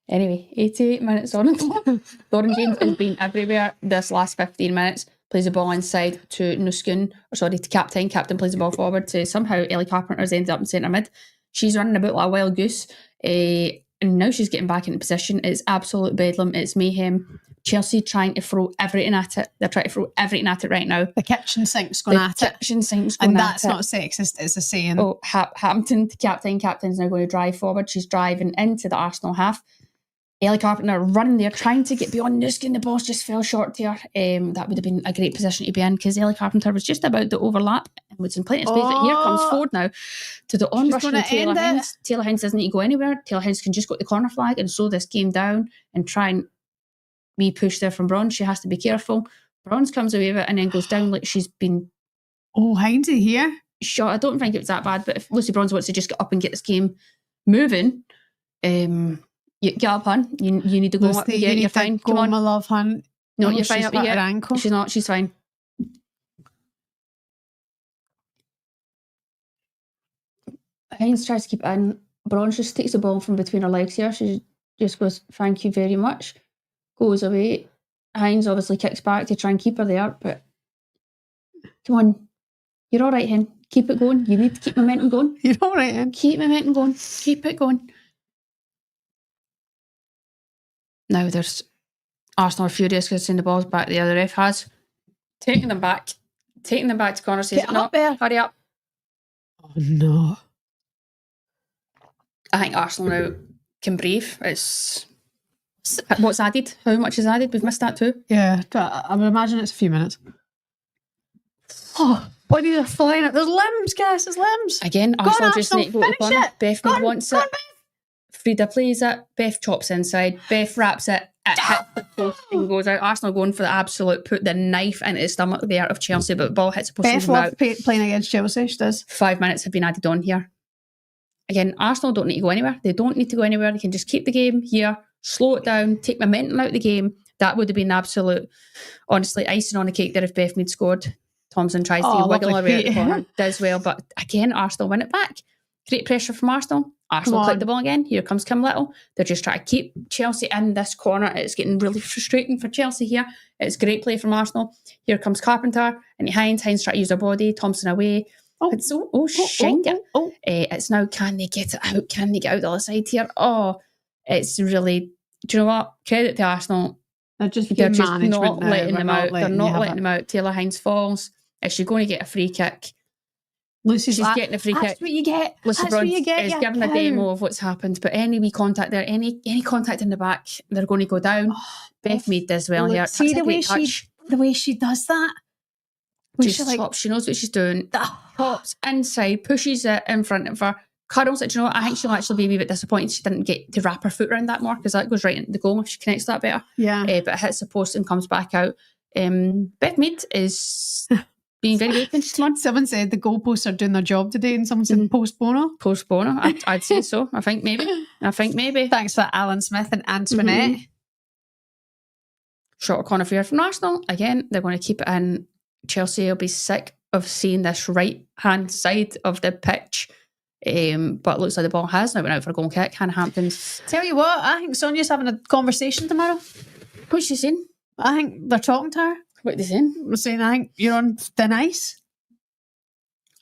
Anyway, 88 minutes on. Lauren James has been everywhere this last 15 minutes. Plays the ball inside to to Captain. Captain plays the ball forward to somehow Ellie Carpenter's ended up in centre mid. She's running about like a wild goose. And now she's getting back into position. It's absolute bedlam. It's mayhem. Chelsea trying to throw everything at it. They're trying to throw everything at it right now. The kitchen sink's going at it. And that's not sexist, it's a saying. Oh, Hampton to Captain. Captain's now going to drive forward. She's driving into the Arsenal half. Ellie Carpenter running there, trying to get beyond Nuskin. The ball just fell short there. That would have been a great position to be in because Ellie Carpenter was just about to overlap and was in plenty of space. But here comes Ford now to the onrushing Taylor Hines. Taylor Hines doesn't need to go anywhere. Taylor Hines can just go to the corner flag and slow this game down and try and be pushed there from Bronze. She has to be careful. Bronze comes away with it and then goes down like she's been... Oh, Hinesy here? Shot. I don't think it was that bad, but if Lucy Bronze wants to just get up and get this game moving... get up, hun. You need to go Lucy, up. Yeah, you're fine. Come on, my love, hun. No, you're fine up here. Ankle. She's not. She's fine. Hines tries to keep it in. Bronze just takes the ball from between her legs here. She just goes, thank you very much. Goes away. Hines obviously kicks back to try and keep her there, but come on. You're all right, Hen. Keep it going. You need to keep momentum going. You're all right, Em. Keep momentum going. Keep it going. Now there's Arsenal are furious because the ball's back. The other ref has taken them back to corner. Says, Get no, up there. hurry up. Oh, no. I think Arsenal now can breathe. It's what's added. How much is added? We've missed that too. Yeah, I would imagine it's a few minutes. Oh, bodies are flying out. There's limbs, guys. There's limbs. Again, Arsenal just need to go to the finish corner. it. Beth Mead wants it. Frida plays it. Beth chops inside. Beth wraps it. It hits the post and goes out. Arsenal going for the absolute, put the knife into the stomach there of Chelsea, but the ball hits the post and Beth goes loves out. playing against Chelsea. She does. 5 minutes have been added on here. Again, Arsenal don't need to go anywhere. They don't need to go anywhere. They can just keep the game here, slow it down, take momentum out of the game. That would have been absolute, honestly, icing on the cake there if Beth Mead scored. Thompson tries to wiggle away at the corner, does well, but again, Arsenal win it back. Great pressure from Arsenal. Arsenal click the ball again. Here comes Kim Little. They're just trying to keep Chelsea in this corner. It's getting really frustrating for Chelsea here. It's great play from Arsenal. Here comes Carpenter and Hines. Hines trying to use her body. Thompson away. It's now, can they get it out? Can they get out the other side here? Oh, it's really, do you know what? Credit to Arsenal. They're just not letting them out. They're not letting them out. Taylor Hines falls. Is she going to get a free kick? She's getting a free kick. That's what you get. Lucy Bruns is giving a demo of what's happened, but any wee contact there, any contact in the back, they're going to go down. Beth Mead does well here. See the way she does that. She knows what she's doing. Pops inside, pushes it in front of her, curls it. Do you know what? I think she'll actually be a wee bit disappointed she didn't get to wrap her foot around that more, because that goes right into the goal if she connects that better. Yeah. But it hits the post and comes back out. Beth Mead is being very open. Someone said the goalposts are doing their job today, and someone said post bono. Post bono. I'd say so. I think maybe. Thanks for Alan Smith and Antoinette. Mm-hmm. Short corner for from Arsenal. Again, they're going to keep it in. Chelsea will be sick of seeing this right-hand side of the pitch. But it looks like the ball has now went out for a goal kick. Hannah Hampton's. Tell you what, I think Sonia's having a conversation tomorrow. What's she saying? I think they're talking to her. What are they saying? We're saying, I think you're on thin ice.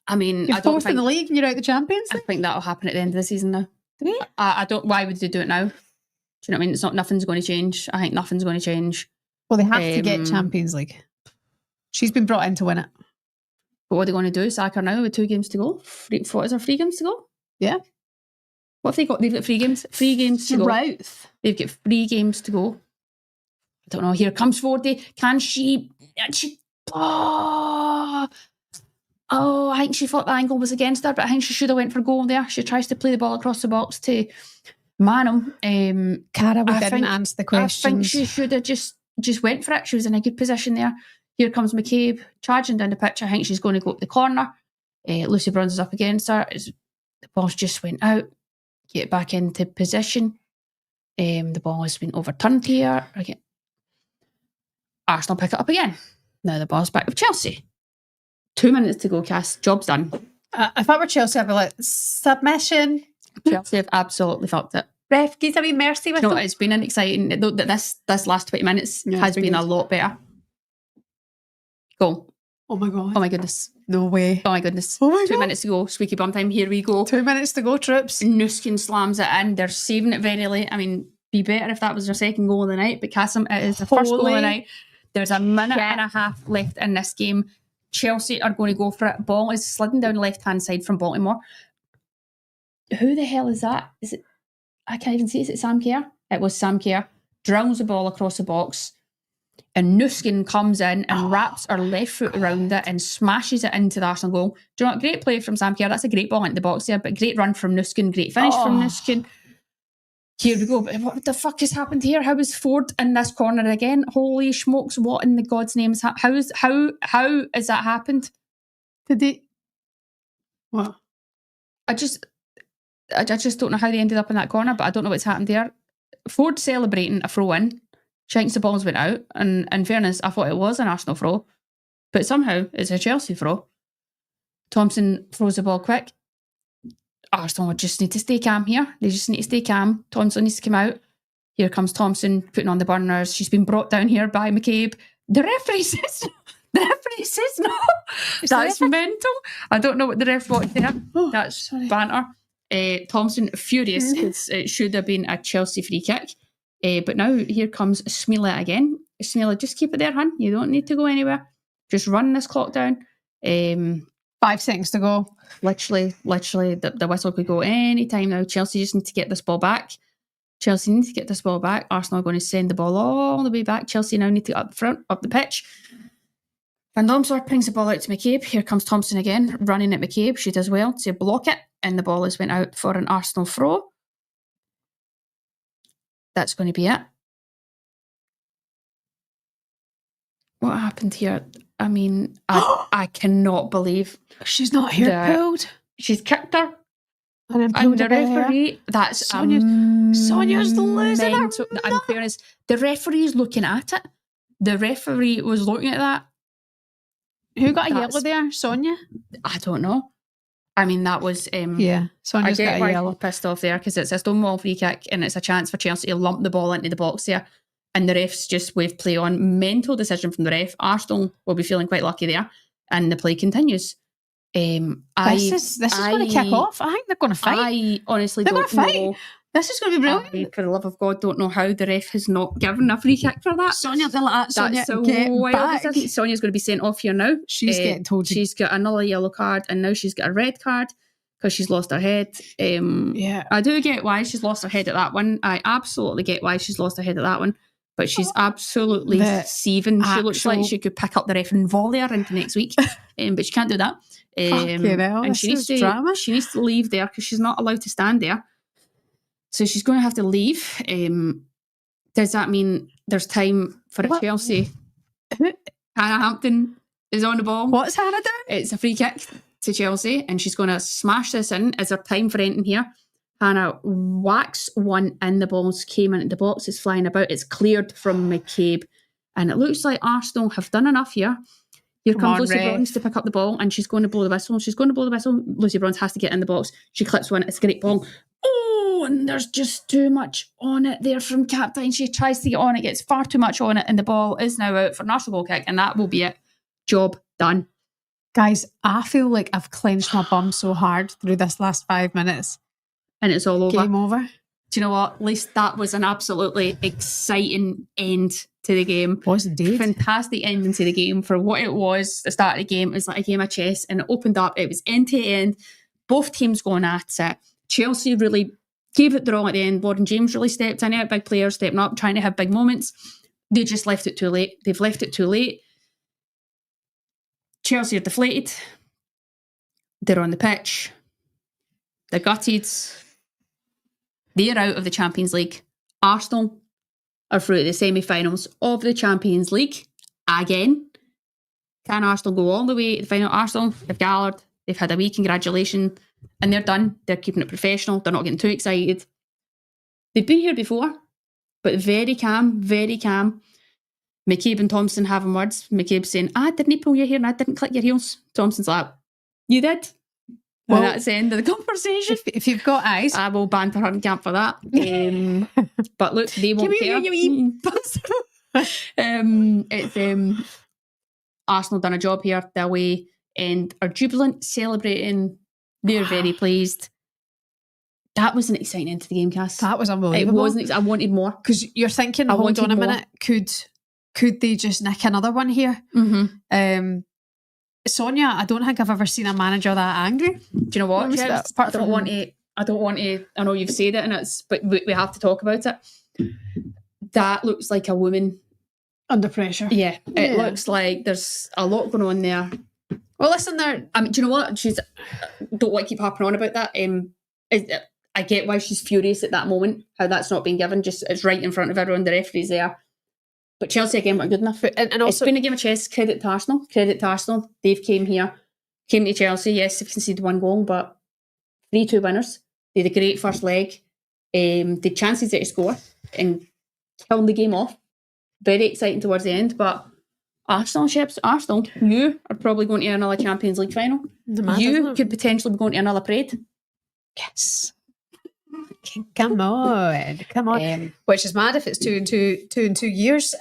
I mean, you're fourth in the league and you're out the Champions League. I think that'll happen at the end of the season now. I don't. Why would they do it now? Do you know what I mean? It's not. Nothing's going to change. I think nothing's going to change. Well, they have to get Champions League. She's been brought in to win it. But what are they going to do? Sack her now with 2 games to go? What is there, 3 games to go? Yeah. What have they got? They've got 3 games. 3 games to go. Right. They've got 3 games to go. I don't know. Here comes 40. Can she? Oh, I think she thought the angle was against her, but I think she should have went for goal there. She tries to play the ball across the box to Manum. Cara, we didn't answer the questions. I think she should have just went for it. She was in a good position there. Here comes McCabe charging down the pitch. I think she's going to go up the corner. Lucy Bruns is up against her. The ball's just went out. Get back into position. The ball has been overturned here. Again. Arsenal pick it up again. Now the ball's back with Chelsea. 2 minutes to go, Cass. Job's done. If I were Chelsea, I'd be like, submission. Chelsea have absolutely fucked it. Ref, give a wee mercy with them. It's been an exciting... This last 20 minutes has been a lot better. Go. Oh my God. Oh my goodness. No way. Oh my goodness. Oh my 2 God. minutes to go. Squeaky bum time. Here we go. 2 minutes to go, troops. Nuskin slams it in. They're saving it very late. I mean, be better if that was their second goal of the night, but Cassim, it is the first goal of the night. There's a minute and a half left in this game. Chelsea are going to go for it. Ball is sliding down the left-hand side from Baltimore. Who the hell is that? Is it? I can't even see. Is it Sam Kerr? It was Sam Kerr. Drills the ball across the box. And Nuskin comes in and wraps her left foot around it and smashes it into the Arsenal goal. Do you know what? Great play from Sam Kerr. That's a great ball into the box there, but great run from Nuskin. Great finish from Nuskin. Here we go. But what the fuck has happened here? How is Ford in this corner again? Holy smokes! What in the God's name is how has that happened? Did they? What? I just don't know how they ended up in that corner, but I don't know what's happened there. Ford celebrating a throw in. She thinks the balls went out, and in fairness, I thought it was an Arsenal throw, but somehow it's a Chelsea throw. Thompson throws the ball quick. Arsenal just need to stay calm here. They just need to stay calm. Thompson needs to come out. Here comes Thompson putting on the burners. She's been brought down here by McCabe. The referee says The referee says no. That's mental. I don't know what the ref watched there. That's banter. Thompson furious because it should have been a Chelsea free kick. But now here comes Smeela again. Smeela, just keep it there, hun. You don't need to go anywhere. Just run this clock down. 5 seconds to go. Literally, the whistle could go any time now. Chelsea just need to get this ball back. Arsenal are going to send the ball all the way back. Chelsea now need to get up the pitch. Van Domsor brings the ball out to McCabe. Here comes Thompson again, running at McCabe. She does well to block it, and the ball has went out for an Arsenal throw. That's going to be it. What happened here? I mean, I cannot believe she's not hair pulled. She's kicked her. And the referee, that's Sonia's losing her. In fairness, the referee is looking at it. The referee was looking at that. Who got a yellow there? Sonia? I don't know. I mean, that was... Sonia's got a yellow. Pissed off there because it's a Stonewall free kick and it's a chance for Chelsea to lump the ball into the box there. And the refs just wave play on. Mental decision from the ref. Arsenal will be feeling quite lucky there. And the play continues. This is going to kick off. I think they're going to fight. I honestly don't know. This is going to be brilliant. For the love of God, don't know how the ref has not given a free kick for that. Sonia, that's so wild. Sonia's going to be sent off here now. She's getting told. She's got another yellow card and now she's got a red card because she's lost her head. I do get why she's lost her head at that one. I absolutely get why she's lost her head at that one. But she's absolutely seething. She looks like she could pick up the ref and volley her into next week. But she can't do that. And she needs to leave there because she's not allowed to stand there. So she's going to have to leave. Does that mean there's time for a Chelsea? Hannah Hampton is on the ball. What's Hannah doing? It's a free kick to Chelsea and she's going to smash this in. Is there time for anything here? Hannah whacks one in, the balls came into the box, it's flying about, it's cleared from McCabe. And it looks like Arsenal have done enough here. Here comes Lucy Bronze to pick up the ball and she's going to blow the whistle. Lucy Bronze has to get in the box. She clips one, it's a great ball. Oh, and there's just too much on it there from Captain. She tries to get on it, gets far too much on it, and the ball is now out for an Arsenal goal kick, and that will be it. Job done. Guys, I feel like I've clenched my bum so hard through this last 5 minutes. And it's all over. Game over. Do you know what? At least that was an absolutely exciting end to the game. It was indeed. Fantastic ending to the game for what it was. The start of the game, it was like a game of chess and it opened up. It was end to end. Both teams going at it. Chelsea really gave it the wrong at the end. Lauren James really stepped in, out big players stepping up, trying to have big moments. They just left it too late. They've left it too late. Chelsea are deflated. They're on the pitch. They're gutted. They're out of the Champions League. Arsenal are through to the semi-finals of the Champions League again. Can Arsenal go all the way to the final? Arsenal, they've gathered, they've had a wee congratulation, and they're done. They're keeping it professional. They're not getting too excited. They've been here before, but very calm, very calm. McCabe and Thompson having words. McCabe saying, I didn't pull your hair and I didn't click your heels. Thompson's like, you did? Well, that's the end of the conversation. If you've got eyes, I will banter her and camp for that. But look, they won't care. It's Arsenal done a job here. They're away and are jubilant, celebrating. They're very pleased. That was an exciting end to the game, Cass. That was unbelievable. It wasn't. I wanted more because you're thinking. Hold on a minute. Could they just nick another one here? Mm-hmm. Sonia, I don't think I've ever seen a manager that angry. Do you know what? I don't want to. I know you've said it, but we have to talk about it. That looks like a woman under pressure. Yeah, it looks like there's a lot going on there. Well, listen, there. I mean, do you know what? Don't want to keep harping on about that. I get why she's furious at that moment. How that's not been given. Just it's right in front of everyone. The referee's there. But Chelsea again weren't good enough. And also, it's been a game of chess. Credit to Arsenal. They've came to Chelsea. Yes, they've conceded one goal, but 3-2 winners. They had a great first leg. The chances there to score and killing the game off. Very exciting towards the end. But Arsenal, you are probably going to another Champions League final. You could potentially be going to another parade. Yes. Come on. Which is mad if it's 2 in 2 years.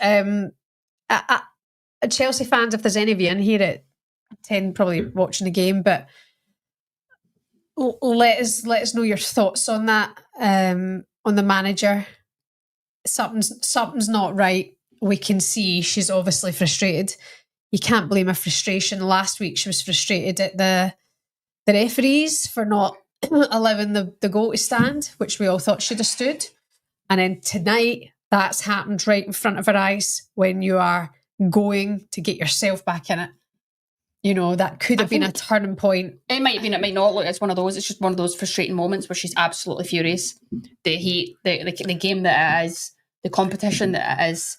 Chelsea fans, if there's any of you in here at 10 probably watching the game, but let us know your thoughts on that, on the manager. Something's not right. We can see she's obviously frustrated. You can't blame her frustration. Last week she was frustrated at the referees for not allowing the goal to stand, which we all thought should have stood. And then tonight, that's happened right in front of her eyes when you are going to get yourself back in it. You know, that could have been a turning point. It might have been, it might not. Look, it's one of those. It's just one of those frustrating moments where she's absolutely furious. The heat, the game that it is, the competition that it is.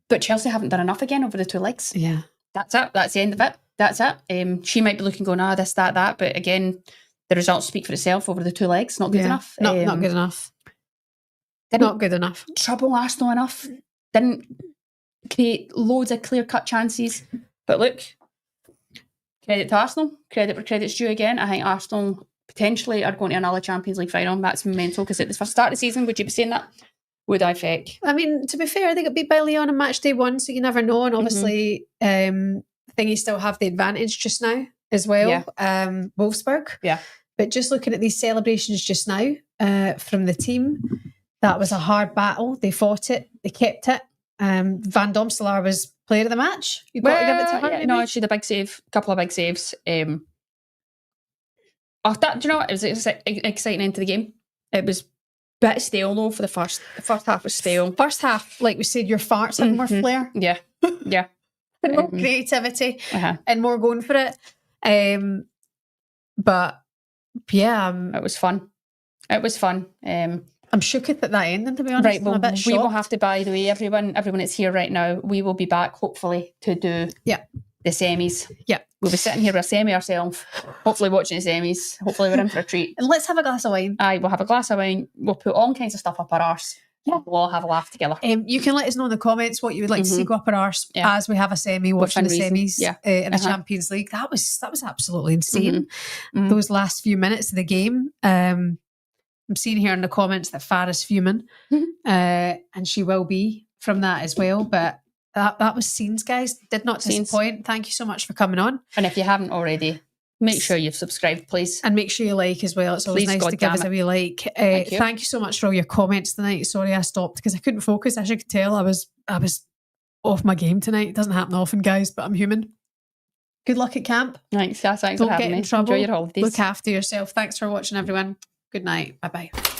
But Chelsea haven't done enough again over the 2 legs. Yeah. That's it. That's the end of it. That's it. She might be looking going, this, that. But again, the results speak for itself over the 2 legs. Not good enough. Not good enough. Not good enough. Trouble Arsenal enough. Didn't create loads of clear-cut chances. But look, credit to Arsenal. Credit where credit's due again. I think Arsenal potentially are going to another Champions League final. That's mental, because at the first start of the season, would you be saying that? Would I fake? I mean, to be fair, they got beat by Lyon on match day 1, so you never know. And obviously, thingy still have the advantage just now as well. Yeah. Wolfsburg. Yeah. But just looking at these celebrations just now from the team, that was a hard battle. They fought it. They kept it. Van Domselaar was player of the match. You've got to give it to her. Yeah, no, she had a big save, a couple of big saves. Do you know what? It was an exciting end to the game. It was a bit stale though for the first half was stale. First half, like we said, your farts had more flair. Yeah. Yeah. And more creativity and more going for it. But yeah. It was fun. It was fun. I'm shook at that ending, to be honest. Right, well, I'm a bit we shocked. will have to, by the way, everyone that's here right now, we will be back, hopefully, to do the semis. Yeah. We'll be sitting here with a semi ourselves, hopefully watching the semis. Hopefully we're in for a treat. And let's have a glass of wine. Aye, we'll have a glass of wine. We'll put all kinds of stuff up our arse. Yeah. We'll all have a laugh together. You can let us know in the comments what you would like to see go up our arse as we have a semi, watching the semis in the Champions League. That was absolutely insane. Those last few minutes of the game. I'm seeing here in the comments that Farah's fuming, and she will be from that as well. But that was scenes, guys. Did not disappoint. Thank you so much for coming on. And if you haven't already, make sure you've subscribed, please. And make sure you like as well. It's always nice to give us a wee like. Thank you so much for all your comments tonight. Sorry I stopped because I couldn't focus. As you could tell, I was off my game tonight. It doesn't happen often, guys, but I'm human. Good luck at camp. Thanks Don't for having get me. in trouble. Enjoy your holidays. Look after yourself. Thanks for watching, everyone. Good night. Bye-bye.